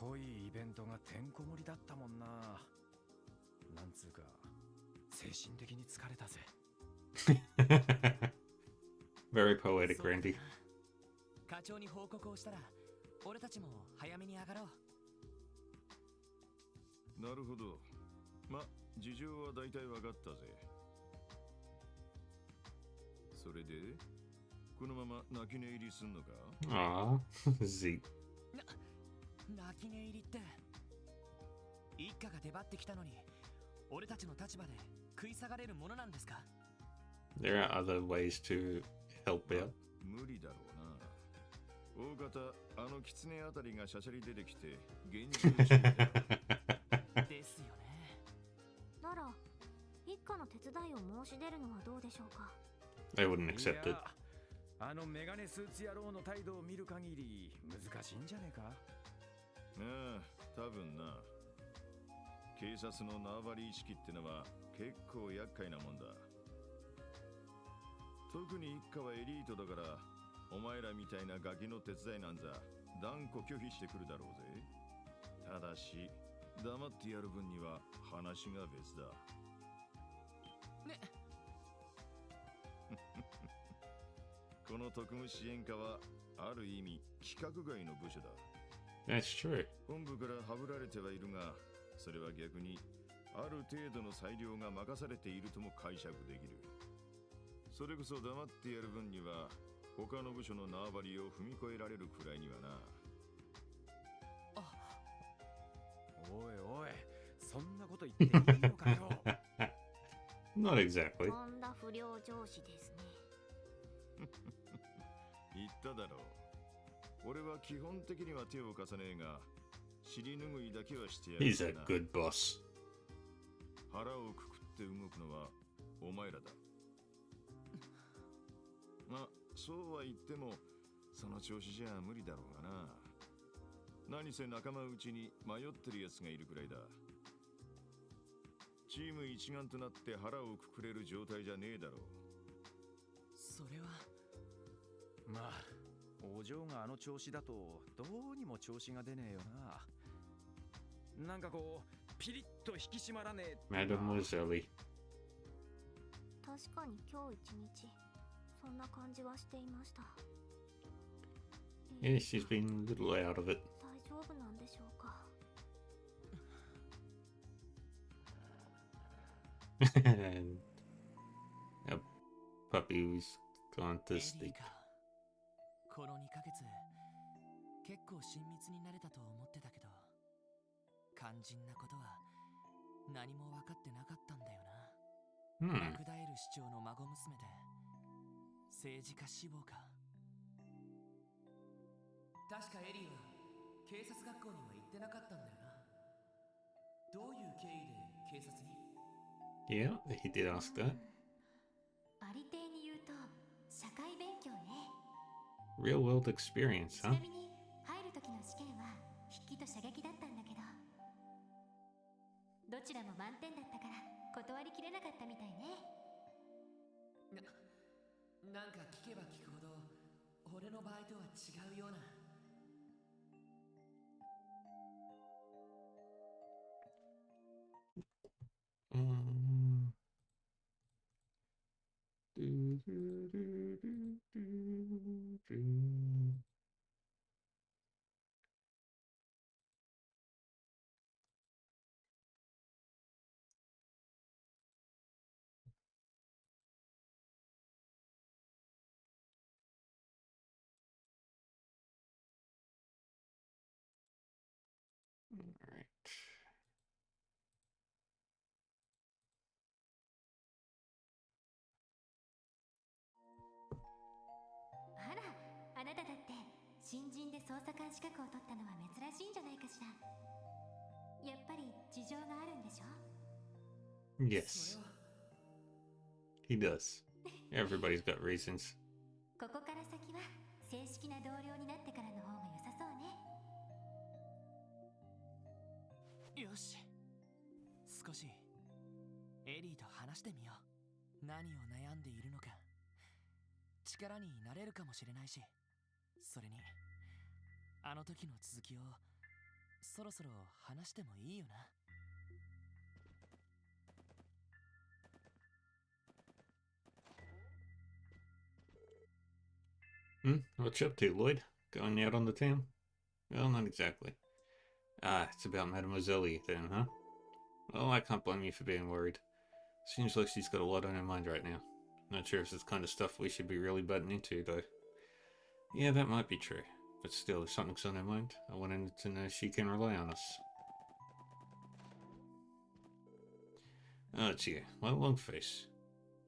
濃いイベントがてんこ盛りだったもんな。なんつうか精神的に疲れたぜ。Very poetic, Randy. 課長に報告をしたら俺たちも早めに上がろう。なるほど。ま、事情は大体分かったぜ。それでこのまま泣き寝入りすんのか？ああ、Z。泣き寝入りって一家が出張ってきたのに俺たちの立場で食い下がれるものなんですか？ There are other ways to help out. 無理だろうな。大方あの狐あたりがしゃしゃり出てきて厳重注意だ。ですよね。なら一家の手伝いを申し出るのはどうでしょうか。 They wouldn't accept it. あのメガネスーツ野郎の態度を見る限り難しいんじゃねえか。ああ、多分な。警察の縄張り意識ってのは結構厄介なもんだ。特に一家はエリートだから、お前らみたいなガキの手伝いなんざ断固拒否してくるだろうぜ。ただし黙ってやる分には話が別だ。ね。この特務支援課はある意味規格外の部署だ。That's true. 本部からはぶられてはいるが、それは逆にある程度の裁量が任されているとも解釈できる。それこそ黙ってやる分には他の部署の縄張りを踏み越えられるくらいにはな。おいおい、そんなこと言っていいのかよ。Not exactly. とんだ不良上司ですね。言っただろう。俺は基本的には手を貸さねえが、尻拭いだけはしてやる。He's a good boss. 腹をくくって動くのはお前らだ。まあ、そうは言っても、その調子じゃ無理だろうがな。何せ仲間内に迷ってる奴がいるくらいだ。チーム一丸となって腹をくくれる状態じゃねえだろう。それはまあ、お嬢があの調子だとどうにも調子が出ねえよな。なんかこうピリッと引き締まらねえ。 Mademoiselle. 確かに今日一日そんな感じはしていました。Yeah, she's been a little out of it. 大丈夫なんでしょうか。And a puppy who's gone to sleep. この2ヶ月結構親密になれたと思ってたけど、肝心なことは何も分かってなかったんだよな。マクダエル市長の孫娘で政治家志望か。確かエリーは警察学校には行ってなかったんだよな。どういう経緯で警察に？ Yeah, he did ask that. ありていに言うと社会勉強ね。 Real world experience, ち huh? なみに入る時の試験は筆記と射撃だったんだけど、どちらも満点だったから断りきれなかったみたいね。なんか聞けば聞くほど俺の場合とは違うような。Alright. あら、あなただって新人で捜査官資格を取ったのは珍しいんじゃないかしら。やっぱり事情があるんでしょ？ Yes. He does. Everybody's got reasons. ここから先は正式な同僚になってからの方が良さそうね。よし、少しエリーと話してみよう。何を悩んでいるのか力になれるかもしれないし、それにあの時の続きをそろそろ話してもいいよな。What you up to, Lloyd? Going out on the town? Well, not exactly. Ah, it's about Mademoiselle then, huh? Well, I can't blame you for being worried. Seems like she's got a lot on her mind right now. Not sure if it's the kind of stuff we should be really butting into, though. Yeah, that might be true. But still, if something's on her mind, I wanted to know she can rely on us. Oh, gee, my long face.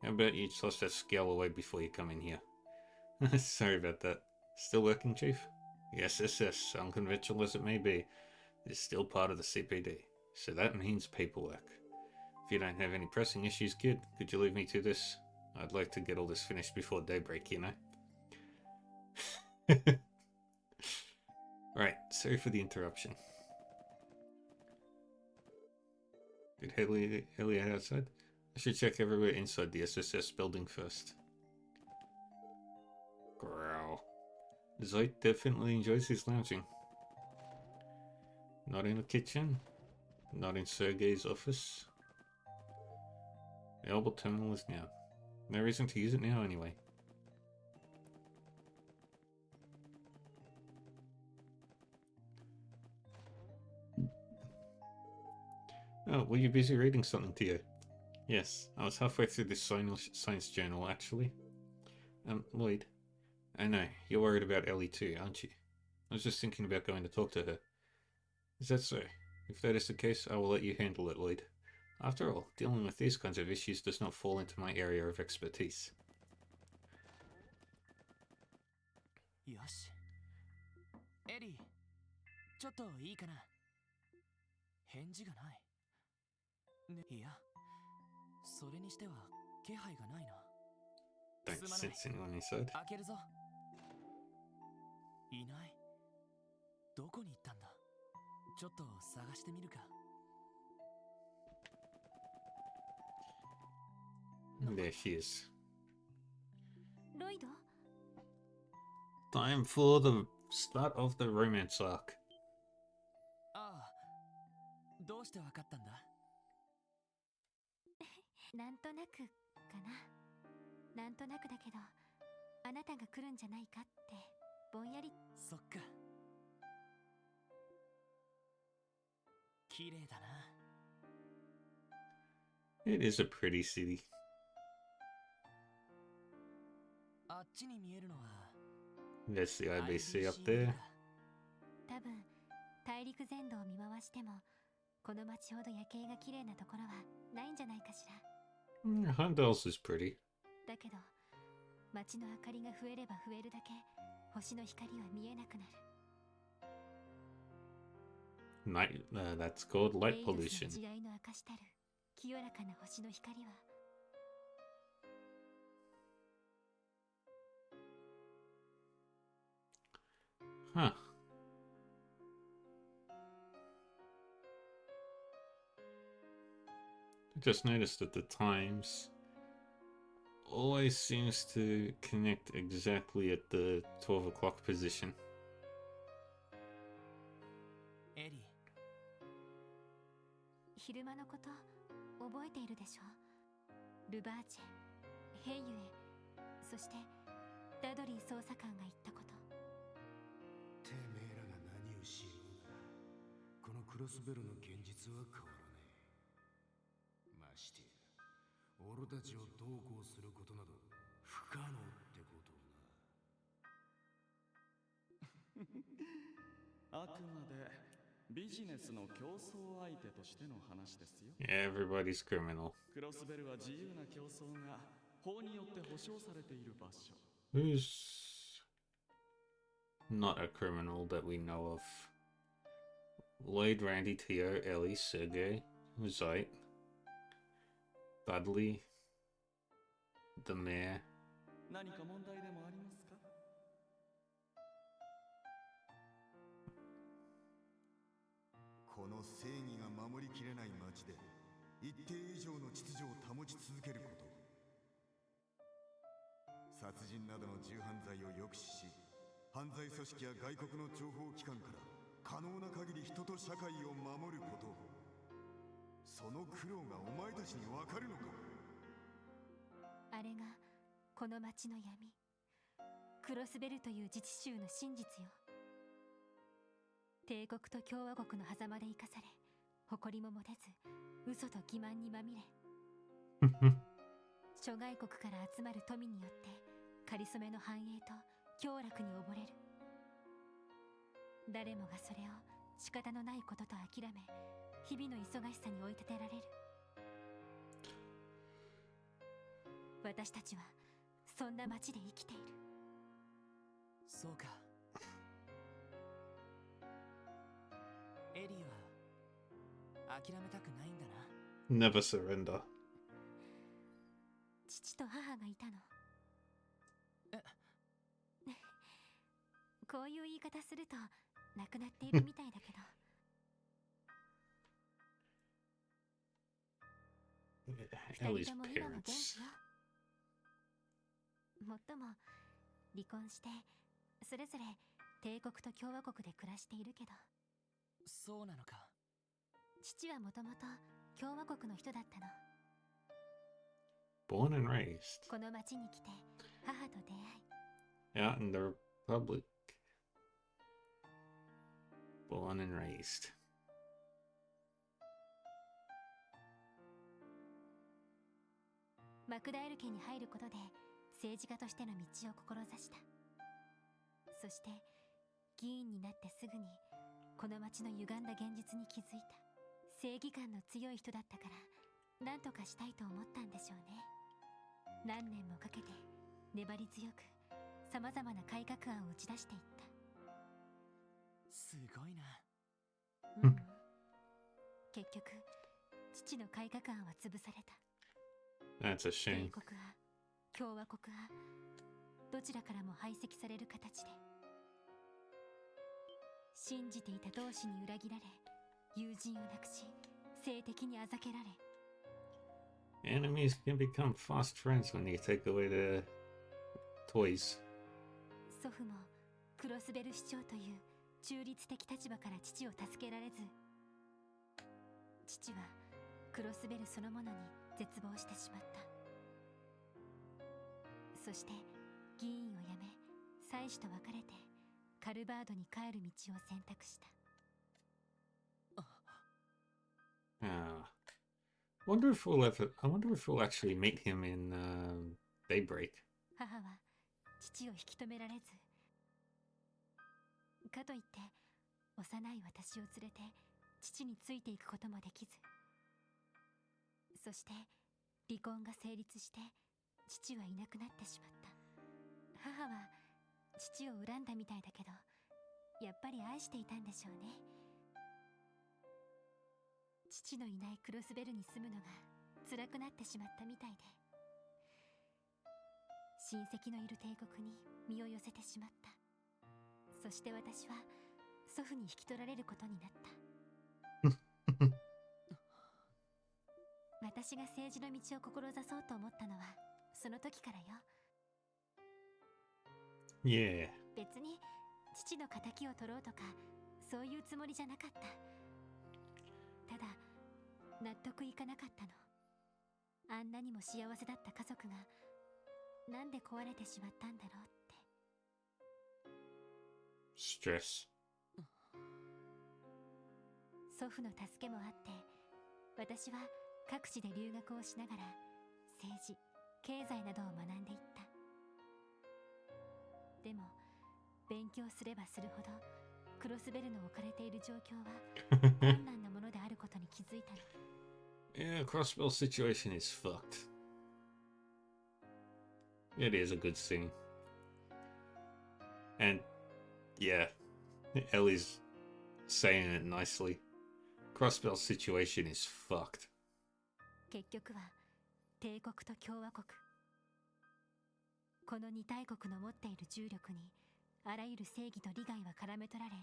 How about you toss that scowl away before you come in here? Sorry about that. Still working, Chief? Yes, unconventional as it may be, it's still part of the CPD, so that means paperwork. If you don't have any pressing issues, kid, could you leave me to this? I'd like to get all this finished before daybreak, you know? Right, sorry for the interruption. Did Haley head outside? I should check everywhere inside the SSS building first. Growl. Zoid definitely enjoys his lounging. Not in the kitchen. Not in Sergei's office. The Albert terminal is now. No reason to use it now anyway. Oh, were you busy reading something, Tio? Yes, I was halfway through this science journal, actually. Lloyd. I know, you're worried about Ellie too, aren't you? I was just thinking about going to talk to her. Is that so? If that is the case, I will let you handle it, Lloyd. After all, dealing with these kinds of issues does not fall into my area of expertise. よし。エリー、ちょっといいかな。返事がない。ね、いや、それにしては気配がないな。 Don't sense anyone inside. 開けるぞ。いない。どこに行ったんだ。ちょっと探してみるか。 There she is. ロイド Time for the start of the romance arc. ああ、どうしてわかったんだ。なんとなくかな。なんとなくだけど、あなたが来るんじゃないかってぼんやり。そっか。綺麗だな。It is a pretty city. あっちに見えるのは。 That's the IBC up there. 多分、大陸全土を見回しても、この街ほど夜景が綺麗なところはないんじゃないかしら。Handels is pretty. だけど、街の明かりが増えれば増えるだけ、星の光は見えなくなる。 Night, that's called light エイロスの pollution. 慈愛の証たる清らかな星の光は。 Huh. I just noticed that the times always seems to connect exactly at the 12 o'clock position. エリー。昼間のこと覚えているでしょ。ルバーチェ、ヘイユエ、そしてダドリー捜査官が言ったこと。 てめえらが何をしようが、このクロスベルの現実は変わらねえ。ましてや、俺たちをどうこうすることなど不可能ってことをな。あくまでビジネスの競争相手としての話ですよ。 Yeah, everybody's criminal. クロスベルは自由な競争が法によって保障されている場所。 Who's not a criminal that we know of? Lloyd, Randy, Tio, Ellie, Sergey, Zeit, Dudley, the mayor. 何か問題でもありますか？この正義が守りきれない街で一定以上の秩序を保ち続けること、殺人などの重犯罪を抑止し、犯罪組織や外国の諜報機関から可能な限り人と社会を守ること、その苦労がお前たちにわかるのか。あれがこの街の闇、クロスベルという自治州の真実よ。帝国と共和国の狭間で生かされ、誇りも持てず、嘘と欺瞞にまみれ諸外国から集まる富によってかりそめの繁栄と享楽に溺れる。誰もがそれを仕方のないことと諦め、日々の忙しさに追い立てられる。私たちはそんな街で生きている。そうか。エリーは諦めたくないんだな。 Never surrender. 父と母がいたの。こういう言い方すると亡くなっているみたいだけど二人とも今も元気よ。もっとも離婚してそれぞれ帝国と共和国で暮らしているけど。そうなのか。父はもともと共和国の人だったの。 Born and raised この町に来て母と出会い out in the Republic. Born and raised. マクダエル家に入ることで政治家としての道を志した。そして議員になってすぐにこの町の歪んだ現実に気づいた。正義感の強い人だったから何とかしたいと思ったんでしょうね。何年もかけて粘り強くさまざまな改革案を打ち出していった。すごいな。うん、結局父の改革案は潰された。 That's a shame. 帝国派、共和国派、どちらからも排斥される形で、信じていた同志に裏切られ、友人を亡くし、性的にあざけられ。 Enemies can become fast friends when you take away their toys. 祖父もクロスベル市長という中立的立場から父を助けられず、父はクロスベルそのものに絶望してしまった。そして議員を辞め妻子と別れてカルバードに帰る道を選択した。 I wonder if we'll actually meet him in Daybreak. 母は父を引き止められず、かといって幼い私を連れて父についていくこともできず、そして離婚が成立して父はいなくなってしまった。母は父を恨んだみたいだけど、やっぱり愛していたんでしょうね。父のいないクロスベルに住むのが辛くなってしまったみたいで、親戚のいる帝国に身を寄せてしまった。そして私は祖父に引き取られることになった。私が政治の道を志そうと思ったのはその時からよ。 Yeah. 別に父の仇を取ろうとかそういうつもりじゃなかった。ただ納得いかなかったの。あんなにも幸せだった家族がなんで壊れてしまったんだろうって。 Stress. 祖父の助けもあって私は各地で留学をしながら政治、経済などを学んでいった。でも勉強すればするほどクロスベルの置かれている状況は困難なものであることに気づいたの。 Yeah, Crossbell's situation is fucked. It is a good scene. And yeah, Ellie's saying it nicely. Crossbell's situation is fucked. 結局は帝国と共和国、この二大国の持っている重力にあらゆる正義と利害は絡め取られ、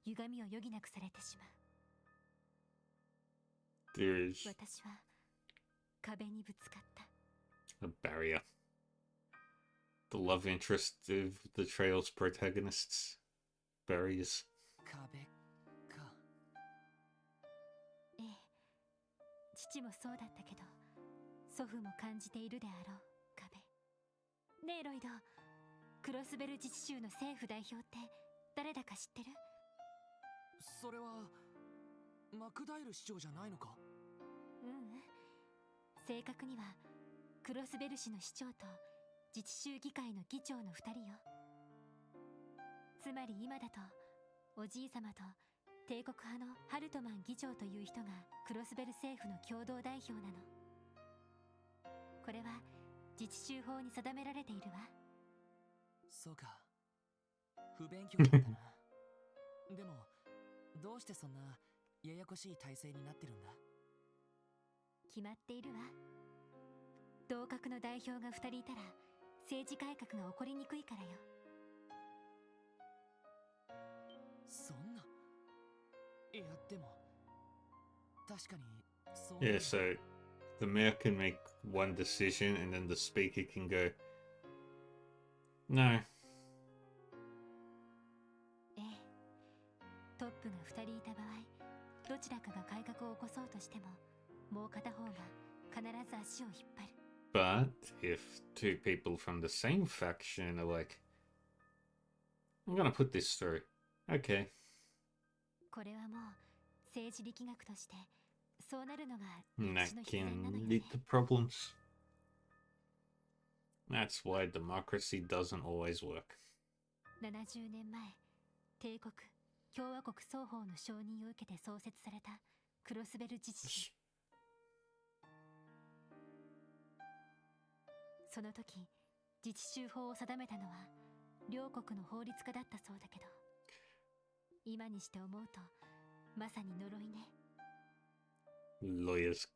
歪みを余儀なくされてしまう。 There is 私は壁にぶつかった。 a barrier. The love interest of the trail's protagonists. Barriers. 壁か。ええ、父もそうだったけど祖父も感じているであろう壁。ねえロイド、クロスベル自治州の政府代表って誰だか知ってる？それはマクダイル市長じゃないのか？ううん、正確にはクロスベル市の市長と自治州議会の議長の2人よ。つまり今だとおじいさまと帝国派のハルトマン議長という人がクロスベル政府の共同代表なの。これは自治州法に定められているわ。そうか。不勉強だったな。でも、どうしてそんなややこしい体制になってるんだ？決まっているわ。同格の代表が2人いたら政治改革が起こりにくいからよ。そんな。いや、でも確かにそう。 Yeah, so the mayor can make one decision and then the speaker can go, no. ええ。トップが2人いた場合、どちらかが改革を起こそうとしても、もう片方が必ず足を引っ張る。But if two people from the same faction are like, I'm gonna put this through. Okay. これはもう政治力学としてそうなるのが And 歴 that 史の必然なのよ can ね。 lead to problems. That's why democracy doesn't always work. 70年前、帝国、共和国双方の承認を受けて創設されたクロスベル自治州。その時、自治州法を定めたのは両国の法律家だったそうだけど、今にして思うとまさに呪いね。Lawyers.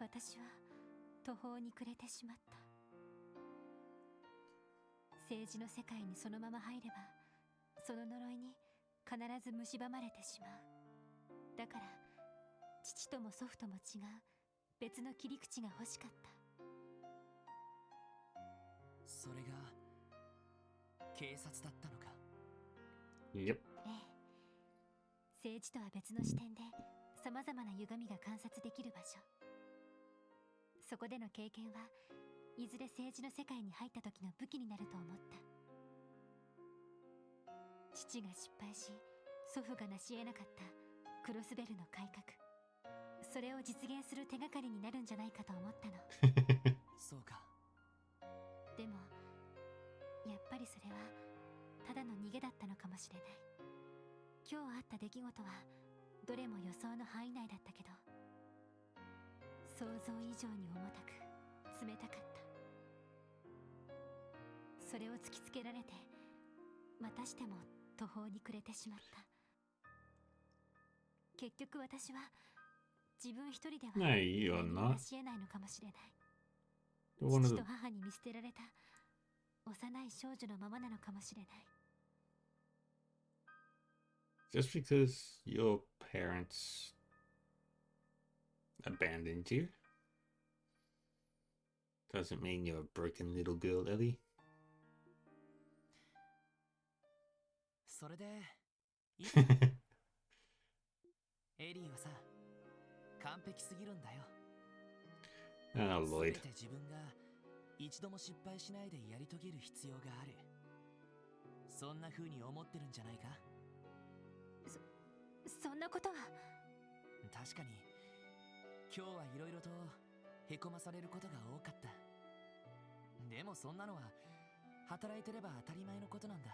私は途方に暮れてしまった。政治の世界にそのまま入れば、その呪いに必ず蝕まれてしまう。だから父とも祖父とも違う別の切り口が欲しかった。それが警察だったのか。Yep. ええ。政治とは別の視点で様々な歪みが観察できる場所。そこでの経験はいずれ政治の世界に入った時の武器になると思った。父が失敗し祖父が成し得なかったクロスベルの改革、それを実現する手がかりになるんじゃないかと思ったの。そうか。でもやっぱりそれはただの逃げだったのかもしれない。今日あった出来事はどれも予想の範囲内だったけど、想像以上に重たく冷たかった。それを突きつけられてまたしても途方に暮れてしまった。結局私は自分一人では何も成し得ないのかもしれない。 One of 父 the と母に見捨てられた幼い少女のままなのかもしれない。 Just because your parents abandoned you doesn't mean you're a broken little girl, Ellie. それでいいエリーはさ、完璧すぎるんだよ。Ah, 全 Lloyd. て自分が一度も失敗しないでやり遂げる必要がある。そんな風に思ってるんじゃないか。そんなことは。確かに今日はいろいろとへこまされることが多かった。でもそんなのは働いてれば当たり前のことなんだ。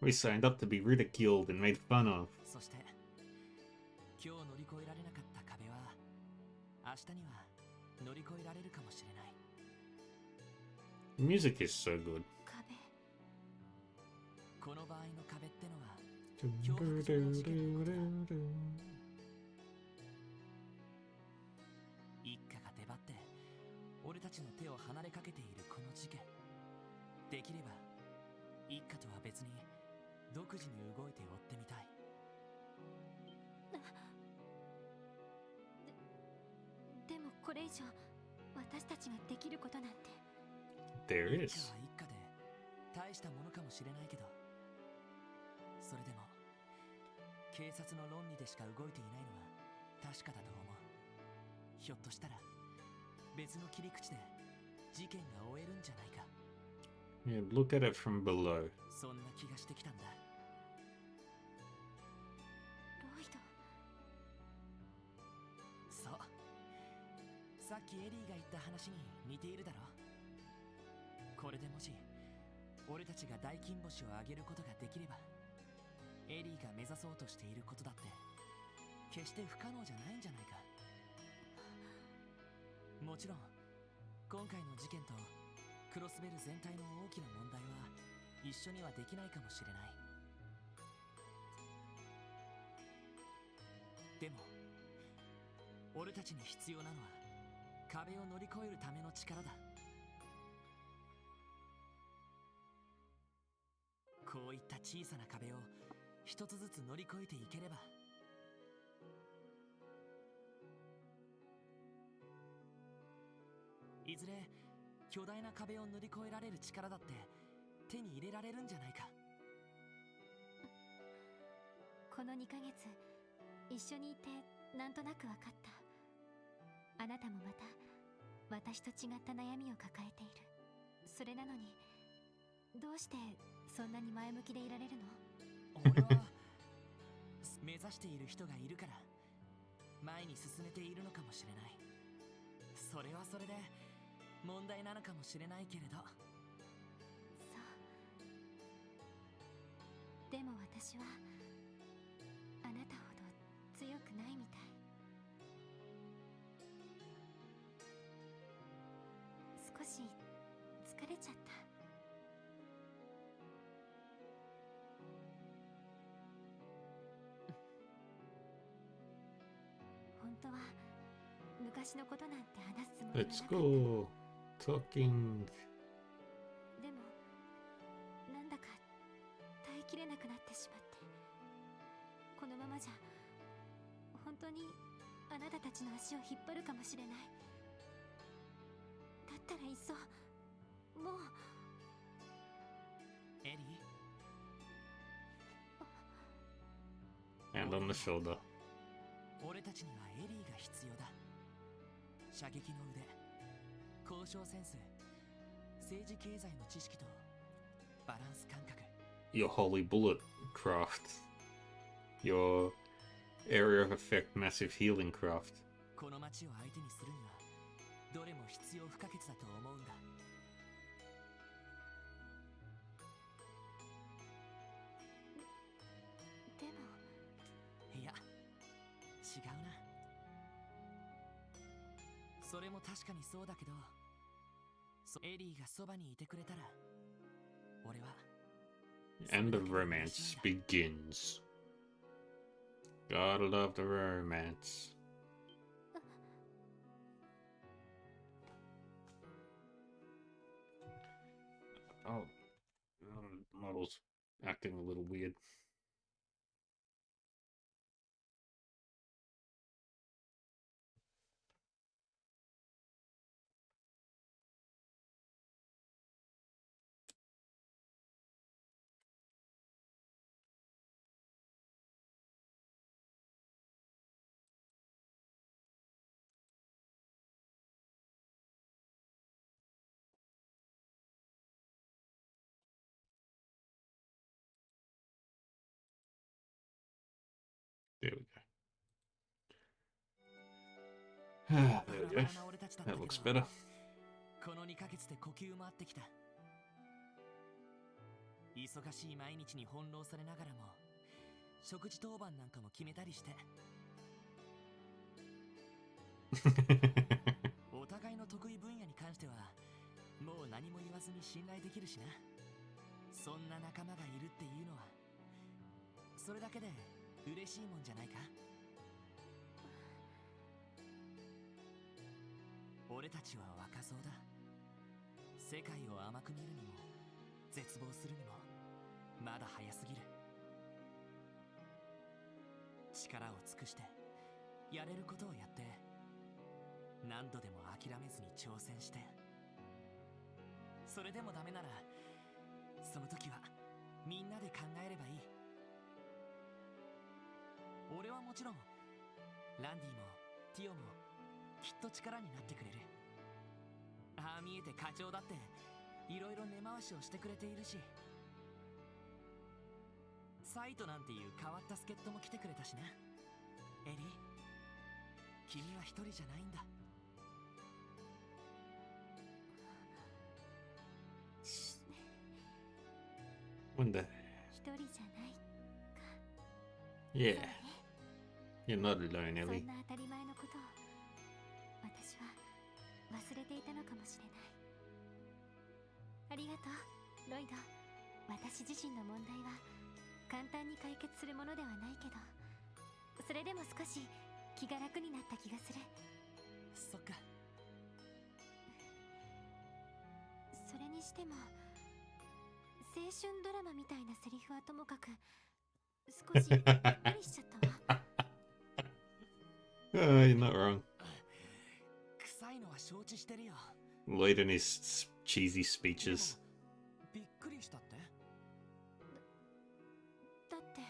We signed up to be ridiculed and made fun of. そして今日乗り越えられなかった壁は明日には乗り越えられるかもしれない。 Music is so good. 壁。この場合の壁ってのは脅迫状の事件のことだ。一家が出張って俺たちの手を離れかけているこの事件、できれば一家とは別に独自に動いて追ってみたい。でもこれ以上私たちができることなんて。 There 一 is. 家は一家で大したものかもしれないけど、それでも警察の論理でしか動いていないのは確かだと思う。ひょっとしたら別の切り口で事件が終えるんじゃないか。 Yeah, look at it from below. そんな気がしてきたんだ。ロイド。そう、さっきエリーが言った話に似ているだろ。これでもし俺たちが大金星を上げることができれば、エリーが目指そうとしていることだって決して不可能じゃないんじゃないか。もちろん今回の事件とクロスベル全体の大きな問題は一緒にはできないかもしれない。でも俺たちに必要なのは壁を乗り越えるための力だ。こういった小さな壁を一つずつ乗り越えていければ、いずれ巨大な壁を乗り越えられる力だって手に入れられるんじゃないか。この2ヶ月一緒にいてなんとなく分かった。あなたもまた私と違った悩みを抱えている。それなのにどうしてそんなに前向きでいられるの？俺は目指している人がいるから前に進めているのかもしれない。それはそれで問題なのかもしれないけれど。そう。でも私はあなたほど強くないみたい。少し疲れちゃった。本当は昔のことなんて話すつもりはなかった。 Let's go talking. でもなんだか耐えきれなくなってしまって、このままじゃ本当にあなたたちの足を引っ張るかもしれない。だったらいっそもう。エリー Hand on the shoulder. 俺たちにはエリーが必要だ。射撃の腕、交渉センス、政治経済の知識とバランス感覚。 Your holy bullet craft. Your area of effect massive healing craft. この町を相手にするにはどれも必要不可欠だと思うんだ。でもいや違うな。それも確かにそうだけど、エリーがそばにいてくれたら俺は And the romance begins. Gotta love the romance. Oh, model's acting a little weird. There we go. There we go. That looks better. この2ヶ月で呼吸も合ってきた。忙しい毎日に翻弄されながらも食事当番なんかも決めたりして。お互いの得意分野に関してはもう何も言わずに信頼できるしな。そんな仲間がいるっていうのはそれだけで嬉しいもんじゃないか。俺たちは若造だ。世界を甘く見るにも絶望するにもまだ早すぎる。力を尽くしてやれることをやって何度でも諦めずに挑戦して、それでもダメならその時はみんなで考えればいい。俺はもちろんランディもティオもきっと力になってくれる。ああ見えて課長だっていろいろ根回しをしてくれているし、サイトなんていう変わった助っ人も来てくれたしな。エリー、君は一人じゃないんだ。Wonder. 一人じゃないか。 Yeah. You're not alone, そ Ellie. んな当たり前のことを私は忘れていたのかもしれない。ありがとう、ロイド。私自身の問題は簡単に解決するものではないけど、それでも少し気が楽になった気がする。そっか。それにしても青春ドラマみたいなセリフはともかく少しびっくりしちゃったわ。You're not wrong. 臭いのは承知してるよ。 Lloyd and his cheesy speeches. びっくりしたって？だって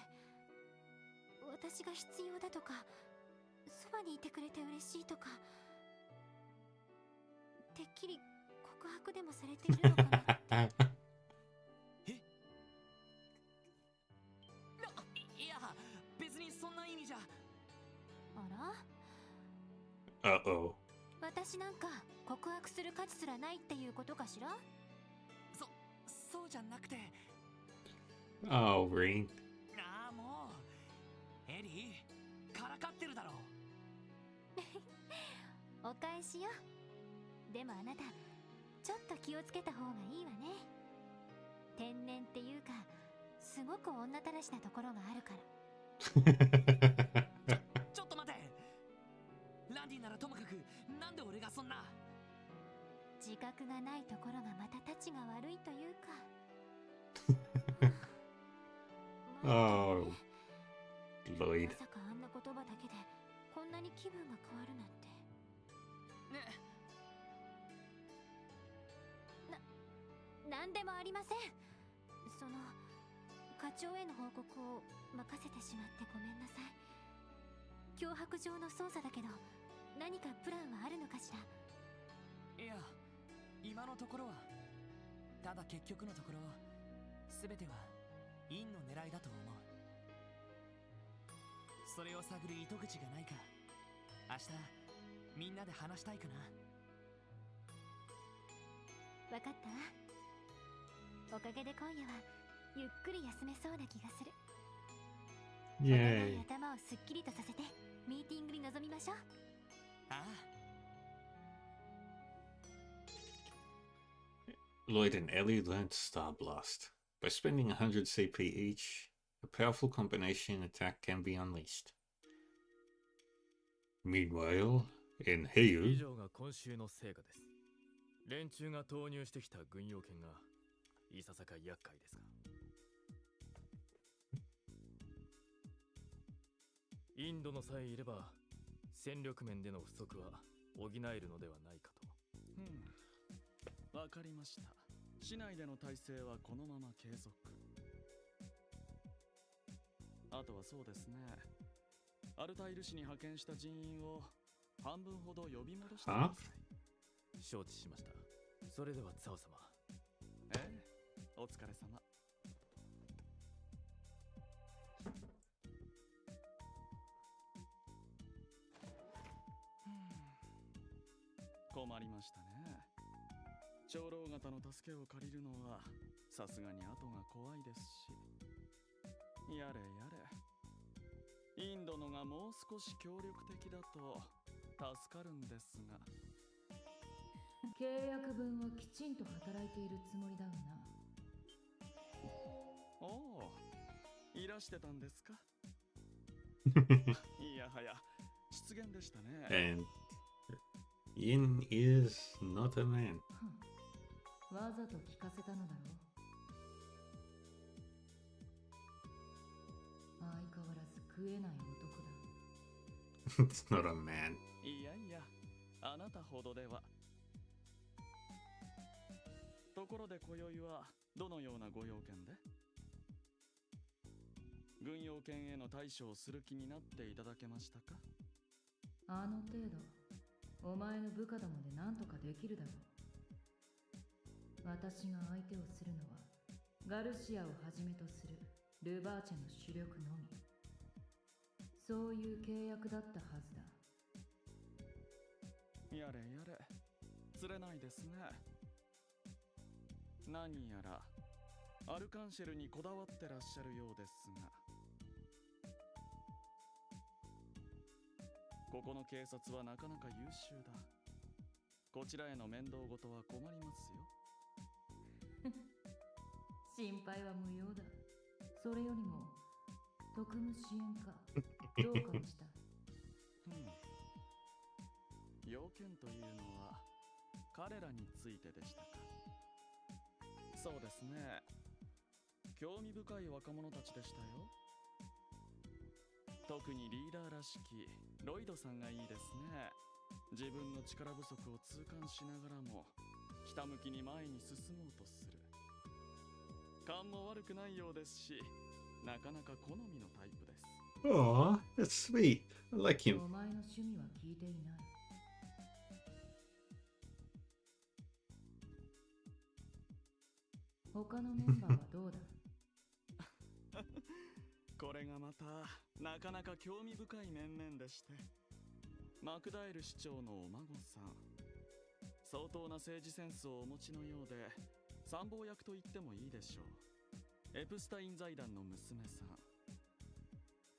私が必要だとか、そばにいてくれて嬉しいとか、てっきり告白でもされているのかなって。いや、別にそんな意味じゃ。あら？ Uh-oh. 私なんか告白する価値すらないっていうことかしら？そうじゃなくて。Oh, Rain. ああ、もうエリーからかってるだろ。お返しよ。でもあなたちょっと気をつけた方がいいわね。天然っていうかすごく女たらしなところがあるから。ちょっと待て。ランディならともかく、なんで俺がそんな。自覚がないところがまたたちが悪いというか。Oh, Lloyd. まさかあんな言葉だけでこんなに気分が変わるなんて。なんでもありません。その課長への報告を任せてしまってごめんなさい。脅迫状の捜査だけど何かプランはあるのかしら？いや、今のところは。ただ結局のところ全てはインの狙いだと思う。それを探る糸口がないか、明日みんなで話したいかな。わかったわ。おかげで今夜はゆっくり休めそうな気がする。お互い頭をすっきりとさせてミーティングに臨みましょう。ああ。Lloyd and Ellie learned Star Blast. By spending 100 CP each, a powerful combination attack can be unleashed. Meanwhile, in 以 Heiu, 上が今週の成果です。連中が投入してきた軍用犬がいささか厄介ですが、インドのさえいれば戦力面での不足は補えるのではないかと。わかりました。市内での体制はこのまま継続。あとはそうですね、アルタイル市に派遣した人員を半分ほど呼び戻してください。承知しました。それではツァオ様。お疲れ様。困りましたね。長老方の助けを借りるのはさすがに後が怖いですし、やれやれ、インドのがもう少し協力的だと助かるんですが。契約分はきちんと働いているつもりだがな。おお、いらしてたんですか。いやはや失言でしたね。 and Yin is not a man. わざと聞かせたのだろう。相変わらず食えない男だ。It's not a man. いやいや、あなたほどでは。ところで今宵はどのようなご用件で？軍用犬への対処をする気になっていただけましたか？あの程度、お前の部下どもで何とかできるだろう。私が相手をするのはガルシアをはじめとするルバーチェの主力のみ。そういう契約だったはずだ。やれやれ、釣れないですね。何やらアルカンシェルにこだわってらっしゃるようですが、ここの警察はなかなか優秀だ。こちらへの面倒事は困りますよ。心配は無用だ。それよりも特務支援かどうかにした。要件というのは彼らについてでしたか。そうですね、興味深い若者たちでしたよ。特にリーダーらしきロイドさんがいいですね。自分の力不足を痛感しながらもひたむきに前に進もうとする。勘も悪くないようですし、なかなか好みのタイプです。Aw, that's sweet. I like him. お前の趣味は聞いていない。他のメンバーはどうだ？これがまたなかなか興味深い面々でして、マクダエル市長のお孫さん、相当な政治センスをお持ちのようで参謀役と言ってもいいでしょう。エプスタイン財団の娘さん。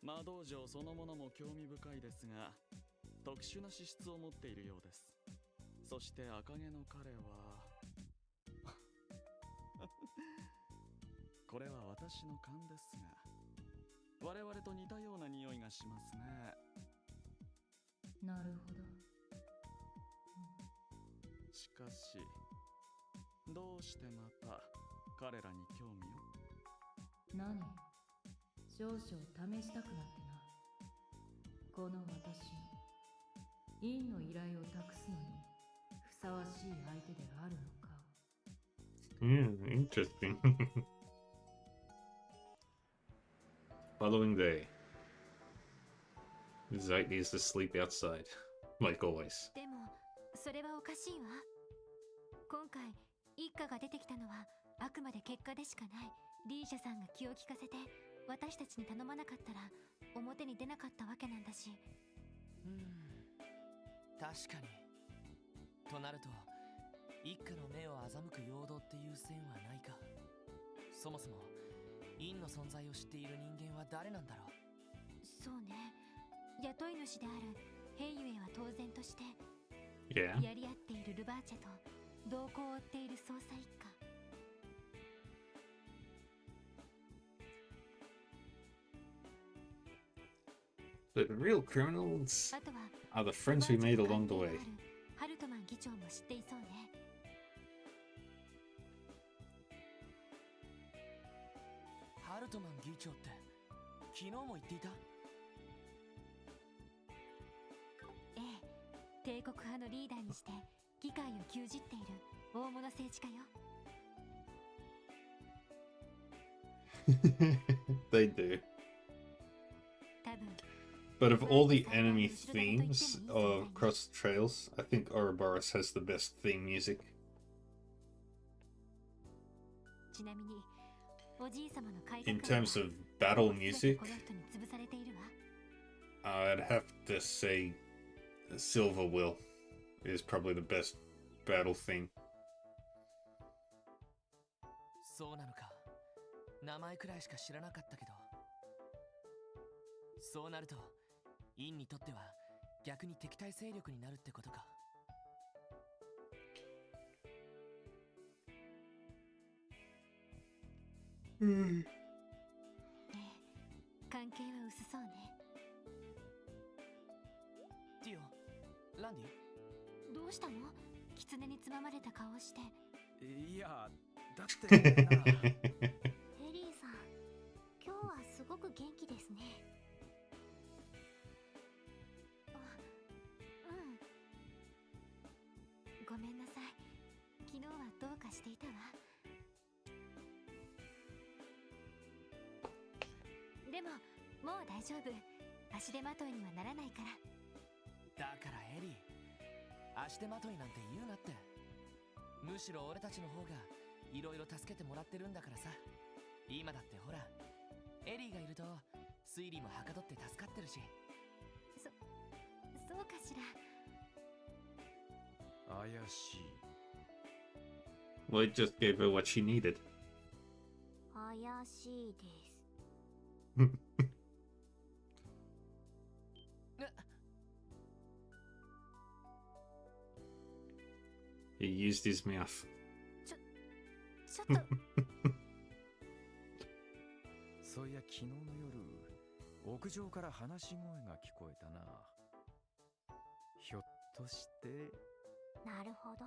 魔道場そのものも興味深いですが、特殊な資質を持っているようです。そして赤毛の彼はこれは私の勘ですが、我々と似たような匂いがしますね。なるほど。しかし、どうしてまた彼らに興味を？何？少々試したくなってな。この私に院の依頼を託すのにふさわしい相手であるのか。Interesting. Following day. Zeit needs to sleep outside, like always. でもそれはおかしいわ。今回一家が出てきたのはあくまで結果でしかない。リーシャさんが気を利かせて私たちに頼まなかったら表に出なかったわけなんだし。確かに。となると一家の目を欺く陽動っていう線はないか。そもそも院の存在を知っている人間は誰なんだろう。そうね、雇い主であるヘイユエは当然として、Yeah. やり合っているルバーチェと動向を追っている捜査一課。The real criminals あとは are the friends we made along the way. ハルトマン議長も知っていそうね。ハルトマン議長って昨日も言っていた？ええ、帝国派のリーダーにして議会を牛耳っている大物政治家よ。They do. 多分 But of all the enemy themes across the trails, I think Ouroboros has the best theme music. ちなみにおじい様の改 In 革 terms of battle music, この人に潰されているわ。I'd have to say Silver Will is probably the best battle theme. そうなのか。名前くらいしか知らなかったけど。そうなると院にとっては逆に敵対勢力になるってことか。関係は薄そうね。ティオ、ランディ？どうしたの？狐につままれた顔して。いや、だってヘリーさん、今日はすごく元気ですね。ごめんなさい。昨日はどうかしていたわ。でももう大丈夫。足手まといにはならないから。だからエリー、足手まといなんて言うなって。むしろ俺たちの方がいろいろ助けてもらってるんだからさ。今だってほら、エリーがいると推理もはかどって助かってるし。そうかしら。怪しい。 Well, it just gave her what she needed. 怪しいです。He used his mouth. ちょっとそういや昨日の夜屋上から話し声が聞こえたな。ひょっとしてなるほど。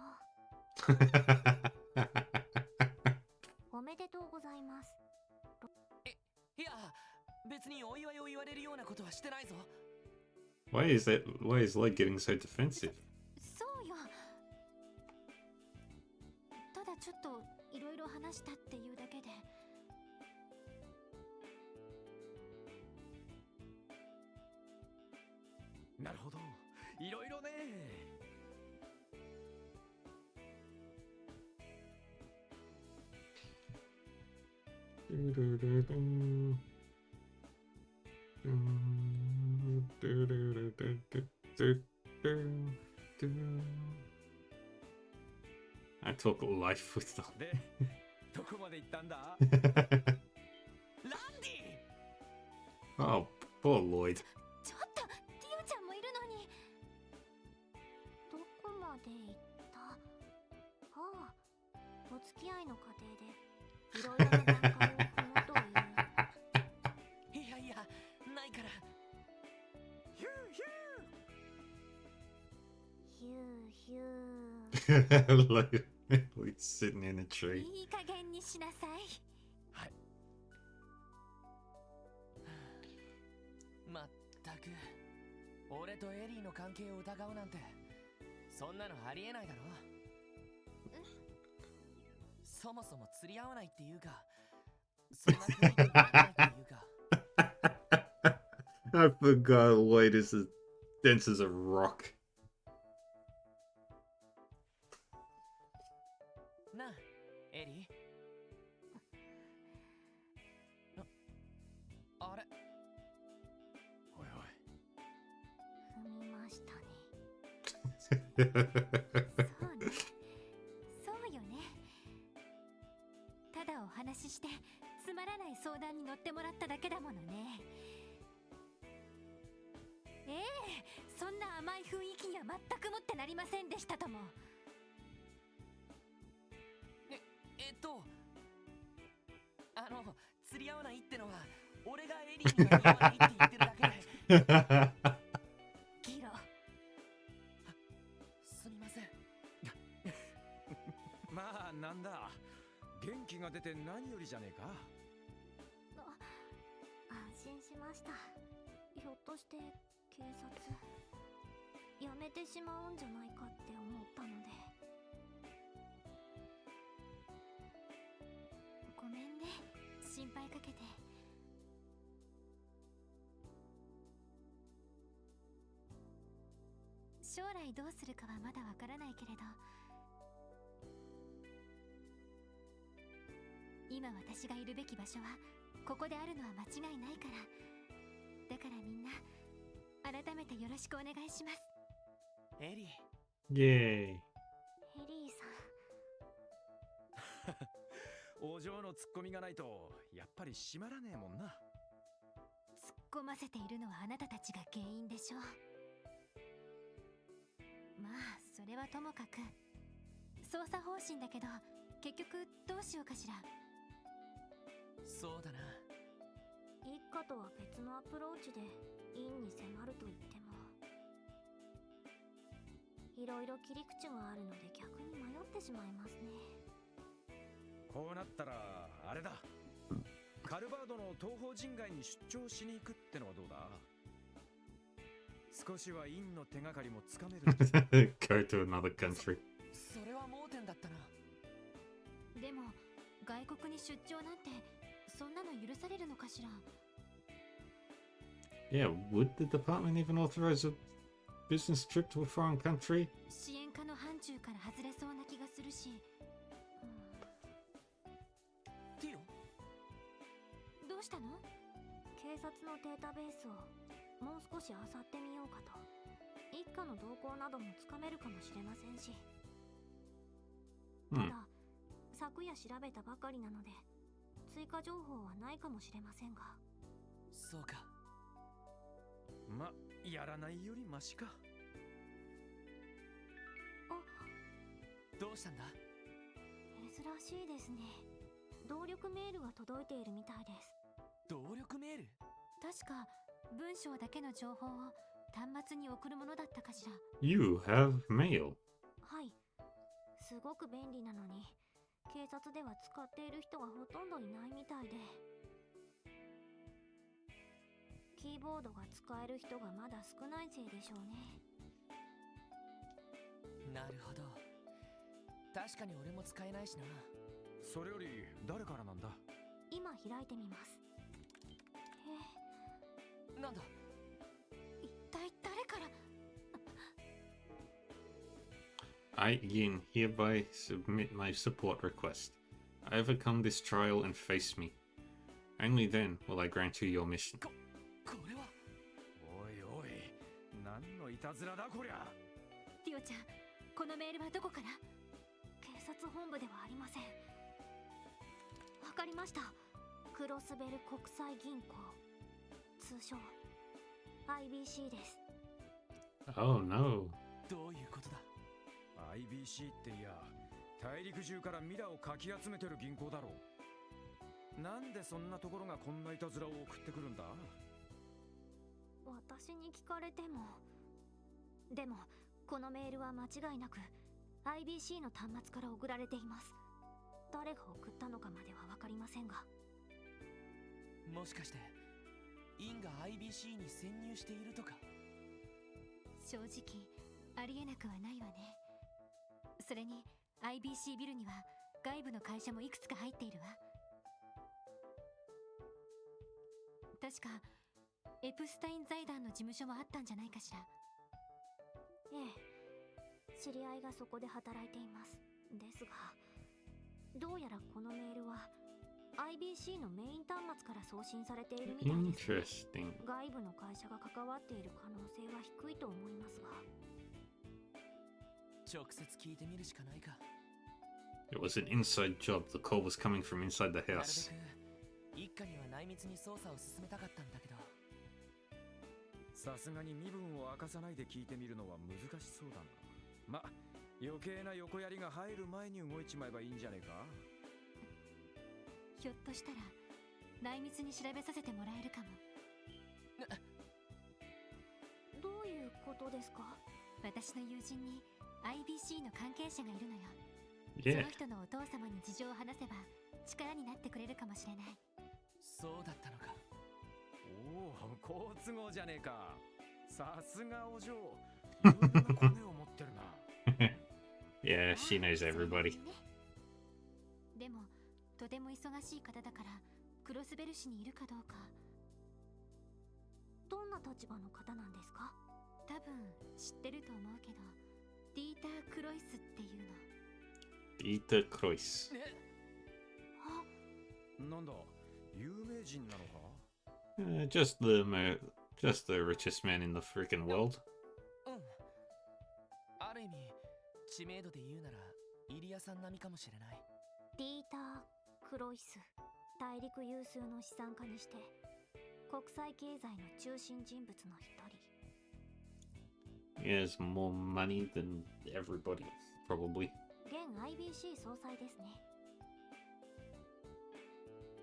おめでとうございます。いや、別にお祝いを言われるようなことはしてないぞ。Why is Lloyd getting so defensive? そうよ。ただちょっといろいろ話したっていうだけで。なるほど、いろいろね。I talk life with them. で、どこまで行ったんだ？ランディ Oh, poor Lloyd. ちょっと、ティオちゃんもいるのに。どこまで行った？ああ、お付き合いの過程でいろいろな段階を踏むという。いやいや、ないから。ヒューヒヒューヒュー。 Lloyd's sitting in a tree. いい加減にしなさい。はい。まったく、俺とエリーの関係を疑うなんて、そんなのありえないだろ。そもそも釣り合わないっていうか、そんな雰囲気にならないっていうか。I forgot Lloyd is as dense as a rock. なあ、エリー。あれ？おい踏みましたね。そうね。そうよね。ただお話ししてつまらない相談に乗ってもらっただけだものね。そんな甘い雰囲気には全くもってなりませんでしたとも。釣り合わないってのは俺がエリーには言わないって言ってるだけで。ギロ、すみません。まあなんだ、元気が出て何よりじゃねえか。安心しました。ひょっとして警察やめてしまうんじゃないかって思ったので。ごめんね、心配かけて。将来どうするかはまだわからないけれど、今私がいるべき場所はここであるのは間違いないから。だからみんな改めてよろしくお願いします。エリー。ー。イエエリーさん。お嬢のツッコミがないとやっぱり閉まらねえもんな。突っ込ませているのはあなたたちが原因でしょう。まあそれはともかく、捜査方針だけど結局どうしようかしら。そうだな。一家とは別のアプローチで院に迫ると言っても、いろいろ切り口があるので逆に迷ってしまいますね。こうなったらあれだ、カルバードの東方人外に出張しに行くってのはどうだ。少しは院の手がかりもつかめる。Go to another country. それは盲点だったな。でも外国に出張なんてそんなの許されるのかしら。 Yeah, would the department even authorize a business trip to a foreign country? 支援課の範疇から外れそうな気がするし。ティオ、どうしたの？警察のデータベースをもう少し漁ってみようかと。一家の動向などもつかめるかもしれませんし。ただ、昨夜調べたばかりなので追加情報はないかもしれませんが。そうか。ま、やらないよりマシか。どううしたんだ？珍しいですね。動力メールが届いているみたいです。動力メール？確か文章だけの情報を端末に送るものだったかしら。 You have mail. はい、すごく便利なのに警察では使っている人がほとんどいないみたいで、キーボードが使える人がまだ少ないせいでしょうね。なるほど。確かに俺も使えないしな。それより誰からなんだ？今開いてみます。なんだ？一体誰から？ I, Yin, hereby submit my support request. I overcome this trial and face me. Only then will I grant you your mission. これは。おいおい、何のいたずらだこりゃ。ティオちゃん、このメールはどこから？警察本部ではありません。わかりました。クロスベル国際銀行、通称 IBC です。 Oh no. どういうことだ？ IBC っていや、大陸中からミラをかき集めてる銀行だろう。なんでそんなところがこんないたずらを送ってくるんだ？私に聞かれても。でもこのメールは間違いなく IBC の端末から送られています。誰が送ったのかまでは分かりませんが。もしかしてインが IBC に潜入しているとか？正直ありえなくはないわね。それに IBC ビルには外部の会社もいくつか入っているわ。確かエプスタイン財団の事務所もあったんじゃないかしら。ええ、知り合いがそこで働いています。ですがどうやらこのメールは IBC のメイン端末から送信されているみたいです、ね。外部の会社が関わっている可能性は低いと思いますが。直接聞いてみるしかないか。 It was an inside job. The call was coming from inside the house. 一家には内密に捜査を進めたかったんだけど。さすがに身分を明かさないで聞いてみるのは難しそうだな。ま、余計な横やりが入る前に動いちまえばいいんじゃねえか。ひょっとしたら内密に調べさせてもらえるかも。どういうことですか？私の友人に IBC の関係者がいるのよ。その人のお父様に事情を話せば力になってくれるかもしれない。そうだったのか。おお、好都合じゃねえか。さすがお嬢、いろいろなコネを持ってるな。Yeah, she knows everybody. でもとても忙しい方だからクロスベル市にいるかどうか。どんな立場の方なんですか？多分知ってると思うけど、ディーター・クロイスっていうの。ディーター・クロイス。なんだ、有名人なのか？just the richest man in the freaking world. うん。ある意味、知名度で言うならイリアさん並みかもしれない。ディーター・クロイス、大陸有数の資産家にして国際経済の中心人物の一人。He has more money than everybody, probably. 現 IBC 総裁ですね。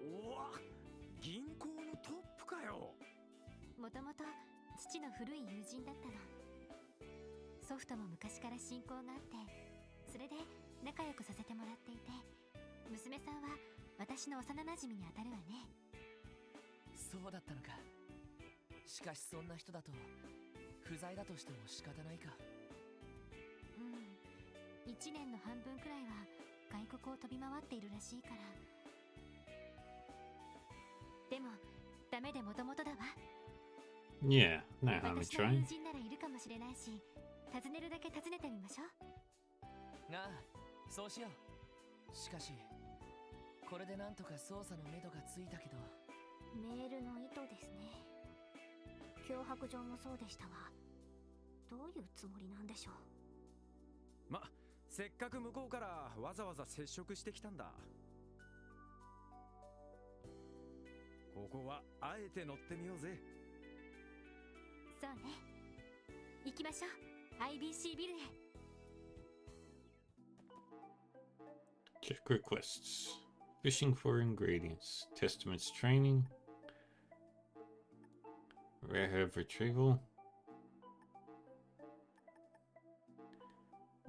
おわ、銀行のトップかよ。もともと父の古い友人だったの。祖父とも昔から親交があって、それで仲良くさせてもらっていて、娘さんは私の幼馴染にあたるわね。そうだったのか。しかしそんな人だと不在だとしても仕方ないか。うん、1年の半分くらいは外国を飛び回っているらしいから。でもダメでもともとだわ。Yeah, no harm in 私の trying. 友人ならいるかもしれないし、訪ねるだけ訪ねてみましょう。ああ、そうしよう。しかしこれでなんとか捜査のめどがついたけど。メールの意図ですね。脅迫状もそうでしたが、どういうつもりなんでしょう。ま、せっかく向こうからわざわざ接触してきたんだ。ここはあえて乗ってみようぜ。そうね、行きましょう。 IBC ビルへ。Check requests. Fishing for ingredients. Testaments training. Rare herb retrieval.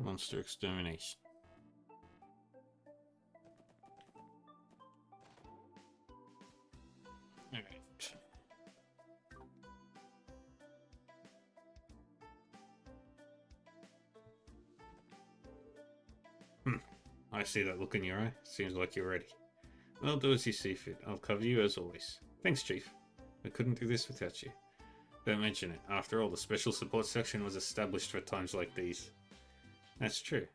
Monster extermination. Alright. I see that look in your eye. Seems like you're ready. I'll do as you see fit. I'll cover you as always. Thanks, Chief. I couldn't do this without you. Don't mention it. After all, the Special Support Section was established for times like these. That's true.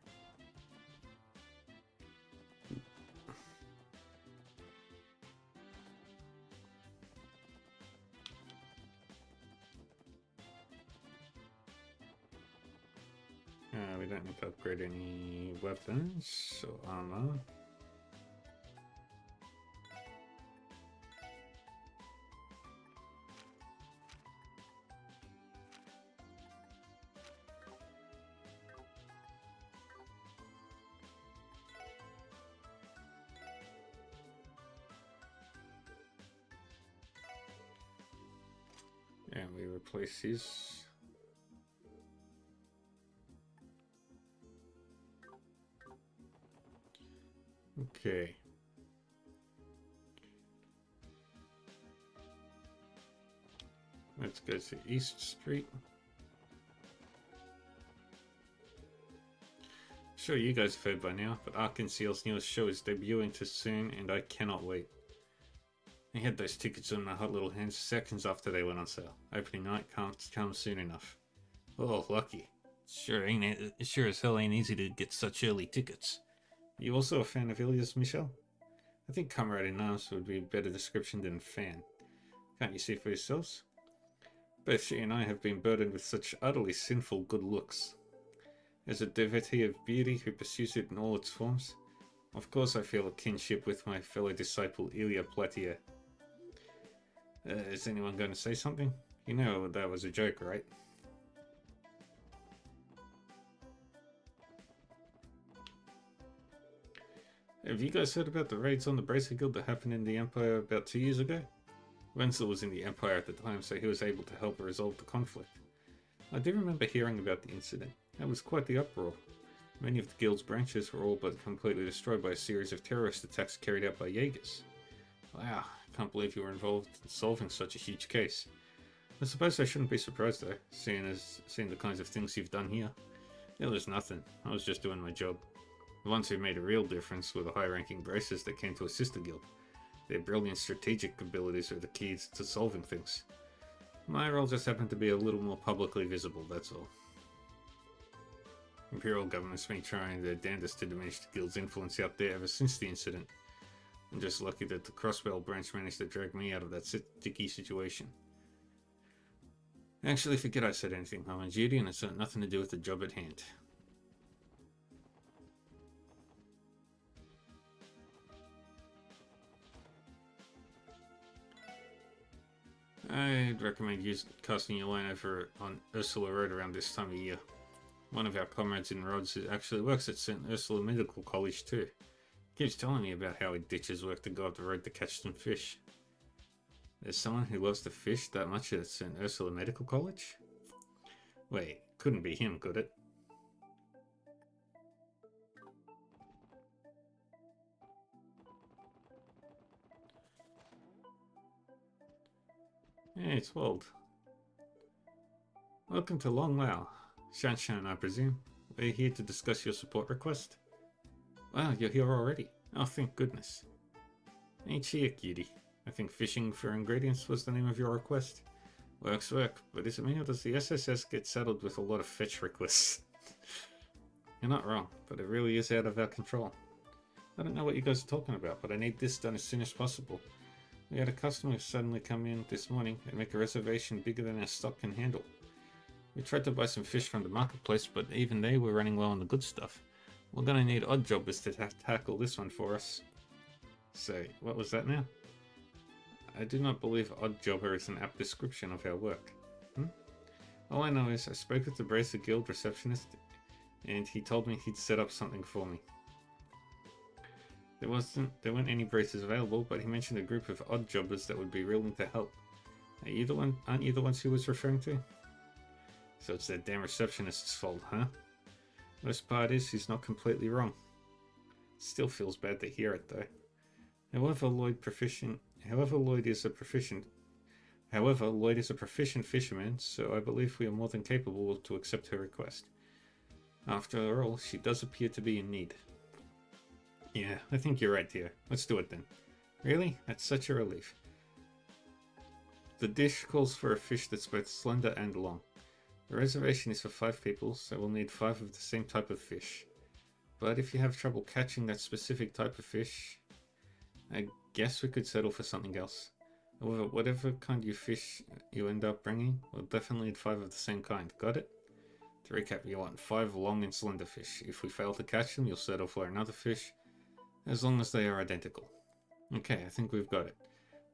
We don't need to upgrade any weapons or armor. And we replace his. Okay. Let's go to East Street. Sure, you guys have heard by now, but Ark-in-Ciel's newest show is debuting too soon, and I cannot wait. I had those tickets in my hot little hands seconds after they went on sale. Opening night can't come soon enough. Oh, lucky. Sure as hell ain't easy to get such early tickets. Are you also a fan of Ilias, Michelle? I think Comrade in Arms would be a better description than fan. Can't you see for yourselves? Both she and I have been burdened with such utterly sinful good looks. As a devotee of beauty who pursues it in all its forms, of course I feel a kinship with my fellow disciple Ilia Platier. Is anyone going to say something? You know that was a joke, right? Have you guys heard about the raids on the Bracer Guild that happened in the Empire about 2 years ago? Wenzel was in the Empire at the time, so he was able to help resolve the conflict. I do remember hearing about the incident. It was quite the uproar. Many of the guild's branches were all but completely destroyed by a series of terrorist attacks carried out by Jaegers. Wow, I can't believe you were involved in solving such a huge case. I suppose I shouldn't be surprised though, seeing the kinds of things you've done here. It was nothing, I was just doing my job. The ones who made a real difference were the high-ranking bracers that came to assist the guild. Their brilliant strategic abilities are the keys to solving things. My role just happened to be a little more publicly visible, that's all. Imperial government's been trying their damnedest to diminish the guild's influence out there ever since the incident. I'm just lucky that the Crossbell branch managed to drag me out of that sticky situation. Actually, forget I said anything. I'm on duty and it's got nothing to do with the job at hand. I'd recommend casting your line over on Ursula Road around this time of year. One of our comrades in Rhodes actually works at St. Ursula Medical College too. He keeps telling me about how he ditches work to go up the road to catch some fish. There's someone who loves to fish that much at St. Ursula Medical College? Wait, couldn't be him, could it? Hey, it's Wald. Welcome to Long Lao. Shanshan, I presume. We're here to discuss your support request. Wow, you're here already. Oh, thank goodness. Ain't she a cutie? I think fishing for ingredients was the name of your request. Works, but does it mean or does the SSS get saddled with a lot of fetch requests? You're not wrong, but it really is out of our control. I don't know what you guys are talking about, but I need this done as soon as possible. We had a customer suddenly come in this morning and make a reservation bigger than our stock can handle. We tried to buy some fish from the marketplace, but even they were running low on the good stuff. We're gonna need Oddjobbers to tackle this one for us. So, what was that now? I do not believe Oddjobber is an apt description of our work. All I know is I spoke with the Bracer Guild receptionist and he told me he'd set up something for me. There weren't any braces available, but he mentioned a group of odd jobbers that would be willing to help. Aren't you the ones he was referring to? So it's that damn receptionist's fault, huh? Worst part is he's not completely wrong. Still feels bad to hear it though. However, Lloyd is a proficient fisherman, so I believe we are more than capable to accept her request. After all, she does appear to be in need. Yeah, I think you're right, dear. Let's do it then. Really? That's such a relief. The dish calls for a fish that's both slender and long. The reservation is for 5 people, so we'll need 5 of the same type of fish. But if you have trouble catching that specific type of fish, I guess we could settle for something else. However, whatever kind of fish you end up bringing, we'll definitely need 5 of the same kind. Got it? To recap, you want 5 long and slender fish. If we fail to catch them, you'll settle for another fish, as long as they are identical. Okay, I think we've got it.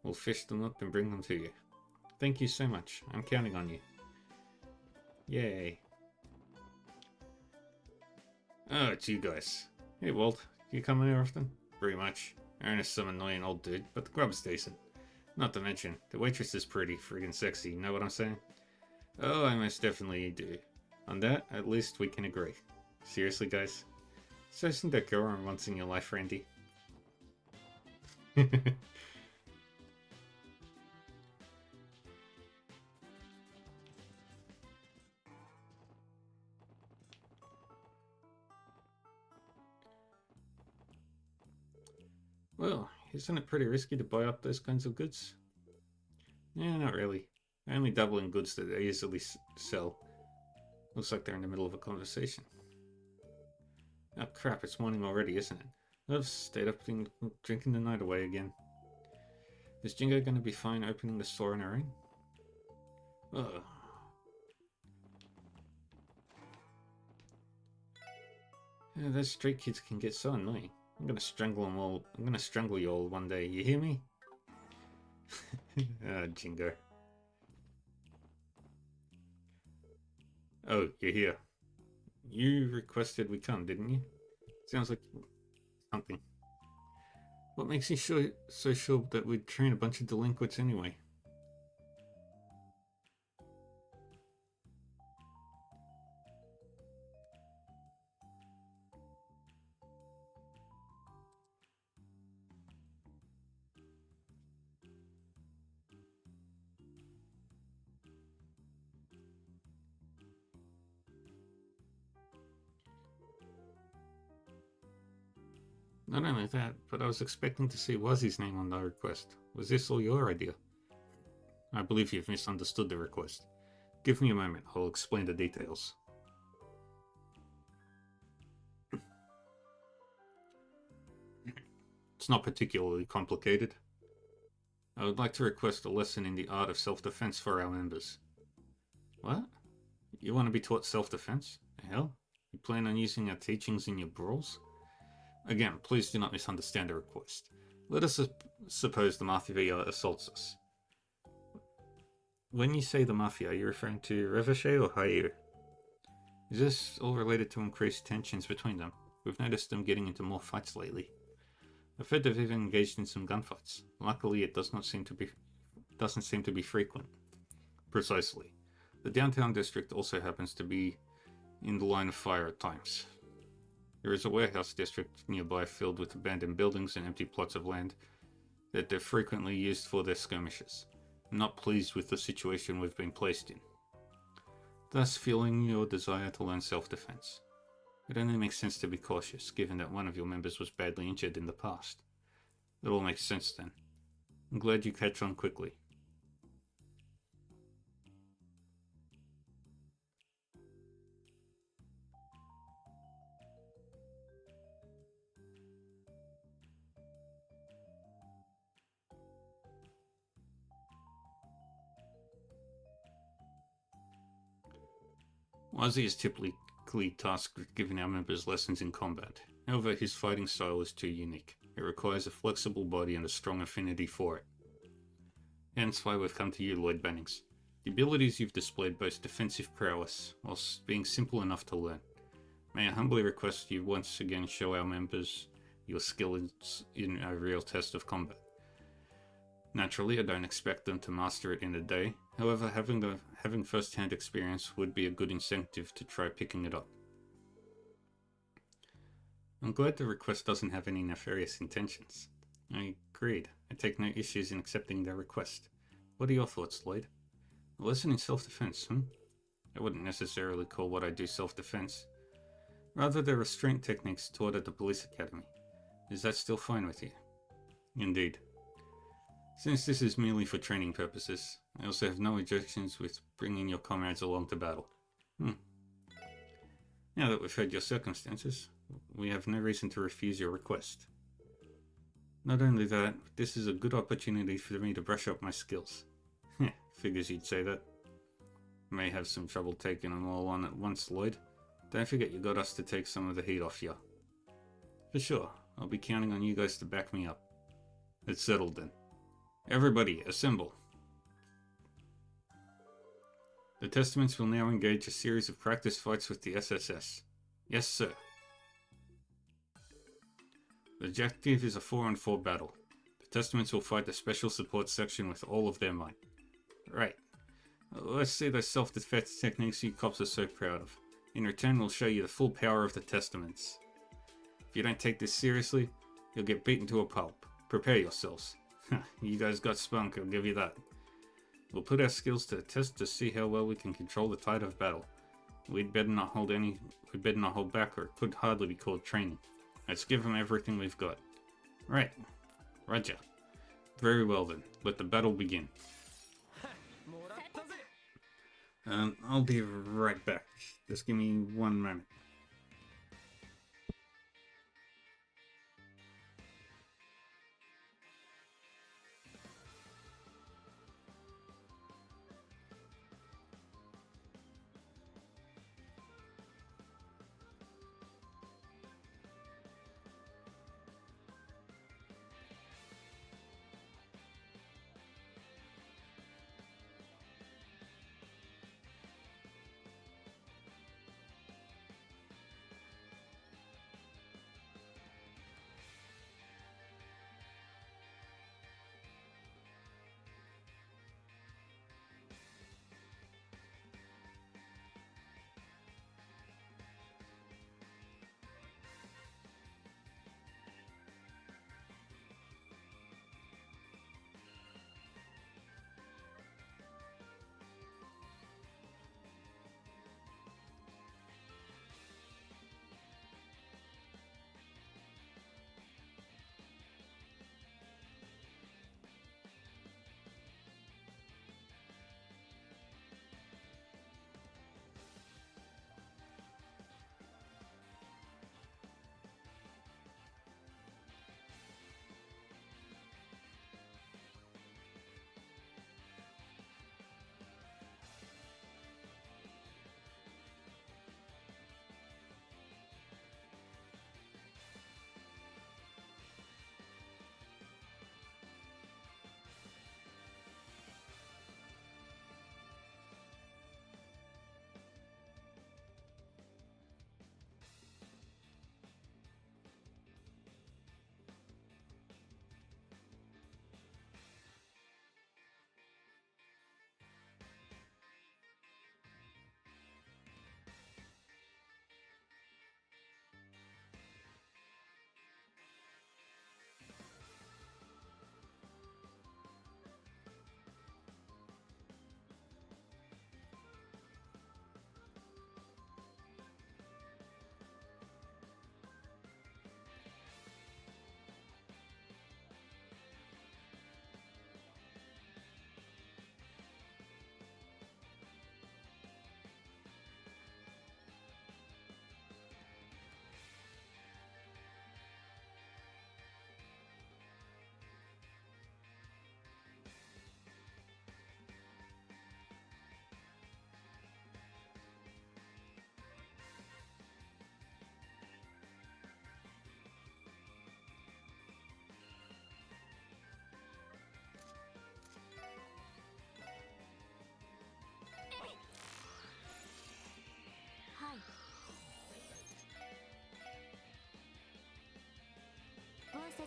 We'll fish them up and bring them to you. Thank you so much. I'm counting on you. Yay. Oh, it's you guys. Hey, Walt. You come in here often? Pretty much. Ernest's some annoying old dude, but the grub's decent. Not to mention, the waitress is pretty friggin' sexy, you know what I'm saying? Oh, I most definitely do. On that, at least we can agree. Seriously, guys? So isn't that girl once in your life, Randy? Well, isn't it pretty risky to buy up those kinds of goods? Yeah, not really. I only dabble in goods that they easily sell. Looks like they're in the middle of a conversation. Oh crap, it's morning already, isn't it? I've stayed up drinking the night away again. Is Jingo gonna be fine opening the store on her own? Ugh. Yeah, those street kids can get so annoying. I'm gonna strangle them all. I'm gonna strangle you all one day. You hear me? Ah, Jingo. Oh, you're here. You requested we come, didn't you? Sounds like something. What makes you so sure that we'd train a bunch of delinquents anyway? Not only that, but I was expecting to see Wazzy's name on the request. Was this all your idea? I believe you've misunderstood the request. Give me a moment, I'll explain the details. It's not particularly complicated. I would like to request a lesson in the art of self-defense for our members. What? You want to be taught self-defense? The hell? You plan on using our teachings in your brawls? Again, please do not misunderstand the request. Let us suppose the Mafia assaults us. When you say the Mafia, are you referring to Revachol or Haier? Is this all related to increased tensions between them? We've noticed them getting into more fights lately. I've heard they've even engaged in some gunfights. Luckily, it doesn't seem to be frequent. Precisely. The downtown district also happens to be in the line of fire at times. There is a warehouse district nearby filled with abandoned buildings and empty plots of land that they're frequently used for their skirmishes. I'm not pleased with the situation we've been placed in. Thus, feeling your desire to learn self-defense. It only makes sense to be cautious, given that one of your members was badly injured in the past. It all makes sense then. I'm glad you catch on quickly. Wazzy is typically tasked with giving our members lessons in combat. However, his fighting style is too unique. It requires a flexible body and a strong affinity for it. Hence why we've come to you, Lloyd Bennings. The abilities you've displayed boast defensive prowess, whilst being simple enough to learn. May I humbly request you once again show our members your skill in a real test of combat. Naturally, I don't expect them to master it in a day. However, having first-hand experience would be a good incentive to try picking it up. I'm glad the request doesn't have any nefarious intentions. I agreed. I take no issues in accepting their request. What are your thoughts, Lloyd? A lesson in self-defense, I wouldn't necessarily call what I do self-defense. Rather, they're restraint techniques taught at the police academy. Is that still fine with you? Indeed. Since this is merely for training purposes, I also have no objections with bringing your comrades along to battle. Now that we've heard your circumstances, we have no reason to refuse your request. Not only that, this is a good opportunity for me to brush up my skills. Figures you'd say that. May have some trouble taking them all on at once, Lloyd. Don't forget you got us to take some of the heat off you. For sure, I'll be counting on you guys to back me up. It's settled then. Everybody, assemble. The Testaments will now engage a series of practice fights with the SSS. Yes, sir. The objective is a 4-on-4 battle. The Testaments will fight the special support section with all of their might. Right. Let's see those self-defense techniques you cops are so proud of. In return, we'll show you the full power of the Testaments. If you don't take this seriously, you'll get beaten to a pulp. Prepare yourselves. You guys got spunk, I'll give you that. We'll put our skills to the test to see how well we can control the tide of battle. We'd better not hold back, or it could hardly be called training. Let's give them everything we've got. Right. Roger. Very well then. Let the battle begin. I'll be right back. Just give me 1 moment.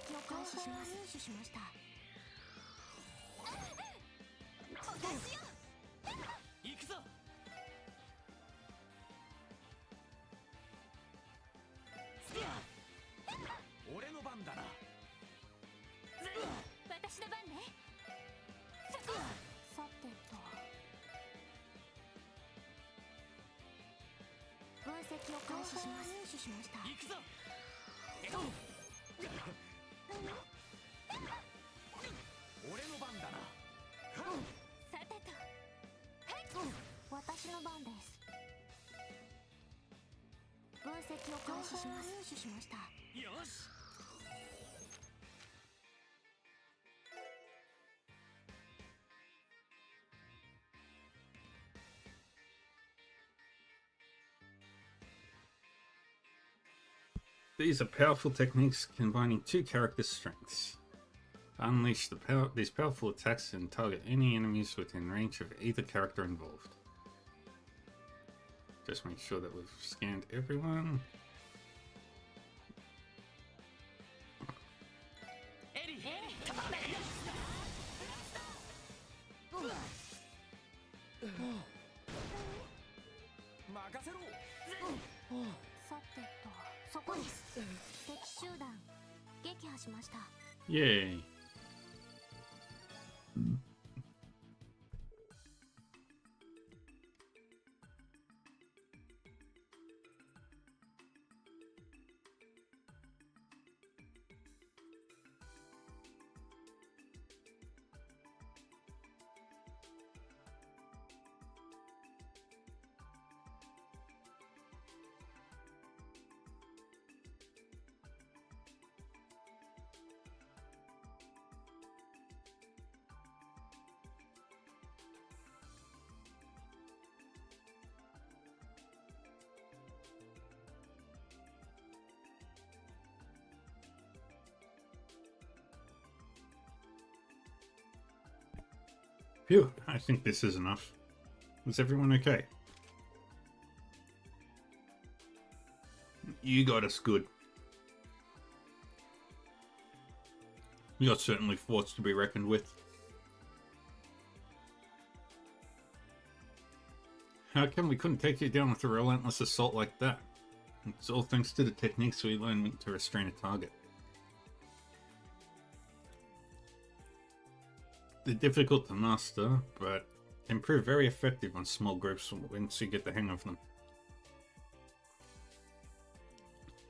析を開始します。入手しました。私よ。行くぞ。スピア。俺の番だな。私の番ね。さてと。分析を開始します。入手しました。行くぞ。俺の番だな。さてと。私の番です。分析を開始します。入手しました。よし。These are powerful techniques combining two character strengths. Unleash these powerful attacks and target any enemies within range of either character involved. Just make sure that we've scanned everyone. Yay. Phew, I think this is enough. Is everyone okay? You got us good. You're certainly forced to be reckoned with. How come we couldn't take you down with a relentless assault like that? It's all thanks to the techniques we learned to restrain a target. They're difficult to master, but can prove very effective on small groups once you get the hang of them.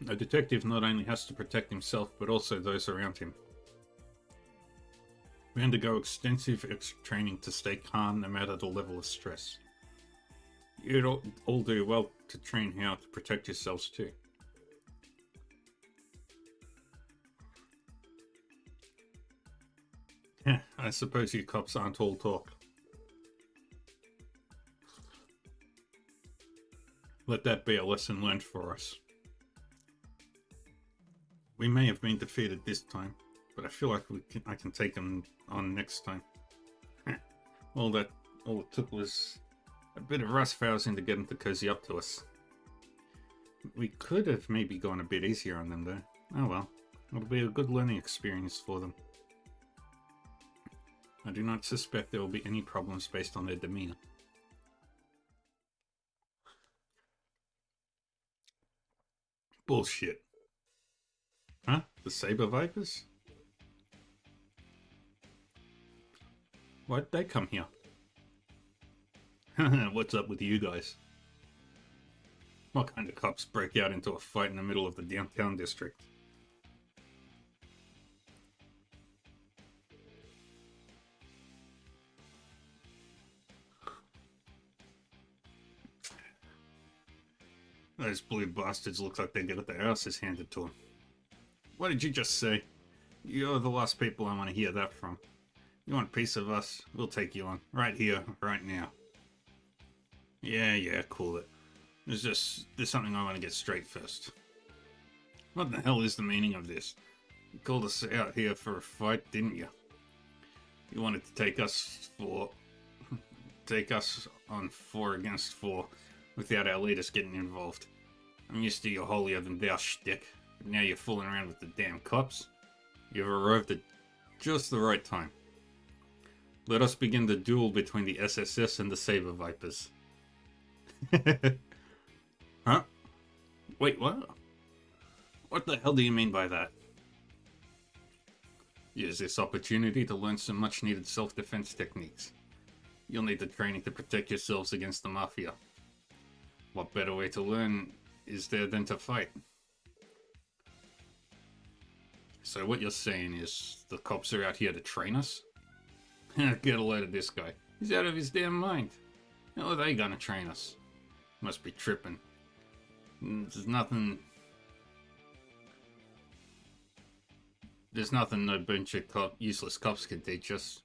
A detective not only has to protect himself, but also those around him. We undergo extensive training to stay calm no matter the level of stress. You'd all do well to train how to protect yourselves too. Yeah, I suppose you cops aren't all talk. Let that be a lesson learned for us. We may have been defeated this time, but I feel like I can take them on next time. all it took was a bit of roughhousing to get them to cozy up to us. We could have maybe gone a bit easier on them though. Oh well, it'll be a good learning experience for them. I do not suspect there will be any problems based on their demeanor. Bullshit. Huh? The Saber Vipers? Why'd they come here? What's up with you guys? What kind of cops break out into a fight in the middle of the downtown district? Those blue bastards look like they got their asses handed to them. What did you just say? You're the last people I want to hear that from. You want a piece of us? We'll take you on. Right here, right now. Yeah, cool it. There's something I want to get straight first. What the hell is the meaning of this? You called us out here for a fight, didn't you? You wanted to take us on 4 against 4 without our leaders getting involved. I'm used to your holier than thou shtick, but now you're fooling around with the damn cops. You've arrived at just the right time. Let us begin the duel between the SSS and the Saber Vipers. Huh? Wait, what? What the hell do you mean by that? Use this opportunity to learn some much needed self-defense techniques. You'll need the training to protect yourselves against the Mafia. What better way to learn is there than to fight? So what you're saying is the cops are out here to train us? Get a load of this guy. He's out of his damn mind. How are they gonna train us? Must be tripping. There's nothing no bunch of useless cops can teach us.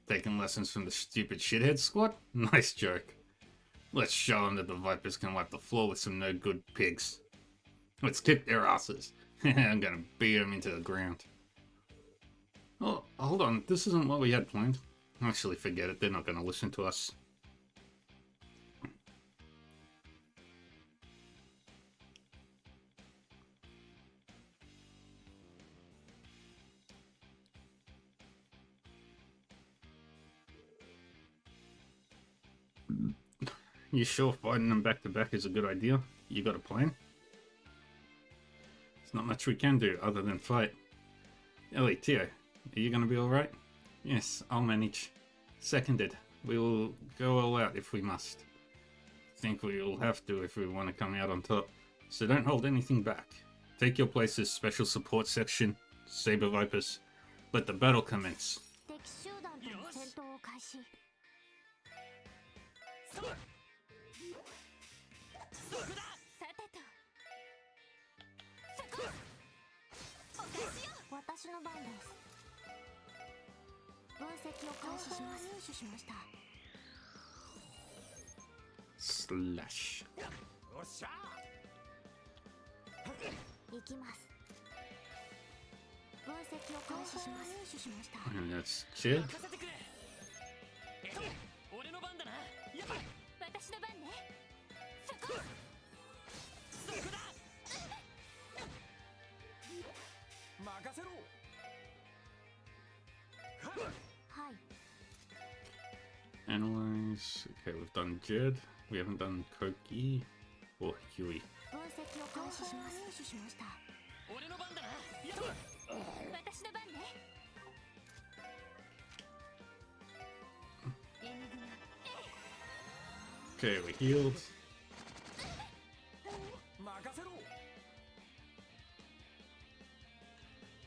Taking lessons from the stupid shithead squad? Nice joke. Let's show them that the Vipers can wipe the floor with some no good pigs. Let's kick their asses. I'm gonna beat them into the ground. Oh, hold on. This isn't what we had planned. Actually, forget it. They're not gonna listen to us. You sure fighting them back to back is a good idea? You got a plan? There's not much we can do other than fight. Ellie, Tio, are you gonna be alright? Yes, I'll manage. Seconded. We will go all out if we must. Think we will have to if we want to come out on top. So don't hold anything back. Take your places, special support section, Saber Vipers. Let the battle commence. Slash. And that's Jed. Analyze. Okay, we've done Jed. We haven't done Koki or Huey. Okay, we healed.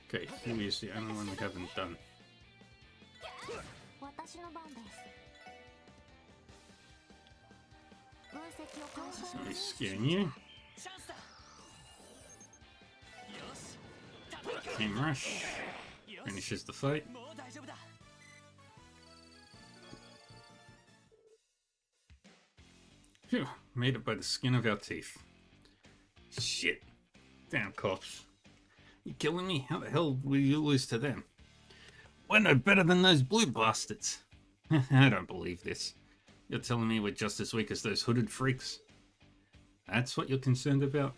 Okay, Huey's the only one we haven't done. He's scaring you. Team Rush finishes the fight. Phew, made it by the skin of our teeth. Shit. Damn cops. You killing me? How the hell will you lose to them? We're no better than those blue bastards. I don't believe this. You're telling me we're just as weak as those hooded freaks? That's what you're concerned about?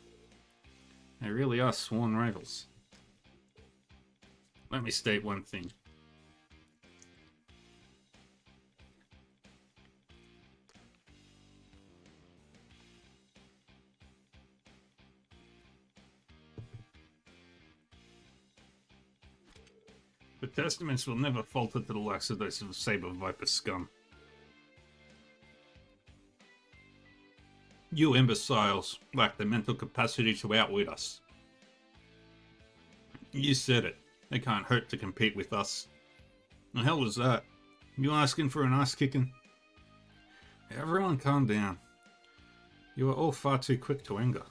They really are sworn rivals. Let me state one thing. The Testaments will never falter to the likes of those Saber Viper scum. You imbeciles lack the mental capacity to outwit us. You said it. They can't hurt to compete with us. The hell was that? You asking for an ass kicking? Everyone calm down. You are all far too quick to anger.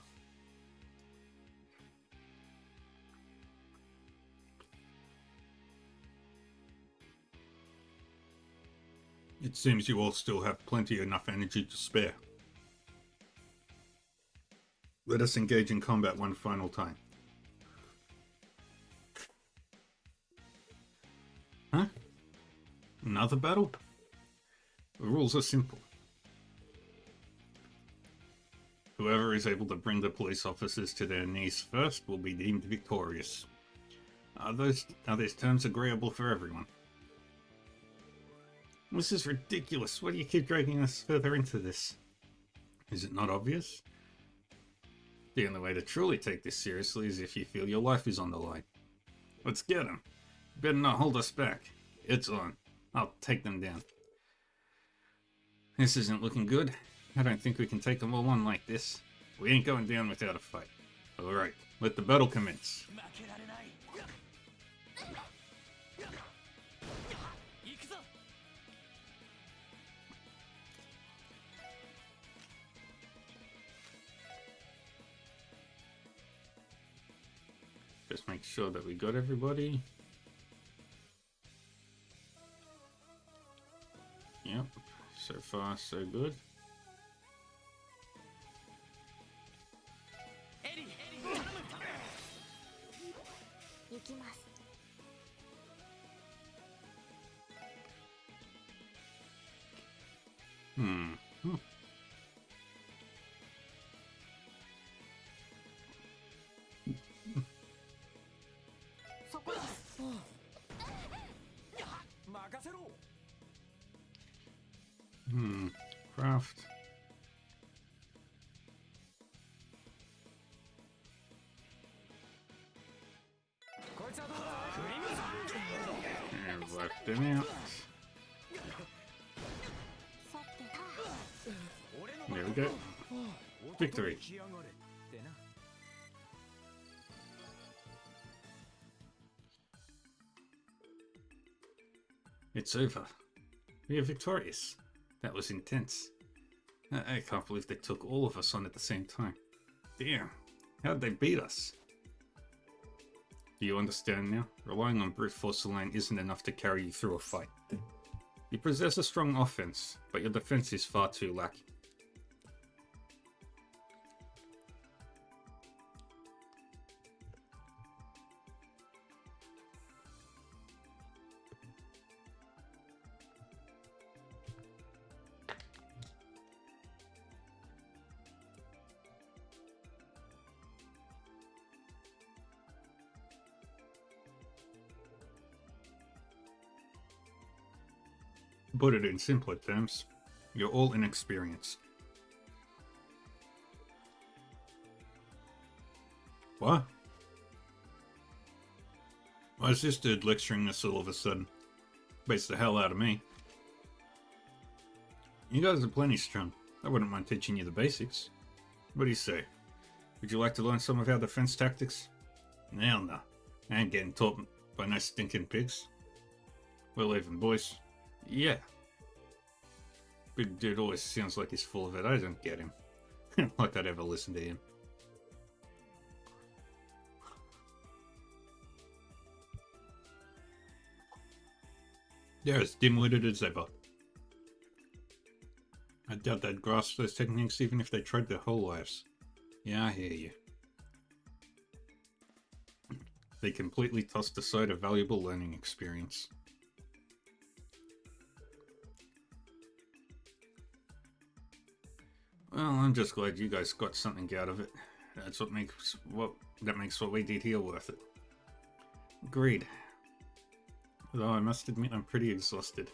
It seems you all still have plenty enough energy to spare. Let us engage in combat one final time. Huh? Another battle? The rules are simple. Whoever is able to bring the police officers to their knees first will be deemed victorious. Are those terms agreeable for everyone? This is ridiculous. Why do you keep dragging us further into this? Is it not obvious? The only way to truly take this seriously is if you feel your life is on the line. Let's get them. You better not hold us back. It's on. I'll take them down. This isn't looking good. I don't think we can take them all on like this. We ain't going down without a fight. Alright, let the battle commence. Just make sure that we got everybody. Yep, so far so good. Craft. And left him out. There we go. Victory. It's over. We are victorious. That was intense. I can't believe they took all of us on at the same time. Damn, how'd they beat us? Do you understand now? Relying on brute force alone isn't enough to carry you through a fight. You possess a strong offense, but your defense is far too lacking. Put it in simpler terms, you're all inexperienced. What? Why is this dude lecturing us all of a sudden? Beats the hell out of me. You guys are plenty strong. I wouldn't mind teaching you the basics. What do you say? Would you like to learn some of our defense tactics? Hell no. I ain't getting taught by no stinking pigs. We're leaving, boys. Yeah. Big dude always sounds like he's full of it. I don't get him. Like I'd ever listen to him. They're as dim-witted as ever. I doubt they'd grasp those techniques even if they tried their whole lives. Yeah, I hear you. They completely tossed aside a valuable learning experience. Well, I'm just glad you guys got something out of it. That's what makes what we did here worth it. Agreed. Though I must admit I'm pretty exhausted.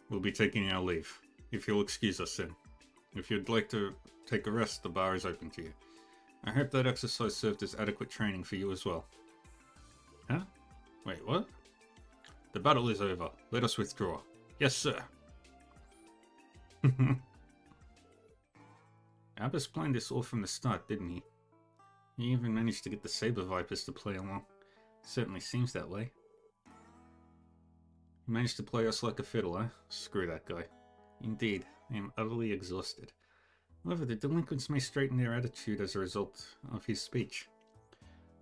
We'll be taking our leave, if you'll excuse us then. If you'd like to take a rest, the bar is open to you. I hope that exercise served as adequate training for you as well. Huh? Wait, what? The battle is over. Let us withdraw. Yes, sir. Albus planned this all from the start, didn't he? He even managed to get the Saber Vipers to play along. Certainly seems that way. He managed to play us like a fiddle, huh? Screw that guy. Indeed, I am utterly exhausted. However, the delinquents may straighten their attitude as a result of his speech.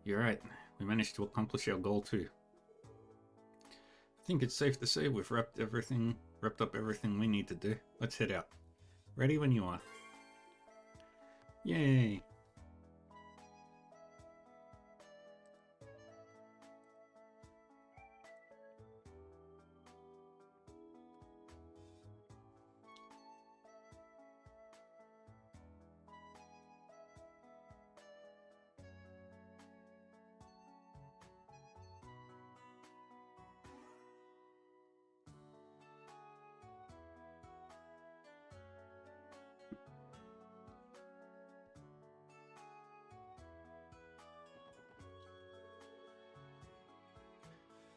You're right, we managed to accomplish our goal too. I think it's safe to say we've wrapped up everything we need to do. Let's head out. Ready when you are. Yay!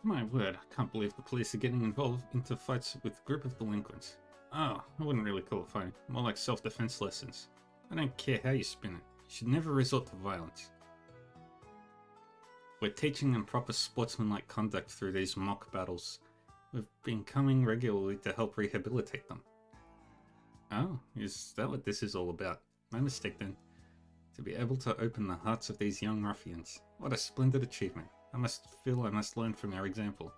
My word, I can't believe the police are getting involved into fights with a group of delinquents. Oh, I wouldn't really call it fighting, more like self-defense lessons. I don't care how you spin it, you should never resort to violence. We're teaching them proper sportsmanlike conduct through these mock battles. We've been coming regularly to help rehabilitate them. Oh, is that what this is all about? My mistake then. To be able to open the hearts of these young ruffians. What a splendid achievement. I must learn from our example.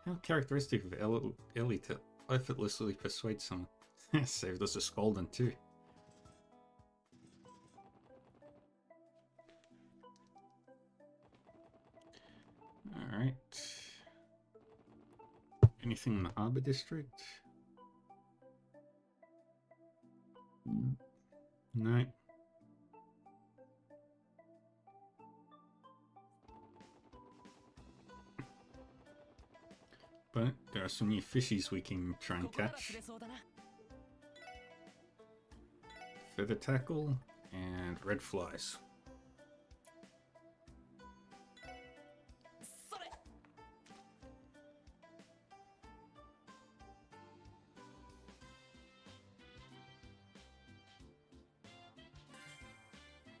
How characteristic of Ellie to effortlessly persuade someone. Saved us a scolding too. Alright. Anything in the Harbour District? No. But there are some new fishies we can try and catch. Feather tackle and red flies.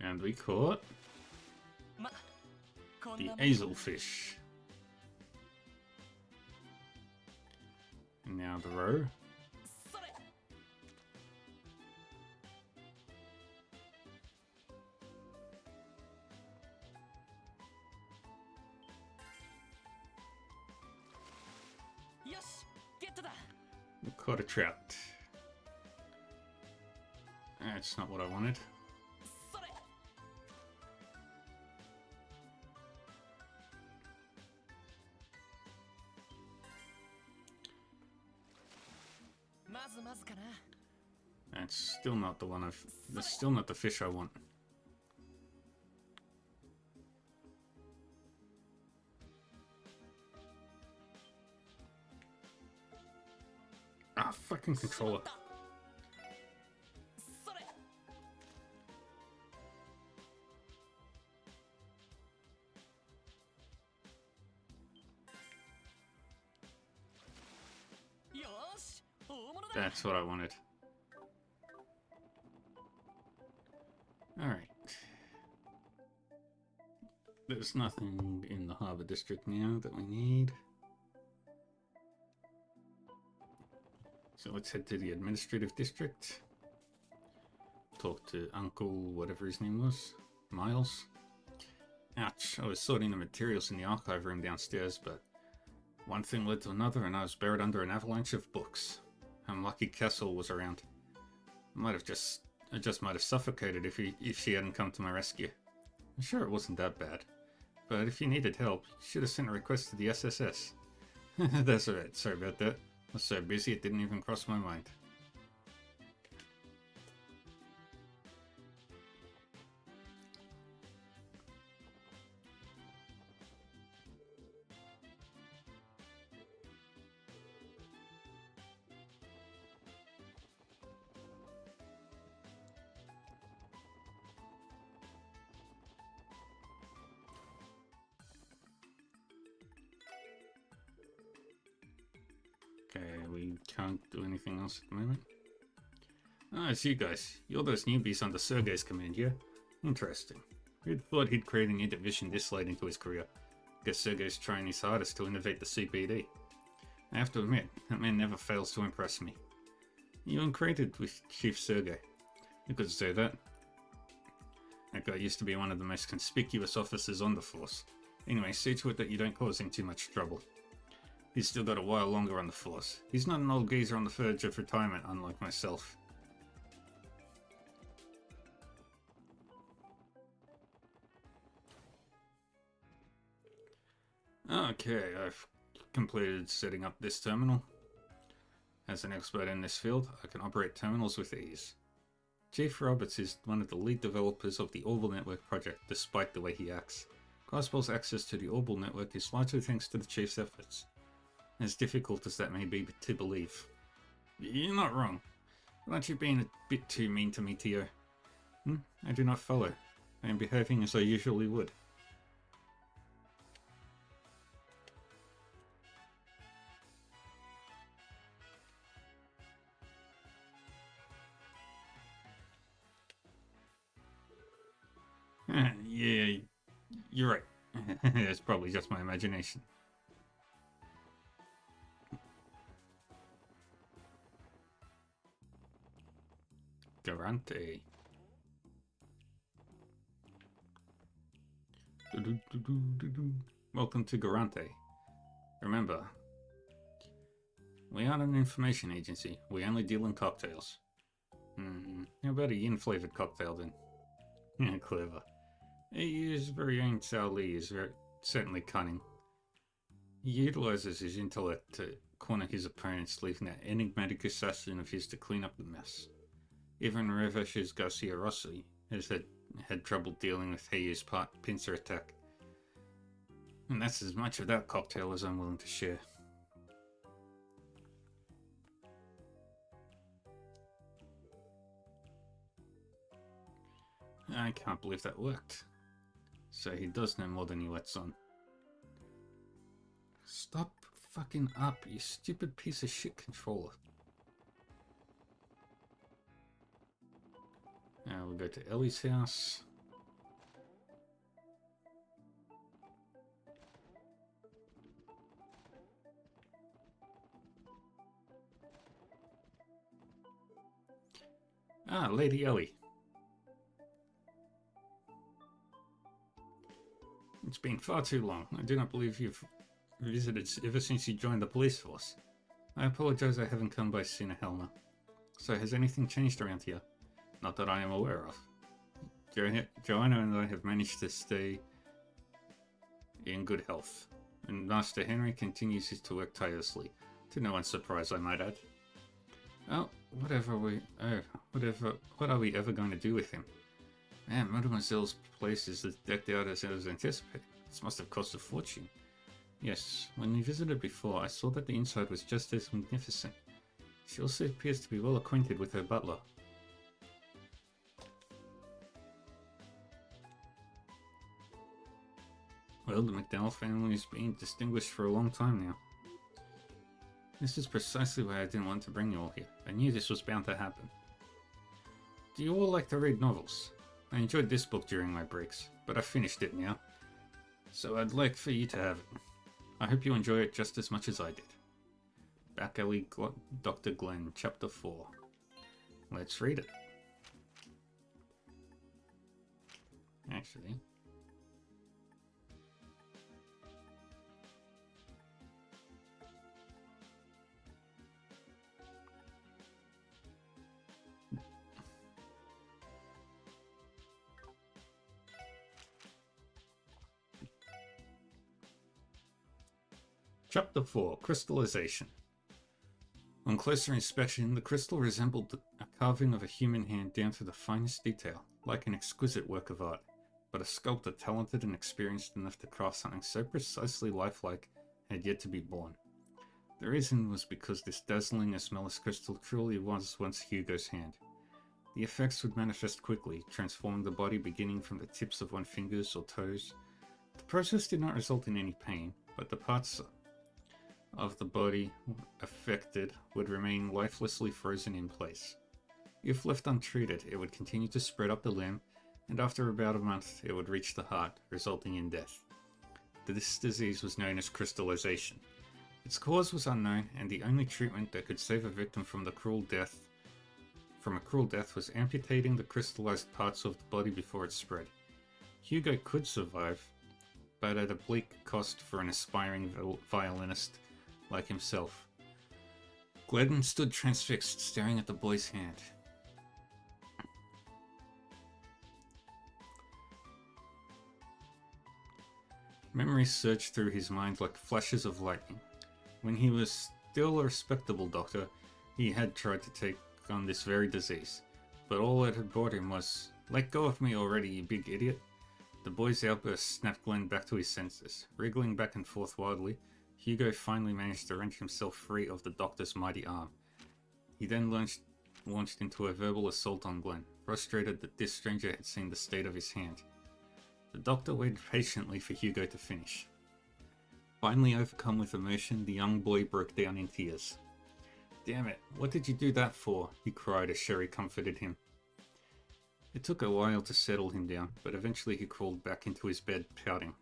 And we caught the azelfish. And now the roe. We caught a trout. That's not what I wanted. That's still not the one that's still not the fish I want. Ah, fucking controller. That's what I wanted. Alright. There's nothing in the Harbour District now that we need. So let's head to the Administrative District. Talk to Uncle, whatever his name was. Miles. Ouch, I was sorting the materials in the archive room downstairs, but one thing led to another and I was buried under an avalanche of books. I'm lucky Castle was around. I just might have suffocated if she hadn't come to my rescue. I'm sure it wasn't that bad. But if you needed help, you should have sent a request to the SSS. That's alright, sorry about that. I was so busy it didn't even cross my mind. Okay, we can't do anything else at the moment. Ah, it's you guys. You're those newbies under Sergei's command, yeah? Interesting. Who'd thought he'd create a new division this late into his career? Guess Sergei's trying his hardest to innovate the CPD. I have to admit, that man never fails to impress me. You uncrated with Chief Sergei. You could say that. That guy used to be one of the most conspicuous officers on the force. Anyway, see to it that you don't cause him too much trouble. He's still got a while longer on the force. He's not an old geezer on the verge of retirement, unlike myself. Okay, I've completed setting up this terminal. As an expert in this field, I can operate terminals with ease. Chief Roberts is one of the lead developers of the Orbital Network project, despite the way he acts. Gospel's access to the Orbital Network is largely thanks to the Chief's efforts. As difficult as that may be to believe. You're not wrong. Aren't you being a bit too mean to me, Tio? I do not follow. I am behaving as I usually would. Yeah, you're right. It's probably just my imagination. Garante. Welcome to Garante. Remember, we aren't an information agency. We only deal in cocktails. How about a yin-flavored cocktail then? Yeah, clever. His very own Cao Li is certainly cunning. He utilizes his intellect to corner his opponents, leaving that enigmatic assassin of his to clean up the mess. Even Revesh's Garcia Rossi has had trouble dealing with Heiyu's pincer attack. And that's as much of that cocktail as I'm willing to share. I can't believe that worked. So he does know more than he lets on. Stop fucking up, you stupid piece of shit controller. Now we'll go to Ellie's house. Ah, Lady Ellie. It's been far too long. I do not believe you've visited ever since you joined the police force. I apologize I haven't come by Sina Helma. So has anything changed around here? Not that I am aware of. Joanna and I have managed to stay in good health, and Master Henry continues to work tirelessly, to no one's surprise, I might add. Oh, what are we ever going to do with him? Man, Mademoiselle's place is as decked out as I was anticipating. This must have cost a fortune. Yes, when we visited before, I saw that the inside was just as magnificent. She also appears to be well acquainted with her butler. Well, the McDowell family has been distinguished for a long time now. This is precisely why I didn't want to bring you all here. I knew this was bound to happen. Do you all like to read novels? I enjoyed this book during my breaks, but I finished it now. So I'd like for you to have it. I hope you enjoy it just as much as I did. Back Alley Dr. Glenn, Chapter 4. Let's read it. Actually... Chapter 4, Crystallization. On closer inspection, the crystal resembled a carving of a human hand down to the finest detail, like an exquisite work of art, but a sculptor talented and experienced enough to craft something so precisely lifelike had yet to be born. The reason was because this dazzling Esmelis crystal truly was once Hugo's hand. The effects would manifest quickly, transforming the body beginning from the tips of one's fingers or toes. The process did not result in any pain, but the parts of the body affected would remain lifelessly frozen in place. If left untreated, it would continue to spread up the limb, and after about a month, it would reach the heart, resulting in death. This disease was known as crystallization. Its cause was unknown, and the only treatment that could save a victim from a cruel death was amputating the crystallized parts of the body before it spread. Hugo could survive, but at a bleak cost for an aspiring violinist like himself. Gledden stood transfixed, staring at the boy's hand. Memories surged through his mind like flashes of lightning. When he was still a respectable doctor, he had tried to take on this very disease, but all it had brought him was, "Let go of me already, you big idiot." The boy's outburst snapped Glenn back to his senses. Wriggling back and forth wildly, Hugo finally managed to wrench himself free of the doctor's mighty arm. He then launched into a verbal assault on Glenn, frustrated that this stranger had seen the state of his hand. The doctor waited patiently for Hugo to finish. Finally overcome with emotion, the young boy broke down in tears. "Damn it, what did you do that for?" he cried as Sherry comforted him. It took a while to settle him down, but eventually he crawled back into his bed, pouting.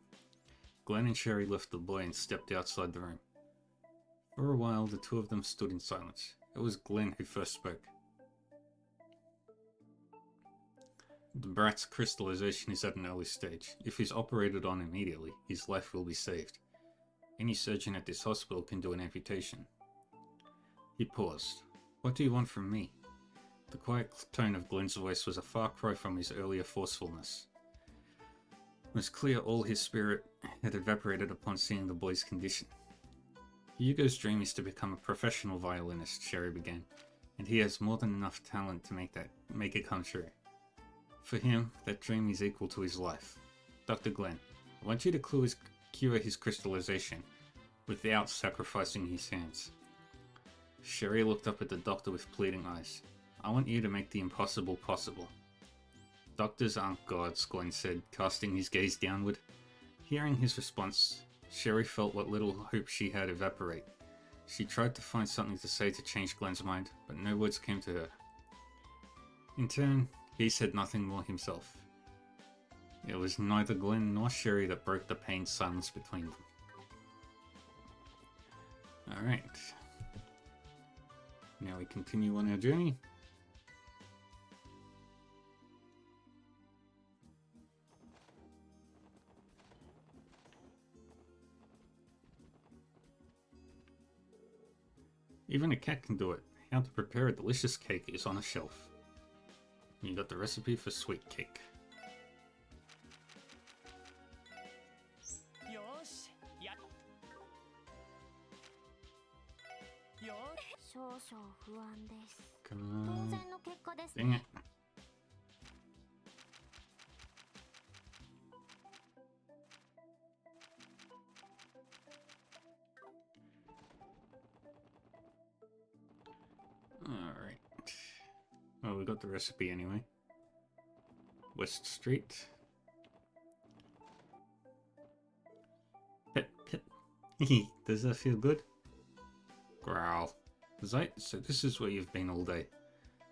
Glenn and Sherry left the boy and stepped outside the room. For a while, the two of them stood in silence. It was Glenn who first spoke. The brat's crystallization is at an early stage. If he's operated on immediately, his life will be saved. Any surgeon at this hospital can do an amputation. He paused. What do you want from me? The quiet tone of Glenn's voice was a far cry from his earlier forcefulness. It was clear all his spirit had evaporated upon seeing the boy's condition. Hugo's dream is to become a professional violinist, Sherry began, and he has more than enough talent to make it come true. For him, that dream is equal to his life. Dr. Glenn, I want you to cure his crystallization without sacrificing his hands. Sherry looked up at the doctor with pleading eyes. I want you to make the impossible possible. Doctors aren't gods, Glenn said, casting his gaze downward. Hearing his response, Sherry felt what little hope she had evaporate. She tried to find something to say to change Glenn's mind, but no words came to her. In turn, he said nothing more himself. It was neither Glenn nor Sherry that broke the pained silence between them. Alright. Now we continue on our journey. Even a cat can do it. How to prepare a delicious cake is on a shelf. You got the recipe for sweet cake. 少々不安です。 Come 当 on. 然の結果です Dang ね it.。Alright. Well, we got the recipe anyway. West Street. Pet, pet. Does that feel good? Growl. So this is where you've been all day.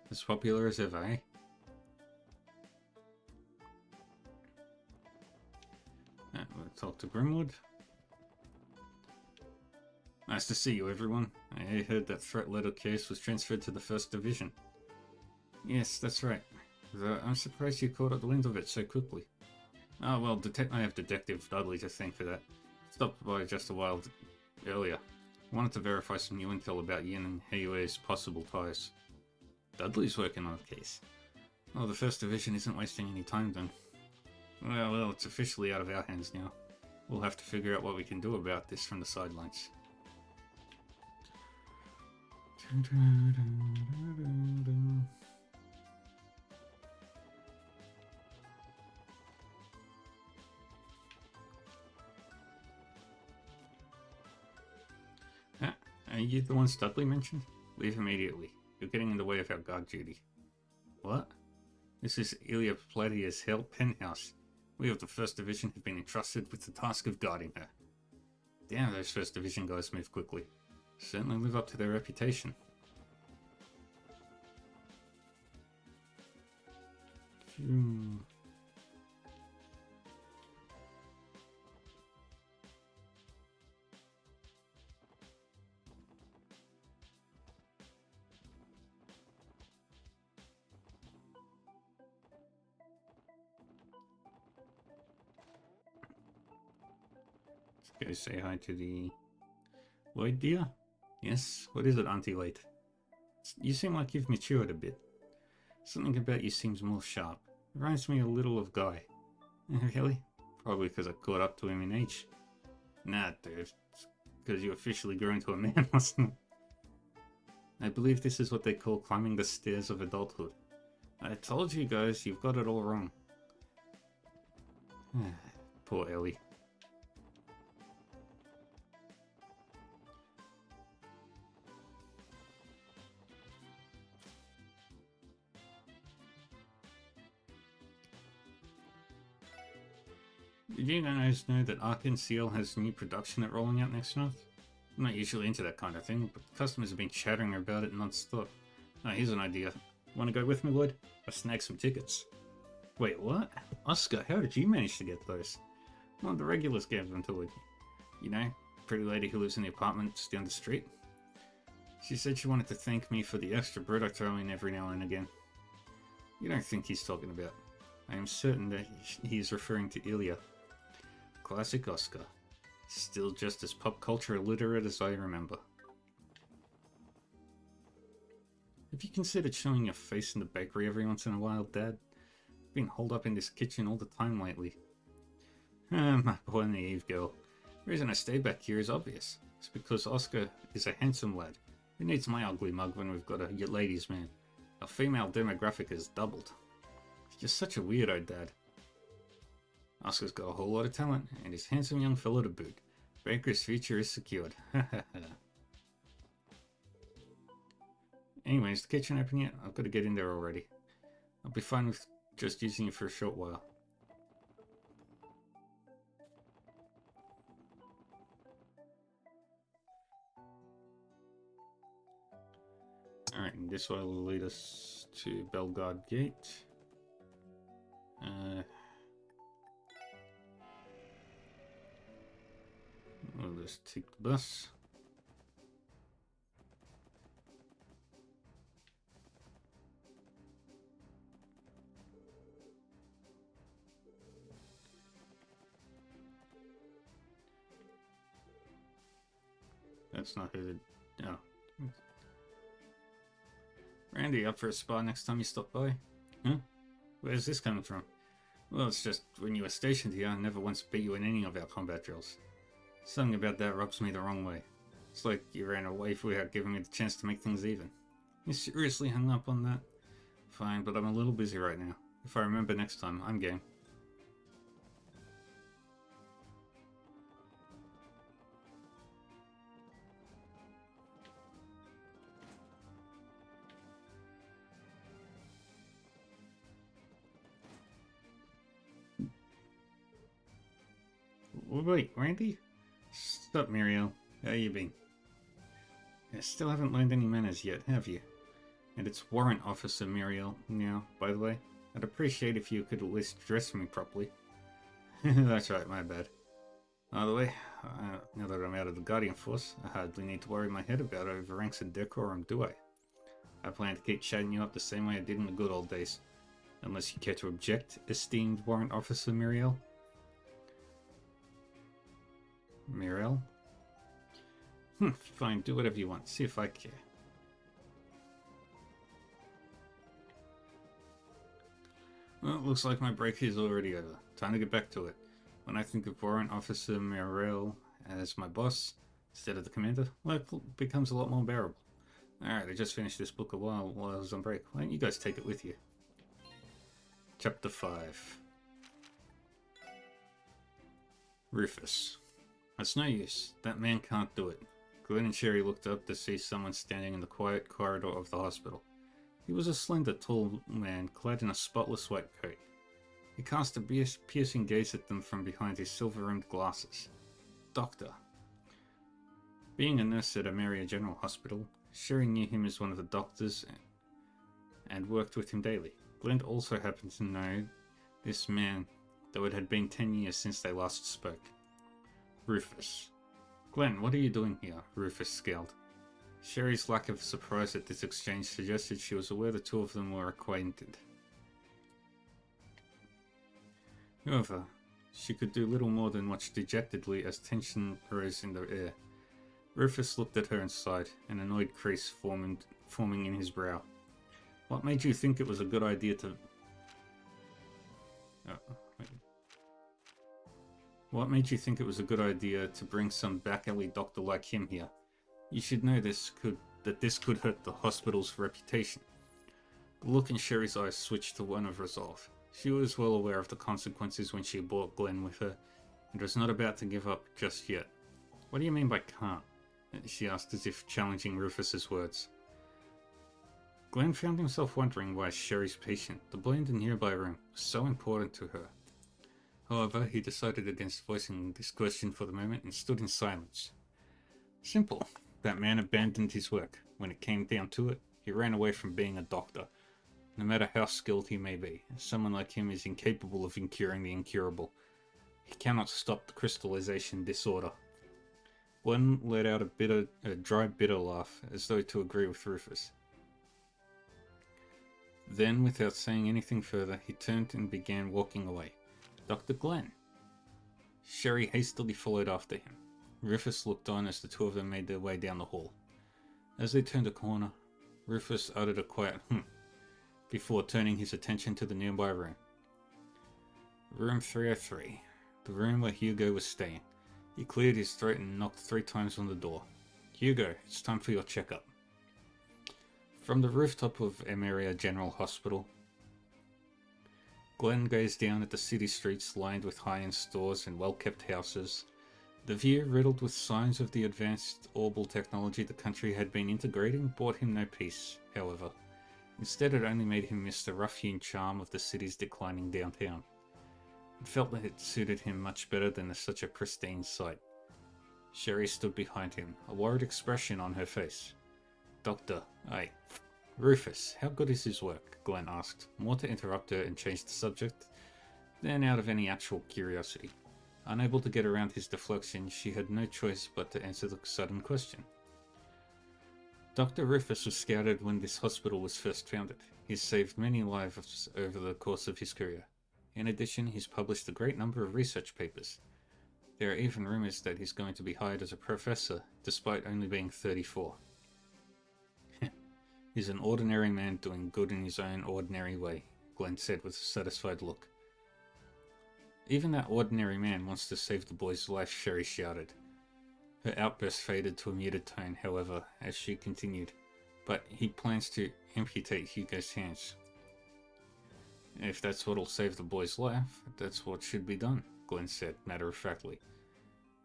As popular as ever, eh? We'll talk to Grimwood. Nice to see you, everyone. I heard that threat letter case was transferred to the 1st Division. Yes, that's right. Though I'm surprised you caught up the wind of it so quickly. Oh, well, I have Detective Dudley to thank for that. Stopped by just a while earlier. Wanted to verify some new intel about Yin and Heiue's possible ties. Dudley's working on the case. Well, the 1st Division isn't wasting any time then. Well, it's officially out of our hands now. We'll have to figure out what we can do about this from the sidelines. Are you the one Studley mentioned? Leave immediately. You're getting in the way of our guard duty. What? This is Ilya Platia's penthouse. We of the 1st Division have been entrusted with the task of guarding her. Damn, those 1st Division guys move quickly. Certainly live up to their reputation. Let's go say hi to the Lloyd dear. Yes, what is it, Auntie Lloyd? You seem like you've matured a bit. Something about you seems more sharp. Reminds me a little of Guy. Really? Probably because I caught up to him in age. Nah, dude. It's because you officially grew into a man, wasn't it? I believe this is what they call climbing the stairs of adulthood. I told you guys, you've got it all wrong. Poor Ellie. Did you guys know that Arkan Seal has new production that's rolling out next month? I'm not usually into that kind of thing, but customers have been chattering about it non-stop. Here's an idea. Want to go with me, Lloyd? I'll snag some tickets. Wait, what? Oscar, how did you manage to get those? One of the regulars gave them to her. You know, pretty lady who lives in the apartment just down the street. She said she wanted to thank me for the extra bread I throw in every now and again. You don't think he's talking about? I am certain that he is referring to Ilya. Classic Oscar. Still just as pop culture illiterate as I remember. Have you considered showing your face in the bakery every once in a while, Dad? I've been holed up in this kitchen all the time lately. My poor naive girl. The reason I stay back here is obvious. It's because Oscar is a handsome lad. Who needs my ugly mug when we've got a ladies' man? Our female demographic has doubled. He's just such a weirdo, Dad. Oscar's got a whole lot of talent, and he's a handsome young fellow to boot. Baker's future is secured. Anyway, is the kitchen open yet? I've got to get in there already. I'll be fine with just using it for a short while. Alright, and this will lead us to Belgard Gate. We'll just take the bus. That's not who the... Oh. Randy, up for a spa next time you stop by? Huh? Where's this coming from? Well, it's just when you were stationed here, I never once beat you in any of our combat drills. Something about that rubs me the wrong way. It's like you ran away without giving me the chance to make things even. You seriously hung up on that? Fine, but I'm a little busy right now. If I remember next time, I'm game. Wait, Randy? Stop, Muriel. How you been? I still haven't learned any manners yet, have you? And it's Warrant Officer Muriel now, by the way. I'd appreciate if you could at least dress me properly. That's right, my bad. By the way, now that I'm out of the Guardian Force, I hardly need to worry my head about over ranks and decorum, do I? I plan to keep chatting you up the same way I did in the good old days. Unless you care to object, esteemed Warrant Officer Muriel. Muriel? Fine, do whatever you want. See if I care. Well, it looks like my break is already over. Time to get back to it. When I think of Warrant Officer Muriel as my boss, instead of the commander, life becomes a lot more bearable. Alright, I just finished this book a while I was on break. Why don't you guys take it with you? Chapter 5. Rufus. It's no use. That man can't do it. Glenn and Sherry looked up to see someone standing in the quiet corridor of the hospital. He was a slender, tall man clad in a spotless white coat. He cast a piercing gaze at them from behind his silver-rimmed glasses. Doctor. Being a nurse at Ameria General Hospital, Sherry knew him as one of the doctors and worked with him daily. Glenn also happened to know this man, though it had been 10 years since they last spoke. Rufus. Glenn, what are you doing here? Rufus scowled. Sherry's lack of surprise at this exchange suggested she was aware the two of them were acquainted. However, she could do little more than watch dejectedly as tension rose in the air. Rufus looked at her and sighed, an annoyed crease forming in his brow. What made you think it was a good idea to... What made you think it was a good idea to bring some back-alley doctor like him here? You should know that this could hurt the hospital's reputation. The look in Sherry's eyes switched to one of resolve. She was well aware of the consequences when she brought Glenn with her, and was not about to give up just yet. What do you mean by can't? She asked as if challenging Rufus's words. Glenn found himself wondering why Sherry's patient, the boy in the nearby room, was so important to her. However, he decided against voicing this question for the moment and stood in silence. Simple. That man abandoned his work. When it came down to it, he ran away from being a doctor. No matter how skilled he may be, someone like him is incapable of curing the incurable. He cannot stop the crystallization disorder. Glenn let out a dry, bitter laugh, as though to agree with Rufus. Then, without saying anything further, he turned and began walking away. Dr. Glenn! Sherry hastily followed after him. Rufus looked on as the two of them made their way down the hall. As they turned a corner, Rufus uttered a quiet before turning his attention to the nearby room. Room 303, the room where Hugo was staying. He cleared his throat and knocked 3 times on the door. Hugo, it's time for your checkup. From the rooftop of Emeria General Hospital, Glenn gazed down at the city streets lined with high-end stores and well-kept houses. The view, riddled with signs of the advanced orbal technology the country had been integrating, brought him no peace, however. Instead, it only made him miss the rough-hewn charm of the city's declining downtown. It felt that it suited him much better than such a pristine sight. Sherry stood behind him, a worried expression on her face. Doctor, Rufus, how good is his work? Glenn asked, more to interrupt her and change the subject than out of any actual curiosity. Unable to get around his deflection, she had no choice but to answer the sudden question. Dr. Rufus was scouted when this hospital was first founded. He's saved many lives over the course of his career. In addition, he's published a great number of research papers. There are even rumors that he's going to be hired as a professor, despite only being 34. He's an ordinary man doing good in his own ordinary way, Glenn said with a satisfied look. Even that ordinary man wants to save the boy's life, Sherry shouted. Her outburst faded to a muted tone, however, as she continued. But he plans to amputate Hugo's hands. If that's what'll save the boy's life, that's what should be done, Glenn said, matter-of-factly.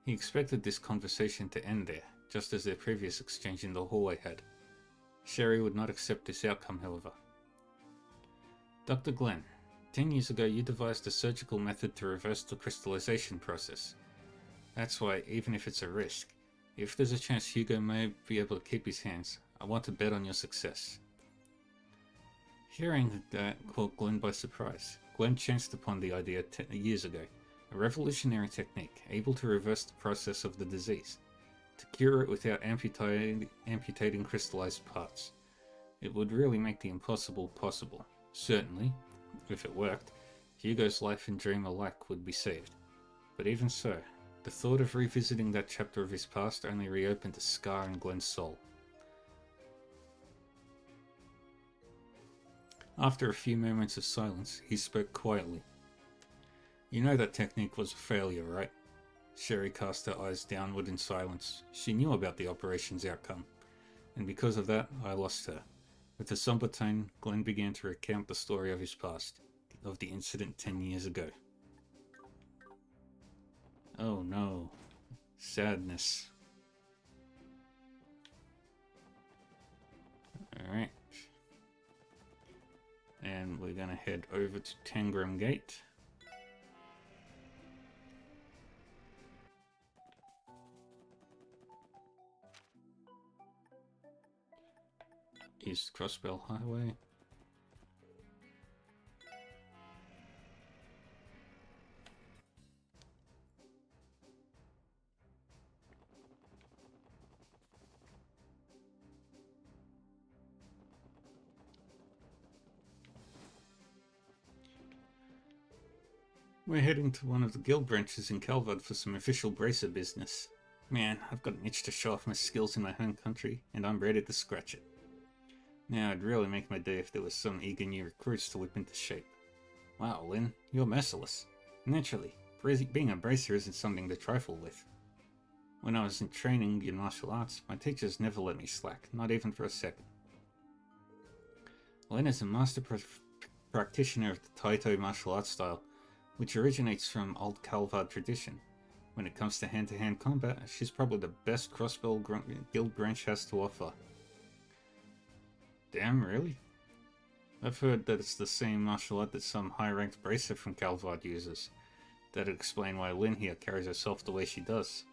He expected this conversation to end there, just as their previous exchange in the hallway had. Sherry would not accept this outcome, however. Dr. Glenn, 10 years ago you devised a surgical method to reverse the crystallization process. That's why, even if it's a risk, if there's a chance Hugo may be able to keep his hands, I want to bet on your success. Hearing that caught Glenn by surprise. Glenn chanced upon the idea 10 years ago, a revolutionary technique able to reverse the process of the disease, to cure it without amputating crystallized parts. It would really make the impossible possible. Certainly, if it worked, Hugo's life and dream alike would be saved. But even so, the thought of revisiting that chapter of his past only reopened a scar in Glenn's soul. After a few moments of silence, he spoke quietly. You know that technique was a failure, right? Sherry cast her eyes downward in silence. She knew about the operation's outcome, and because of that, I lost her. With a somber tone, Glenn began to recount the story of his past, of the incident 10 years ago. Oh no. Sadness. Alright. And we're gonna head over to Tangram Gate. East Crossbell Highway. We're heading to one of the guild branches in Calvad for some official bracer business. Man, I've got an itch to show off my skills in my home country, and I'm ready to scratch it. Now, it'd really make my day if there was some eager new recruits to whip into shape. Wow, Lynn, you're merciless. Naturally, being a bracer isn't something to trifle with. When I was in training in martial arts, my teachers never let me slack, not even for a second. Lynn is a master practitioner of the Taito martial arts style, which originates from old Calvad tradition. When it comes to hand-to-hand combat, she's probably the best crossbow guild branch has to offer. Damn, really? I've heard that it's the same martial art that some high-ranked bracer from Calvad uses. That'd explain why Lynn here carries herself the way she does.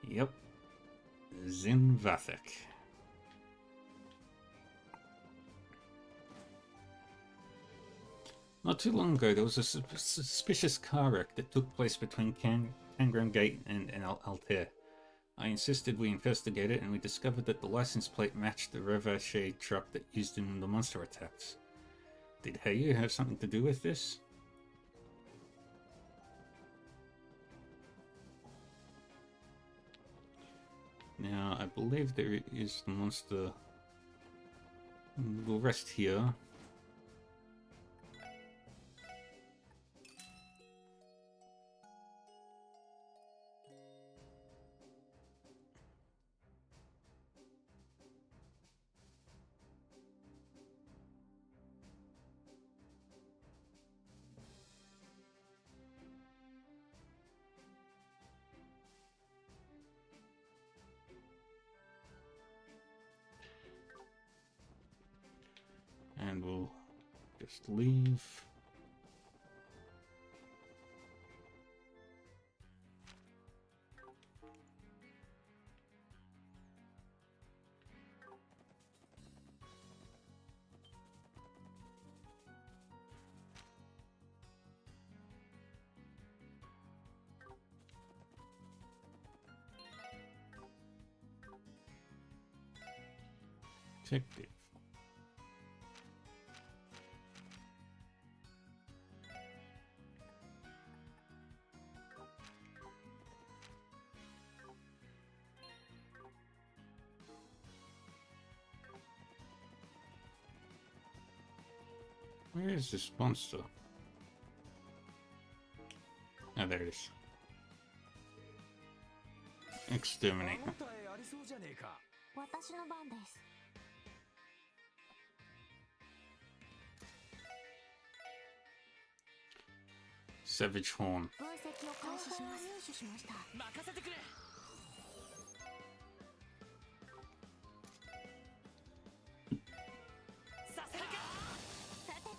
Yep. Zin Vathek. Not too long ago, there was a suspicious car wreck that took place between Tangram Gate and Altair. I insisted we investigate it, and we discovered that the license plate matched the Revache truck that used in the monster attacks. Did Heyu have something to do with this? Now, I believe there is the monster. We'll rest here. And we'll just leave. Detective. Where is this monster? Oh, there it is. Exterminate. 私の番です。 Savage Horn. 分析を開始します。入手しました。任せてくれ。させるか。さてと。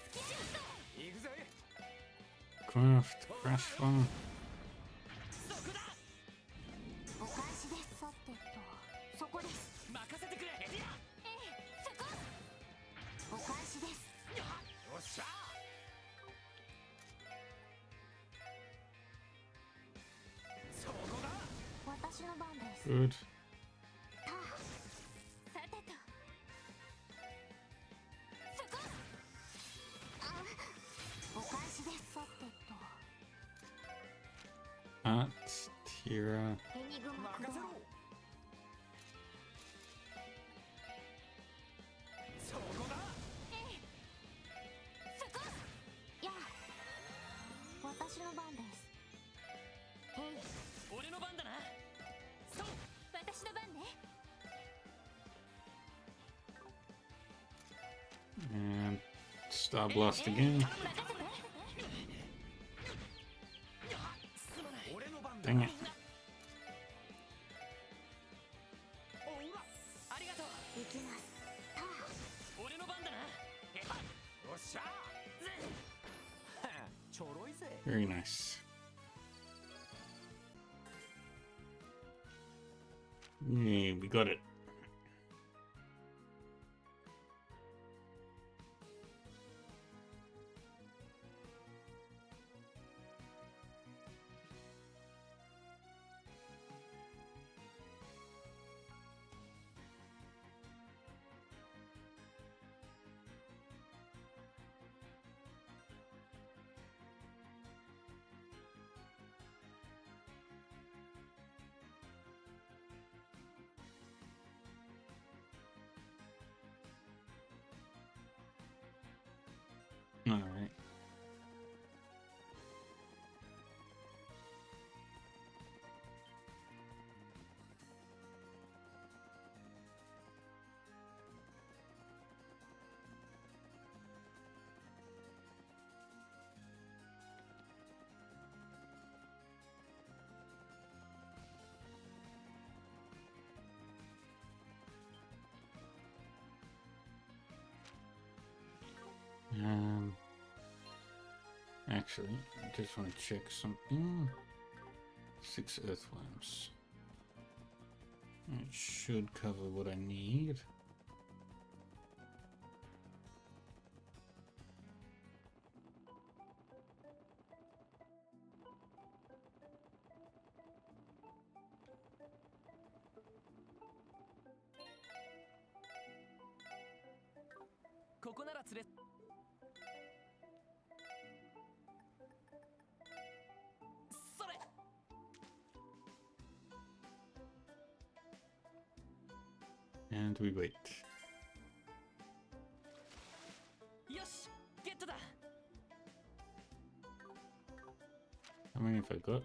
スキシュート。行くぜ。Craft, crash one. そこだ。お返しです。さてと。そこです。任せてくれ。ええ、そこ。お返しです。 よっしゃそこだ私の番です Good. さてとそこあお返しですさてと Art, Tira. エニグマ任せろそこだ私の番です。へい。俺の番だな。そう。私の番ね。 And Star Blast again. Dang it. ありがとう。行きます。俺の番だな。よっしゃ。ちょろいぜ。 Very nice. Yay, we got it. All right. Actually, I just want to check something. 6 earthworms. It should cover what I need. ここなら釣れ。それ。 And we wait. よし、ゲットだ。 How many have I got?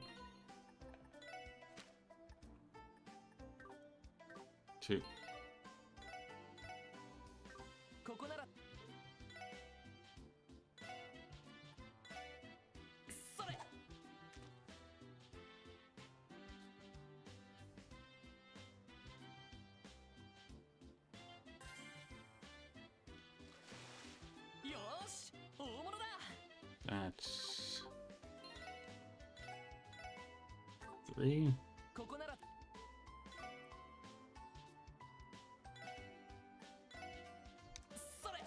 2. ここなら。それ。よし、大物だ。 That's 3. ここなら。それ。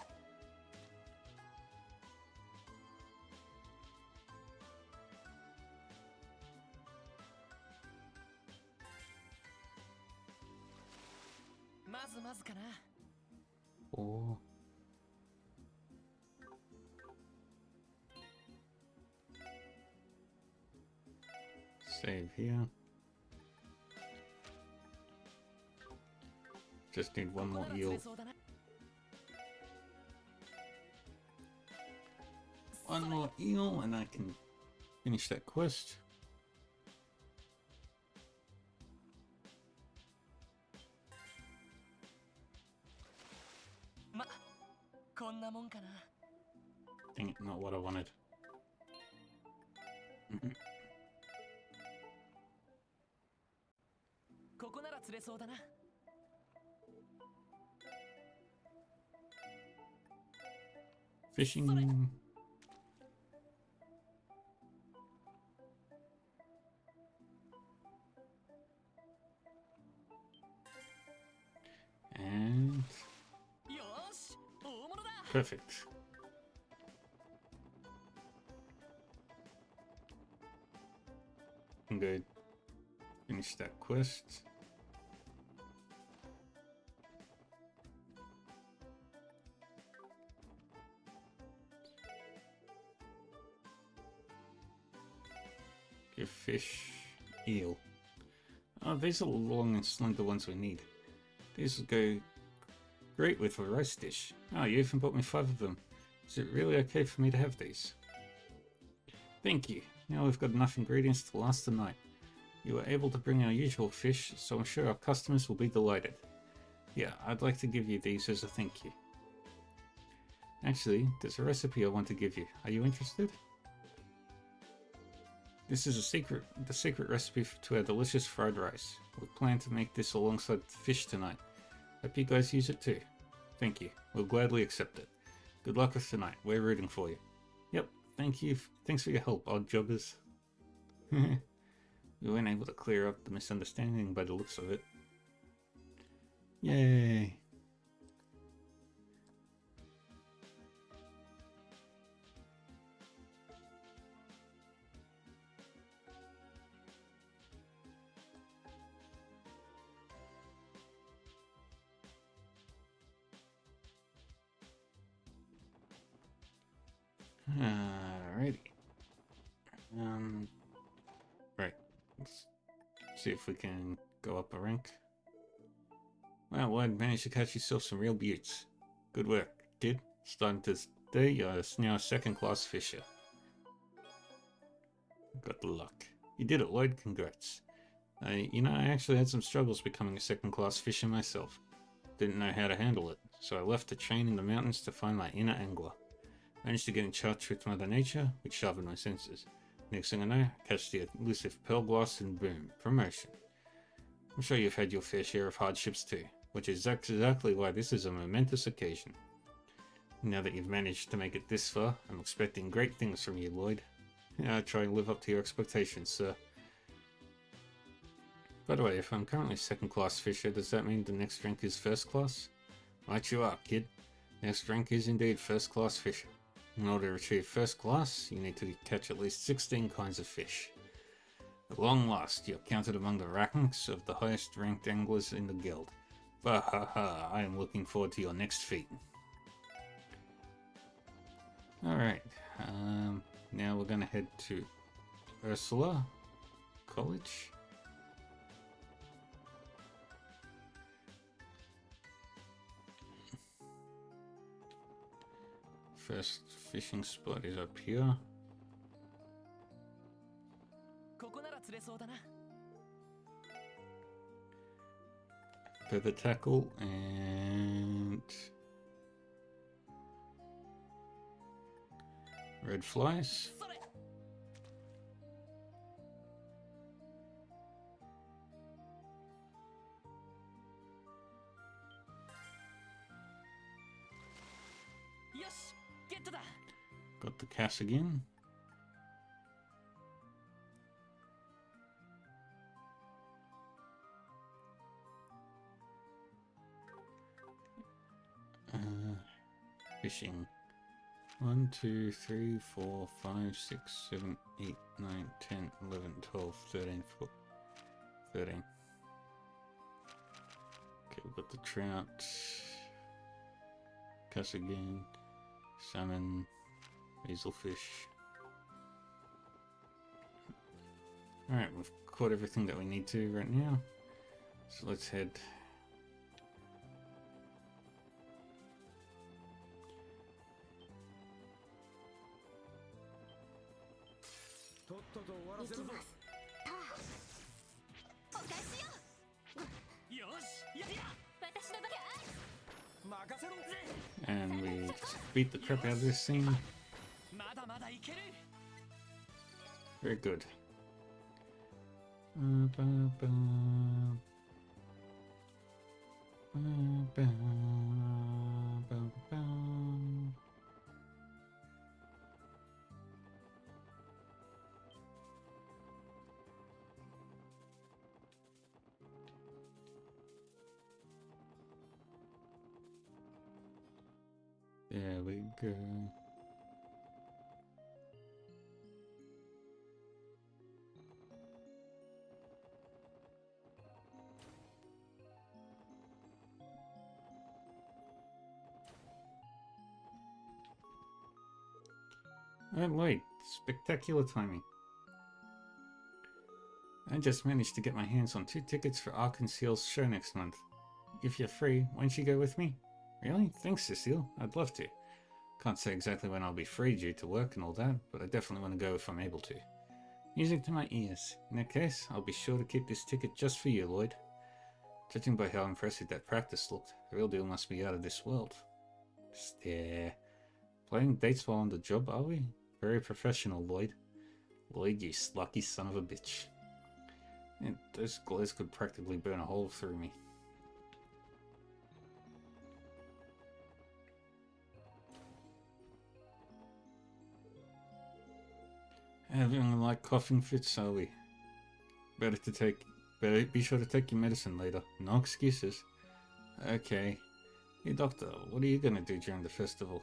まずまずかな。 4. Save here. Just need one more eel. One more eel and I can finish that quest. ま、こんなもんかな。 Dang it, not what I wanted. ここなら釣れそうだな。 Fishing. And よし、大物だ。 perfect. I'm good. Finish that quest. Give fish, eel. Oh, these are the long and slender ones we need. These will go great with a rice dish. Oh, you even bought me 5 of them. Is it really okay for me to have these? Thank you. Now we've got enough ingredients to last the night. You were able to bring our usual fish, so I'm sure our customers will be delighted. Yeah, I'd like to give you these as a thank you. Actually, there's a recipe I want to give you. Are you interested? This is the secret recipe to our delicious fried rice. We plan to make this alongside the fish tonight. Hope you guys use it too. Thank you. We'll gladly accept it. Good luck with tonight. We're rooting for you. Yep, thank you. Thanks for your help, odd jobbers. We weren't able to clear up the misunderstanding by the looks of it. Yay! Alrighty. Right. Let's see if we can go up a rank. Wow, Lloyd managed to catch yourself some real beauts. Good work, kid. Starting today, you're now a second-class fisher. Got the luck. You did it, Lloyd. Congrats. You know, I actually had some struggles becoming a second-class fisher myself. Didn't know how to handle it, so I left to train in the mountains to find my inner angler. Managed to get in touch with Mother Nature, which sharpened my senses. Next thing I know, catch the elusive pearl glass and boom, promotion. I'm sure you've had your fair share of hardships too, which is exactly why this is a momentous occasion. Now that you've managed to make it this far, I'm expecting great things from you, Lloyd. I try and live up to your expectations, sir. By the way, if I'm currently second-class fisher, does that mean the next rank is first class? Right you are, kid. Next rank is indeed first-class fisher. In order to achieve first class, you need to catch at least 16 kinds of fish. At long last, you're counted among the ranks of the highest ranked anglers in the guild. Bahaha, I am looking forward to your next feat. Alright, now we're gonna head to Ursula College. First fishing spot is up here. ここなら釣れそうだな。 Feather tackle and red flies. それ。よし、ゲットだ。 Got the cast again. Fishing. 1, 2, 3, 4, 5, 6, 7, 8, 9, 10, 11, 12, 13, 13. Okay, we've got the trout, cast again, salmon, hazelfish. Alright, we've caught everything that we need to right now. So let's head. And we just beat the crap out of this thing. Very good. There we go. Oh wait, spectacular timing. I just managed to get my hands on 2 tickets for Ark+Ciel's show next month. If you're free, why don't you go with me? Really? Thanks, Cecile. I'd love to. Can't say exactly when I'll be free due to work and all that, but I definitely want to go if I'm able to. Music to my ears. In that case, I'll be sure to keep this ticket just for you, Lloyd. Judging by how impressive that practice looked, the real deal must be out of this world. Stare. Playing dates while on the job, are we? Very professional, Lloyd. Lloyd, you lucky son of a bitch. And those glares could practically burn a hole through me. Having like coughing fits, are we? Better be sure to take your medicine later. No excuses. Okay. Hey doctor, what are you gonna do during the festival?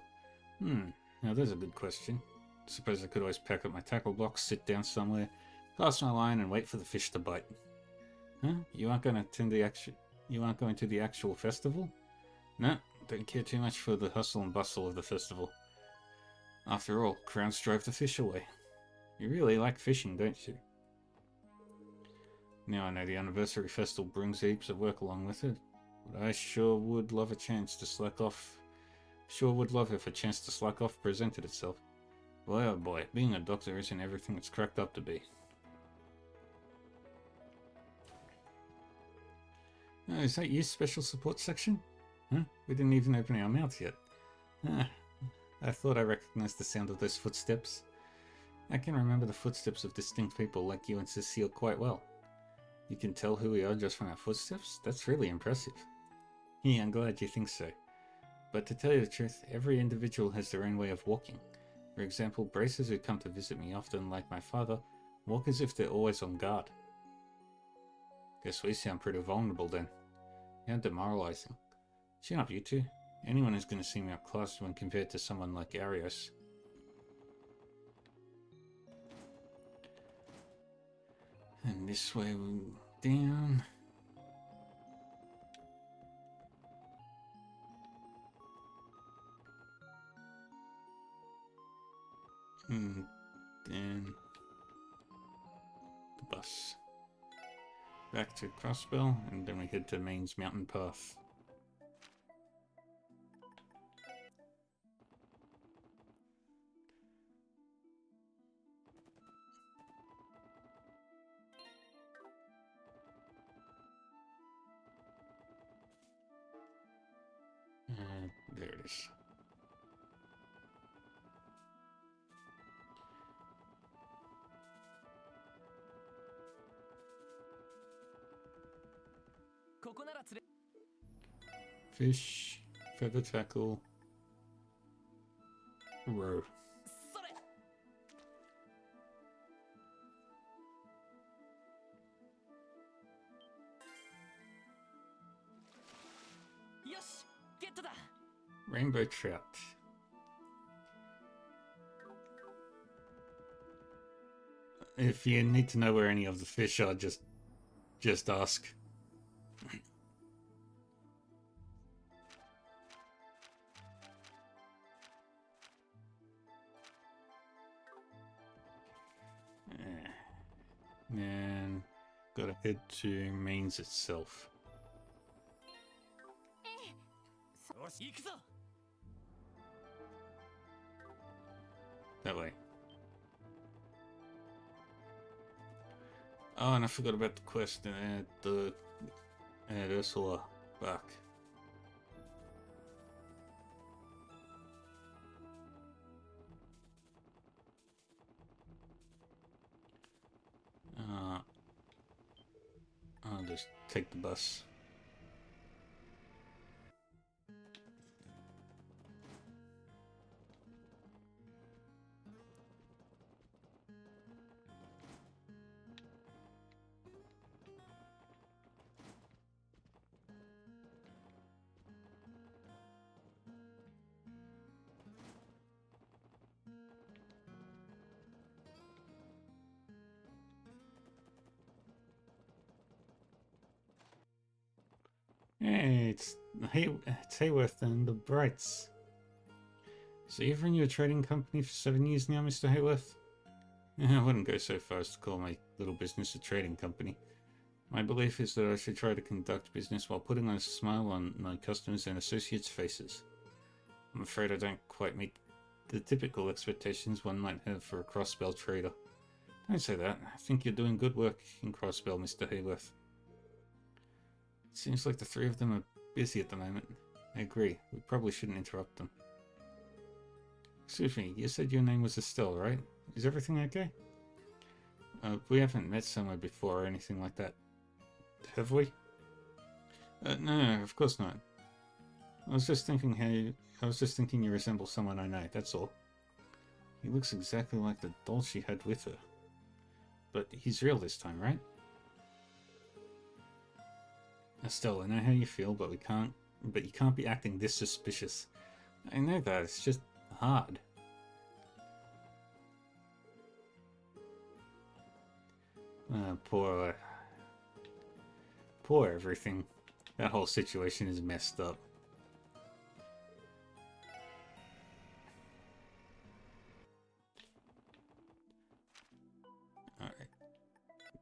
Now there's a good question. Suppose I could always pack up my tackle box, sit down somewhere, cast my line and wait for the fish to bite. Huh? You aren't going to the actual festival? No, don't care too much for the hustle and bustle of the festival. After all, crowds drive the fish away. You really like fishing, don't you? Now I know the anniversary festival brings heaps of work along with it, but I sure would love a chance to slack off. Sure would love if a chance to slack off presented itself. Boy oh boy, being a doctor isn't everything it's cracked up to be. Oh, is that your special support section? Huh? We didn't even open our mouth yet. I thought I recognized the sound of those footsteps. I can remember the footsteps of distinct people like you and Cecile quite well. You can tell who we are just from our footsteps? That's really impressive. Yeah, I'm glad you think so. But to tell you the truth, every individual has their own way of walking. For example, bracers who come to visit me often, like my father, walk as if they're always on guard. Guess we sound pretty vulnerable then. How demoralizing. Chin up, you two. Anyone is going to seem outclassed when compared to someone like Arios. And this way we down. And then the bus. Back to Crossbell, and then we head to Maine's Mountain Path. There it is. Fish, feather tackle, row. Rainbow trout. If you need to know where any of the fish are, just ask. And gotta head to Mainz itself. That way. Oh, and I forgot about the quest at Ursula back. I'll just take the bus. Hey, it's Hayworth and the Brights. So you've run your trading company for 7 years now, Mr. Hayworth? I wouldn't go so far as to call my little business a trading company. My belief is that I should try to conduct business while putting on a smile on my customers' and associates' faces. I'm afraid I don't quite meet the typical expectations one might have for a Crossbell trader. Don't say that. I think you're doing good work in Crossbell, Mr. Hayworth. Seems like the three of them are busy at the moment. I agree. We probably shouldn't interrupt them. Excuse me, you said your name was Estelle, right? Is everything okay? We haven't met somewhere before or anything like that. Have we? No, of course not. I was just thinking you resemble someone I know, that's all. He looks exactly like the doll she had with her. But he's real this time, right? Estelle, I know how you feel, but you can't be acting this suspicious. I know that, it's just hard. Poor everything. That whole situation is messed up. Alright.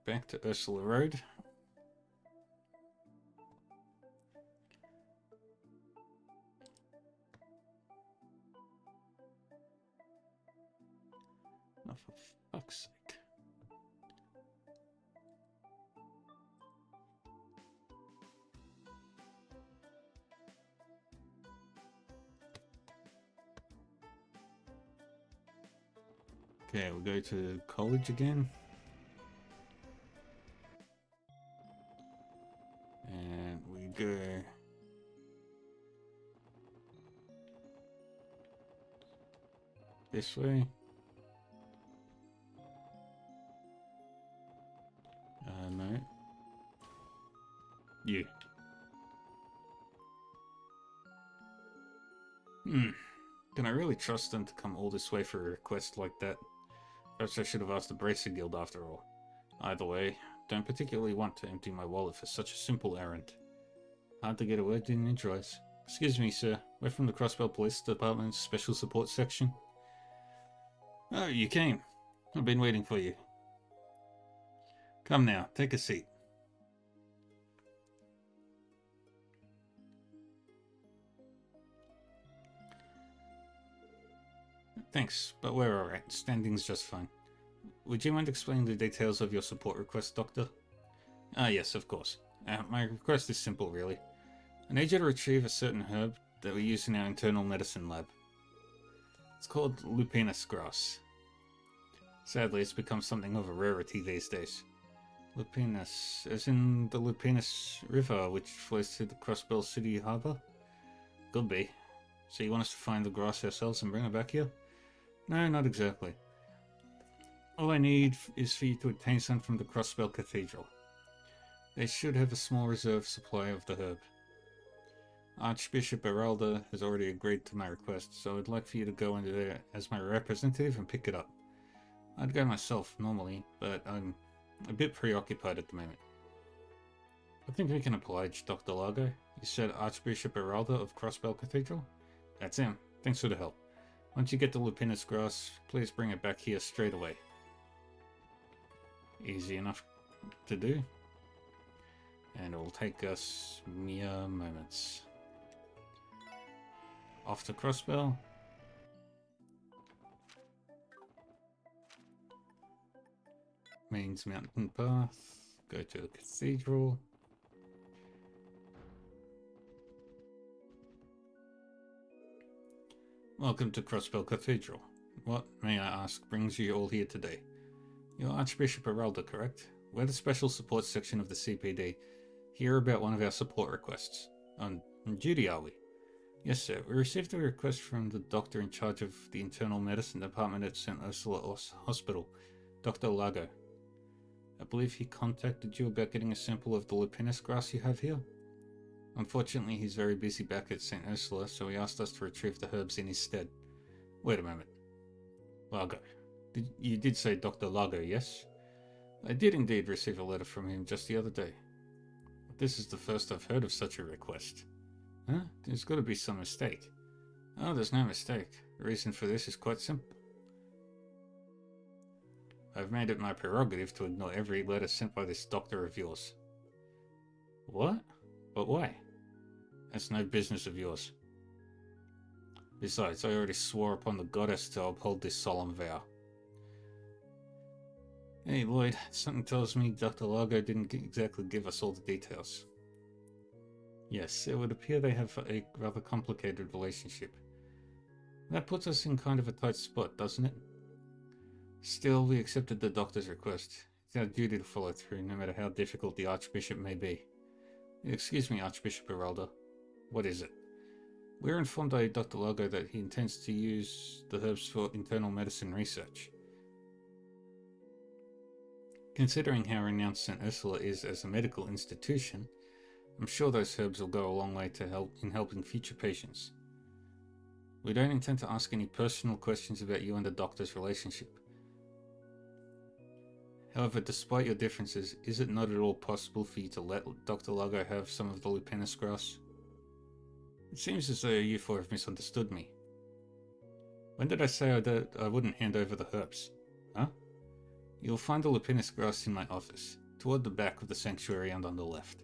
Back to Ursula Road. Oh, for fuck's sake. Okay, we'll go to college again. And we go this way. No. You. Can I really trust them to come all this way for a request like that? Perhaps I should have asked the Bracer Guild after all. Either way, don't particularly want to empty my wallet for such a simple errand. Hard to get a word in edgewise. Excuse me, sir. We're from the Crossbell Police Department's Special Support Section. Oh, you came. I've been waiting for you. Come now, take a seat. Thanks, but we're alright. Standing's just fine. Would you mind explaining the details of your support request, Doctor? Ah, yes, of course. My request is simple, really. I need you to retrieve a certain herb that we use in our internal medicine lab. It's called Lupinus grass. Sadly, it's become something of a rarity these days. Lupinus, as in the Lupinus River, which flows through the Crossbell City Harbor? Could be. So you want us to find the grass ourselves and bring it back here? No, not exactly. All I need is for you to obtain some from the Crossbell Cathedral. They should have a small reserve supply of the herb. Archbishop Eralda has already agreed to my request, so I'd like for you to go into there as my representative and pick it up. I'd go myself, normally, but I'm a bit preoccupied at the moment. I think we can oblige Dr. Largo. You said Archbishop Eralda of Crossbell Cathedral? That's him. Thanks for the help. Once you get the Lupinus grass, please bring it back here straight away. Easy enough to do. And it will take us mere moments. Off to Crossbell. Mains Mountain Path. Go to the Cathedral. Welcome to Crossbell Cathedral. What, may I ask, brings you all here today? You're Archbishop Eralda, correct? We're the Special Support Section of the CPD. Hear about one of our support requests. On duty, are we? Yes, sir. We received a request from the doctor in charge of the Internal Medicine Department at St. Ursula Hospital, Dr. Lago. I believe he contacted you about getting a sample of the Lupinus grass you have here? Unfortunately, he's very busy back at St. Ursula, so he asked us to retrieve the herbs in his stead. Wait a moment. Lago. You did say Dr. Lago, yes? I did indeed receive a letter from him just the other day. This is the first I've heard of such a request. Huh? There's got to be some mistake. Oh, there's no mistake. The reason for this is quite simple. I've made it my prerogative to ignore every letter sent by this doctor of yours. What? But why? That's no business of yours. Besides, I already swore upon the goddess to uphold this solemn vow. Hey Lloyd, something tells me Dr. Largo didn't exactly give us all the details. Yes, it would appear they have a rather complicated relationship. That puts us in kind of a tight spot, doesn't it? Still, we accepted the doctor's request. It's our duty to follow through, no matter how difficult the Archbishop may be. Excuse me, Archbishop Eralda. What is it? We're informed by Dr. Largo that he intends to use the herbs for internal medicine research. Considering how renowned St. Ursula is as a medical institution, I'm sure those herbs will go a long way to help in helping future patients. We don't intend to ask any personal questions about you and the doctor's relationship. However, despite your differences, is it not at all possible for you to let Dr. Largo have some of the Lupinus grass? It seems as though you four have misunderstood me. When did I say I wouldn't hand over the herbs? Huh? You'll find the Lupinus grass in my office, toward the back of the sanctuary and on the left.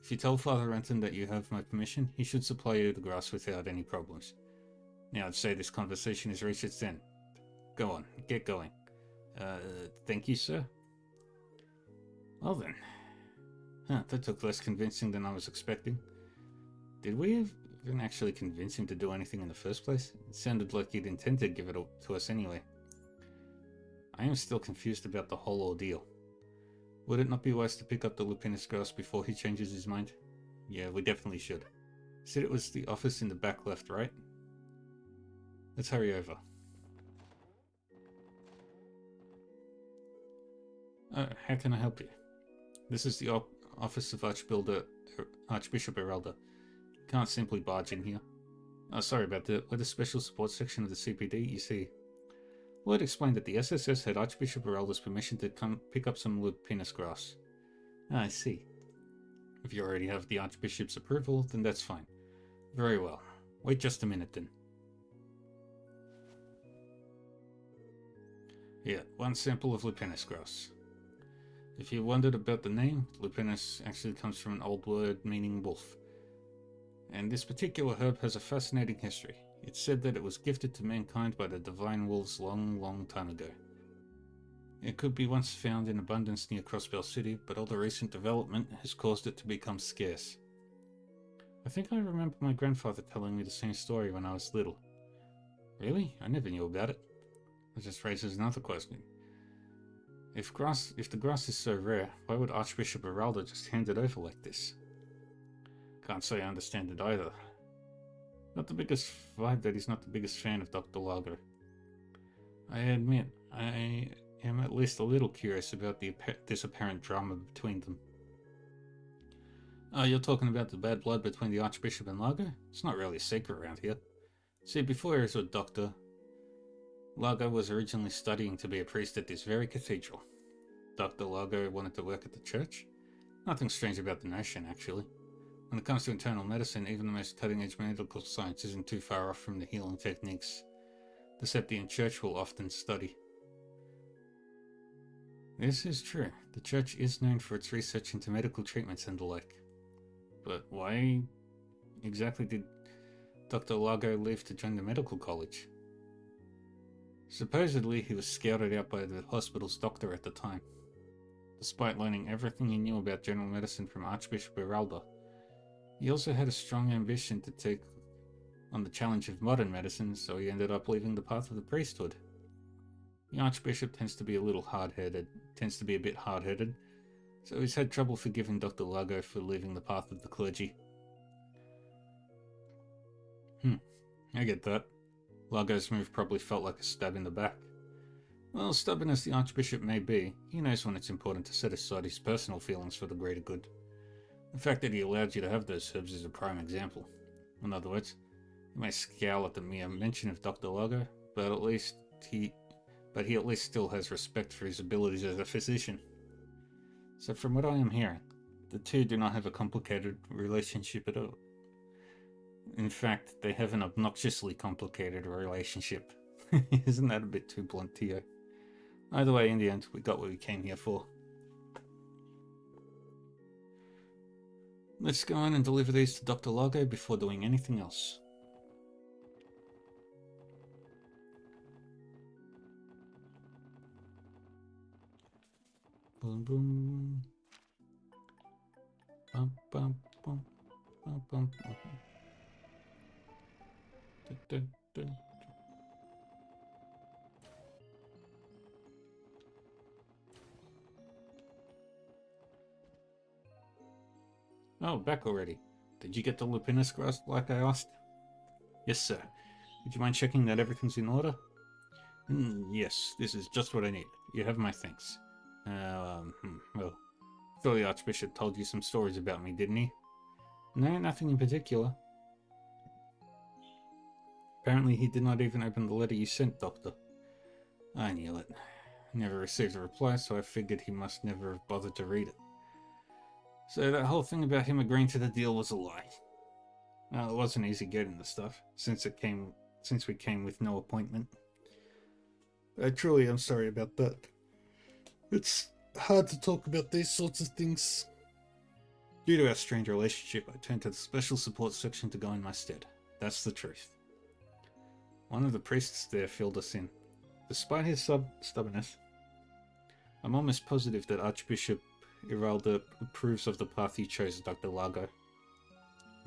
If you tell Father Renton that you have my permission, he should supply you the grass without any problems. Now I'd say this conversation has reached its end. Go on, get going. Thank you, sir. Well then. That took less convincing than I was expecting. Did we even actually convince him to do anything in the first place? It sounded like he'd intended to give it to us anyway. I am still confused about the whole ordeal. Would it not be wise to pick up the Lupinus grass before he changes his mind? Yeah, we definitely should. Said it was the office in the back left, right? Let's hurry over. How can I help you? This is the office of Archbishop Eralda. You can't simply barge in here. Oh, sorry about that. We're the special support section of the CPD, you see. Lloyd explained that the SSS had Archbishop Eralda's permission to come pick up some Lupinus grass. I see. If you already have the Archbishop's approval, then that's fine. Very well. Wait just a minute then. Yeah, one sample of lupinus grass. If you wondered about the name, lupinus actually comes from an old word meaning wolf. And this particular herb has a fascinating history. It's said that it was gifted to mankind by the divine wolves long, long time ago. It could be once found in abundance near Crossbell City, but all the recent development has caused it to become scarce. I think I remember my grandfather telling me the same story when I was little. Really? I never knew about it. That just raises another question. If the grass is so rare, why would Archbishop Araldo just hand it over like this? Can't say I understand it either. Not the biggest vibe that he's not the biggest fan of Dr. Lago. I admit, I am at least a little curious about this apparent drama between them. Oh, you're talking about the bad blood between the Archbishop and Lago? It's not really a secret around here. See, before he was a doctor, Lago was originally studying to be a priest at this very cathedral. Dr. Lago wanted to work at the church. Nothing strange about the notion, actually. When it comes to internal medicine, even the most cutting-edge medical science isn't too far off from the healing techniques the Septian Church will often study. This is true. The church is known for its research into medical treatments and the like. But why exactly did Dr. Lago leave to join the medical college? Supposedly, he was scouted out by the hospital's doctor at the time. Despite learning everything he knew about general medicine from Archbishop Iralda, he also had a strong ambition to take on the challenge of modern medicine, so he ended up leaving the path of the priesthood. The Archbishop tends to be a bit hard-headed, so he's had trouble forgiving Dr. Lago for leaving the path of the clergy. I get that. Lago's move probably felt like a stab in the back. Well, stubborn as the Archbishop may be, he knows when it's important to set aside his personal feelings for the greater good. The fact that he allowed you to have those herbs is a prime example. In other words, he may scowl at the mere mention of Dr. Lago, but he at least still has respect for his abilities as a physician. So from what I am hearing, the two do not have a complicated relationship at all. In fact, they have an obnoxiously complicated relationship. Isn't that a bit too blunt, Tio? Either way, in the end, we got what we came here for. Let's go on and deliver these to Dr. Lago before doing anything else. Boom boom. Bum bum bum bum bum bum. Dun, dun, dun. Oh, back already. Did you get the lupinus grass like I asked? Yes, sir. Would you mind checking that everything's in order? Yes, this is just what I need. You have my thanks. Well, thought the Archbishop told you some stories about me, didn't he? No, nothing in particular. Apparently he did not even open the letter you sent, Doctor. I knew it. Never received a reply, so I figured he must never have bothered to read it. So that whole thing about him agreeing to the deal was a lie. Well, it wasn't easy getting the stuff, since we came with no appointment. I truly am sorry about that. It's hard to talk about these sorts of things. Due to our strange relationship, I turned to the special support section to go in my stead. That's the truth. One of the priests there filled us in. Despite his stubbornness, I'm almost positive that Archbishop Iralda approves of the path you chose, Dr. Lago.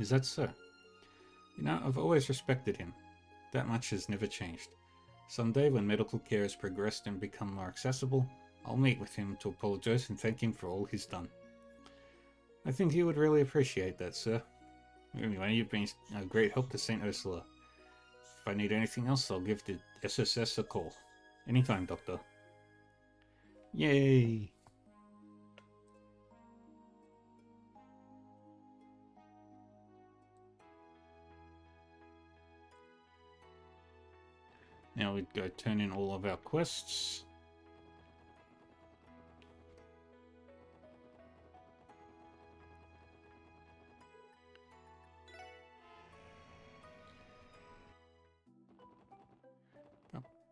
Is that so? You know, I've always respected him. That much has never changed. Someday, when medical care has progressed and become more accessible, I'll meet with him to apologize and thank him for all he's done. I think he would really appreciate that, sir. Anyway, you've been a great help to St. Ursula. If I need anything else, I'll give the SSS a call. Anytime, Doctor. Yay! Now we'd go turn in all of our quests.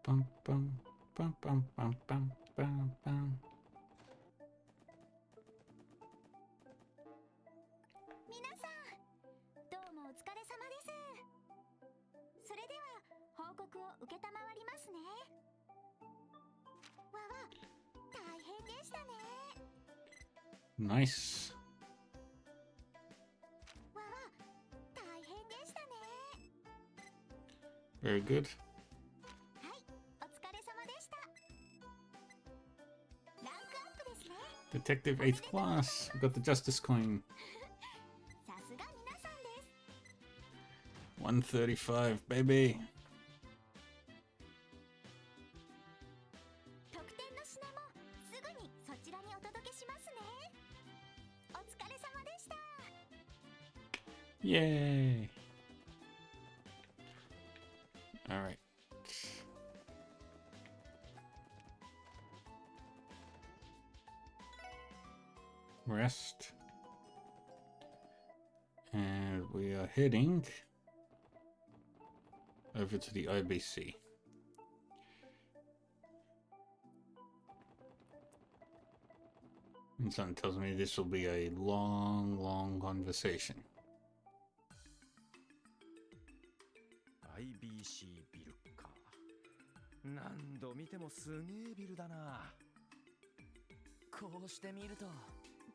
Bum, bum, bum, bum, bum, bum, bum, bum, bum. 皆さん、どうもお疲れ様です。それでは報告を受けたまわりますね。わわ、大変でしたね。 Nice. わわ、大変でしたね。 Very good. はい、お疲れ様でした。ランクアップですね。 Detective 8th class. We got the justice coin. さすが皆さんです。 135, baby. 特典の品もすぐにそちらにお届けしますね。お疲れ様でした。 Yay. All right. Rest. And we are heading over to the IBC. And something tells me this will be a long, long conversation. IBC ビルか。何度見てもすげえビルだな。こうしてみると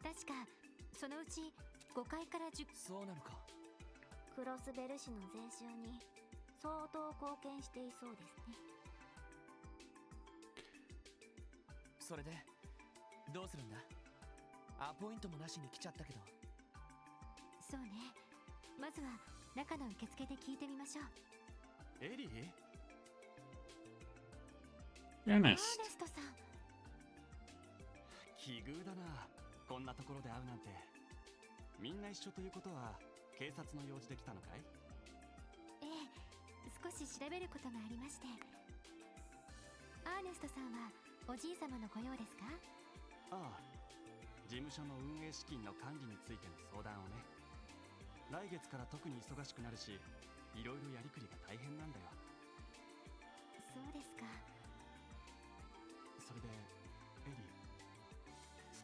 確かそのうち5階から10。そうなのか。クロスベル市の税収に相当貢献していそうですね。それでどうするんだ。アポイントもなしに来ちゃったけど。そうね、まずは中の受付で聞いてみましょう。エリー？アーネストさん。奇遇だな、こんなところで会うなんて。みんな一緒ということは警察の用事で来たのかい？ええ、少し調べることがありまして。アーネストさんはおじい様のご用ですか？ああ、事務所の運営資金の管理についての相談をね。来月から特に忙しくなるし、いろいろやりくりが大変なんだよ。そうですか。それでエリー、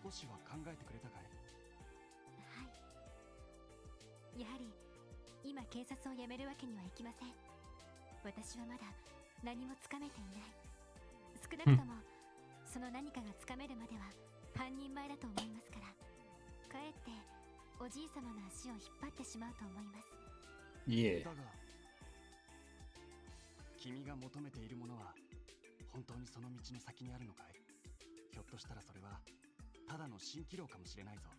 少しは考えてくれたかい？はい。やはり今警察を辞めるわけにはいきません。私はまだ何もつかめていない。少なくともその何かがつかめるまでは半人前だと思いますから、かえっておじい様の足を引っ張ってしまうと思います。Yeah. だが君が求めているものは本当にその道の先にあるのかい？ひょっとしたらそれはただの蜃気楼かもしれないぞ。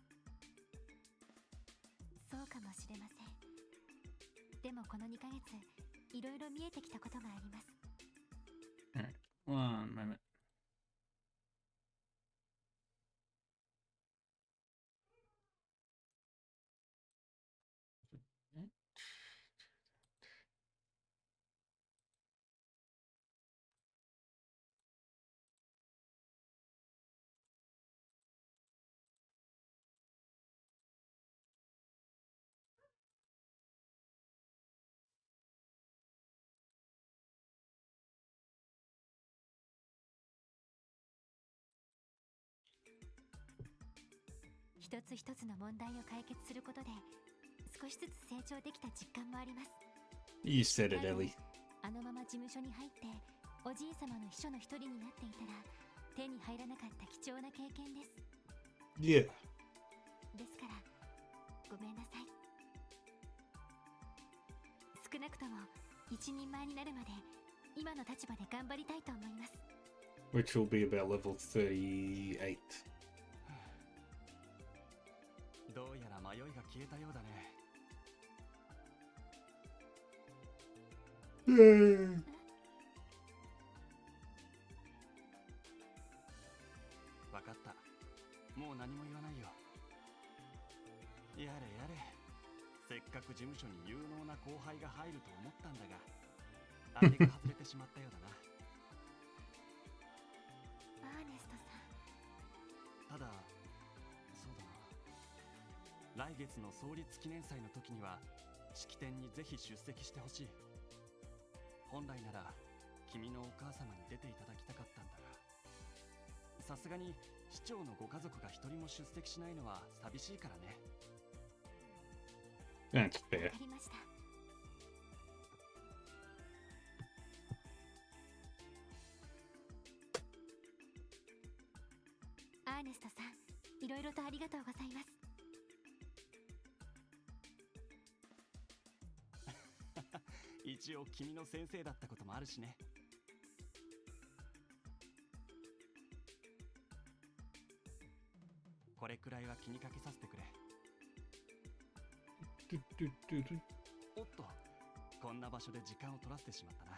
そうかもしれません。でもこの2ヶ月いろいろ見えてきたことがあります。 Alright, one moment.一つ一つの問題を解決することで少しずつ成長できた実感もあります。 You said it, Ellie. あのまま事務所に入っておじい様の秘書の一人になっていたら手に入らなかった貴重な経験です。 Yeah. ですからごめんなさい。少なくとも一人前になるまで今の立場で頑張りたいと思います。 Which will be about level 38. どうやら迷いが消えたようだね。わかった。もう何も言わないよ。やれやれ。せっかく事務所に有能な後輩が入ると思ったんだが、当てが外れてしまったようだな。アーネストさん。ただ、そうだな。来月の創立記念祭の時には式典にぜひ出席してほしい。本来なら君のお母様に出ていただきたかったんだが。さすがに市長のご家族が一人も出席しないのは寂しいからね。 That's fair. わかりました。アーネストさん、いろいろとありがとうございます。一応君の先生だったこともあるしね。これくらいは気にかけさせてくれ。おっと、こんな場所で時間を取らせてしまったな。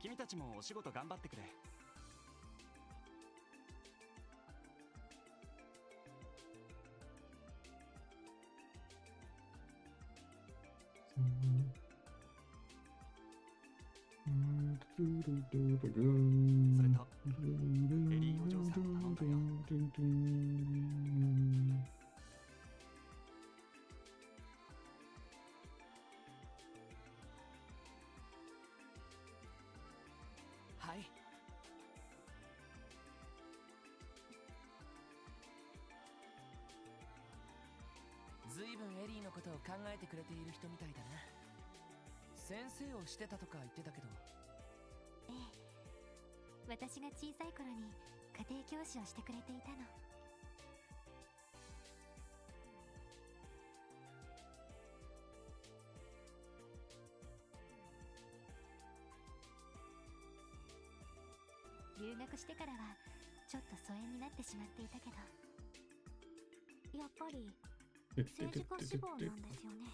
君たちもお仕事頑張ってくれ。それとエリーお嬢さん頼んだよ。はい。ずいぶんエリーのことを考えてくれている人みたいだな。先生をしてたとか言ってたけど。ええ、私が小さい頃に家庭教師をしてくれていたの。留学してからはちょっと疎遠になってしまっていたけど、やっぱり政治家志望なんですよね。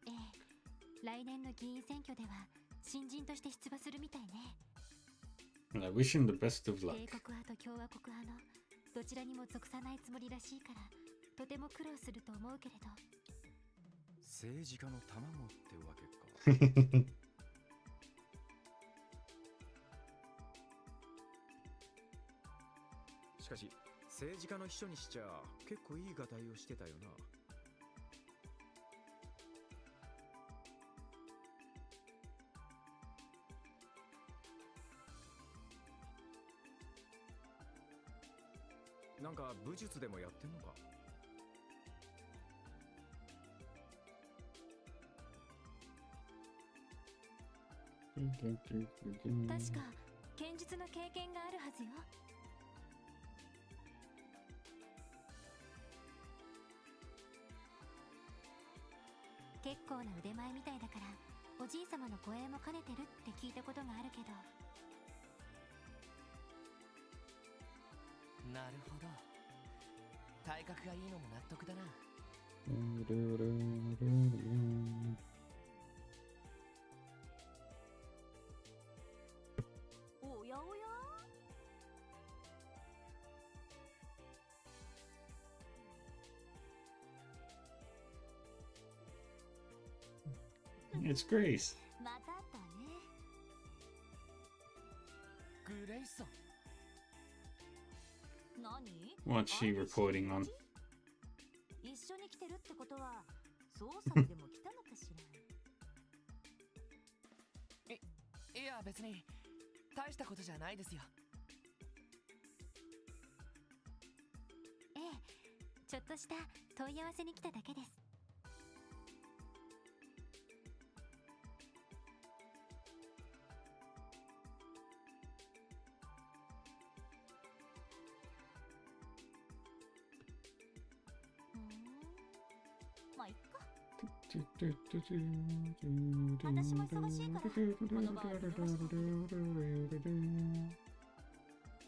ええ、来年の議員選挙では新人として出馬するみたいね。I wish him the best of luck. 帝国派と共和国派のどちらにも属さないつもりらしいから、とても苦労すると思うけれど。政治家の卵ってわけか。しかし政治家の秘書にしちゃ結構いいがたいをしてたよな。なんか武術でもやってんのか。確か剣術の経験があるはずよ。結構な腕前みたいだから、おじい様の護衛も兼ねてるって聞いたことがあるけど。なるほど。体格がいいのも納得だな。おやおや。It's Grace. また会ったね。グレイソン。何？ What's she reporting on? 一緒に来てるってことは捜査にでも来たのかしら。いや別に大したことじゃないですよ。ええ、ちょっとした問い合わせに来ただけです。まあいっか。私も忙しいからこの場は見逃して。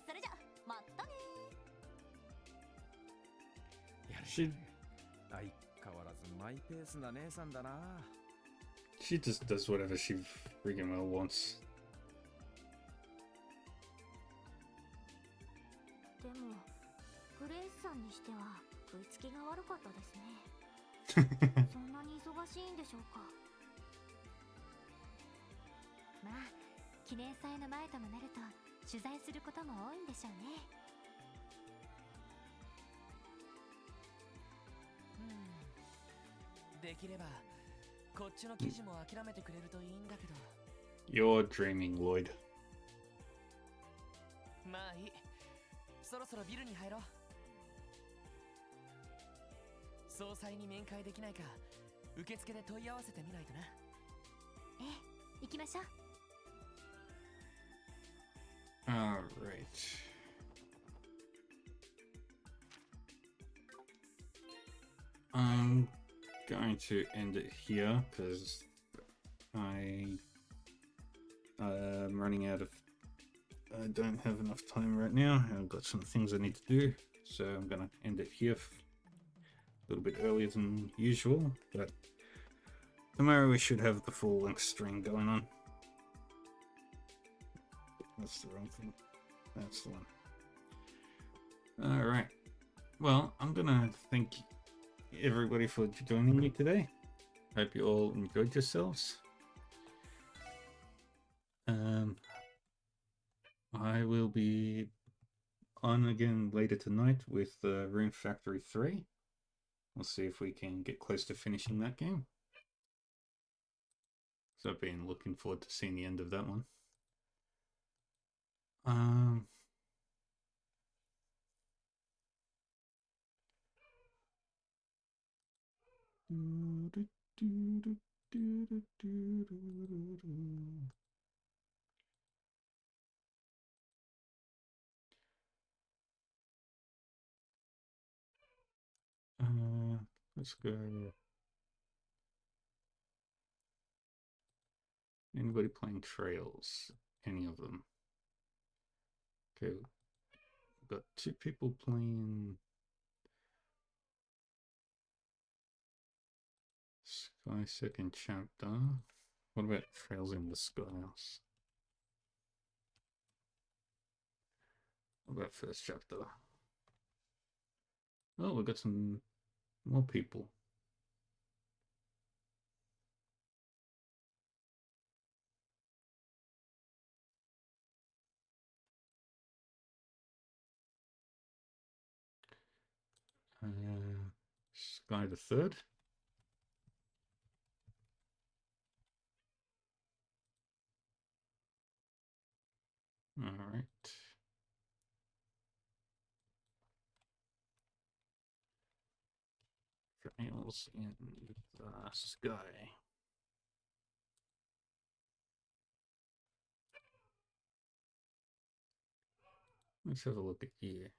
それじゃまたね。She 相変わらずマイペースな姉さんだな。she just does whatever she friggin' well wants. でもグレイスさんにしては食いつきが悪かったですね。そんなに忙しいんでしょうか。まあ記念祭の前ともなると取材することも多いんでしょうね。できればこっちの記事も諦めてくれるといいんだけど。 You're dreaming, Lloyd. まあいい、そろそろビルに入ろう。総裁に面会できないか受付で問い合わせてみないとな。ええ、行きましょう。 Alright. I'm going to end it here because I'm running out of. I don't have enough time right now. I've got some things I need to do, so I'm gonna end it here a little bit earlier than usual. But tomorrow we should have the full-length stream going on. That's the wrong thing. That's the one. Alright. Well, I'm gonna thank everybody for joining me today. Hope you all enjoyed yourselves. I will be on again later tonight with Rune Factory 3. We'll see if we can get close to finishing that game. So I've been looking forward to seeing the end of that one. Let's go. Anybody playing Trails? Any of them? Okay, we've got 2 people playing Sky second chapter. What about Trails in the Skies? What about first chapter? Oh, we've got some more people. Sky the Third. All right. Trails in the Sky. Let's have a look at here.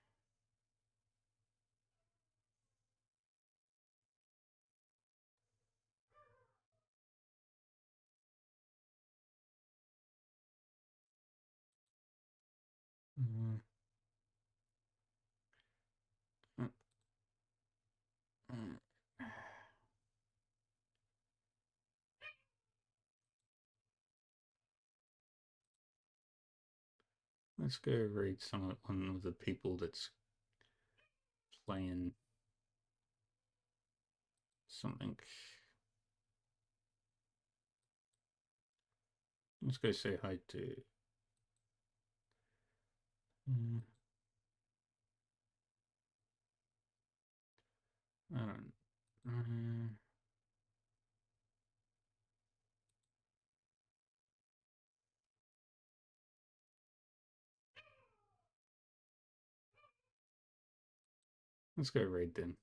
Let's go read one of the people that's playing something. Let's go say hi to. I don't. Let's go raid then.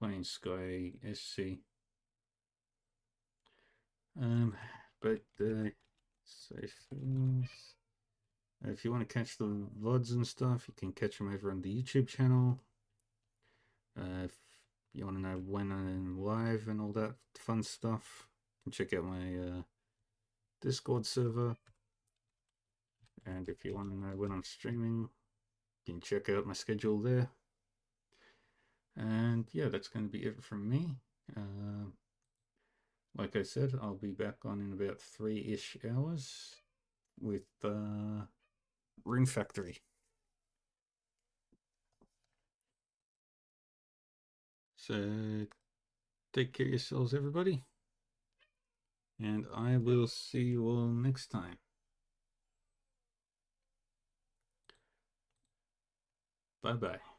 Playing Sky SC. But safe things. If you want to catch the VODs and stuff, you can catch them over on the YouTube channel. If you want to know when I'm live and all that fun stuff, you can check out my Discord server. And if you want to know when I'm streaming, you can check out my schedule there. And yeah, that's going to be it from me. Like I said, I'll be back on in about 3-ish hours with Rune Factory. So take care of yourselves, everybody. And I will see you all next time. Bye-bye.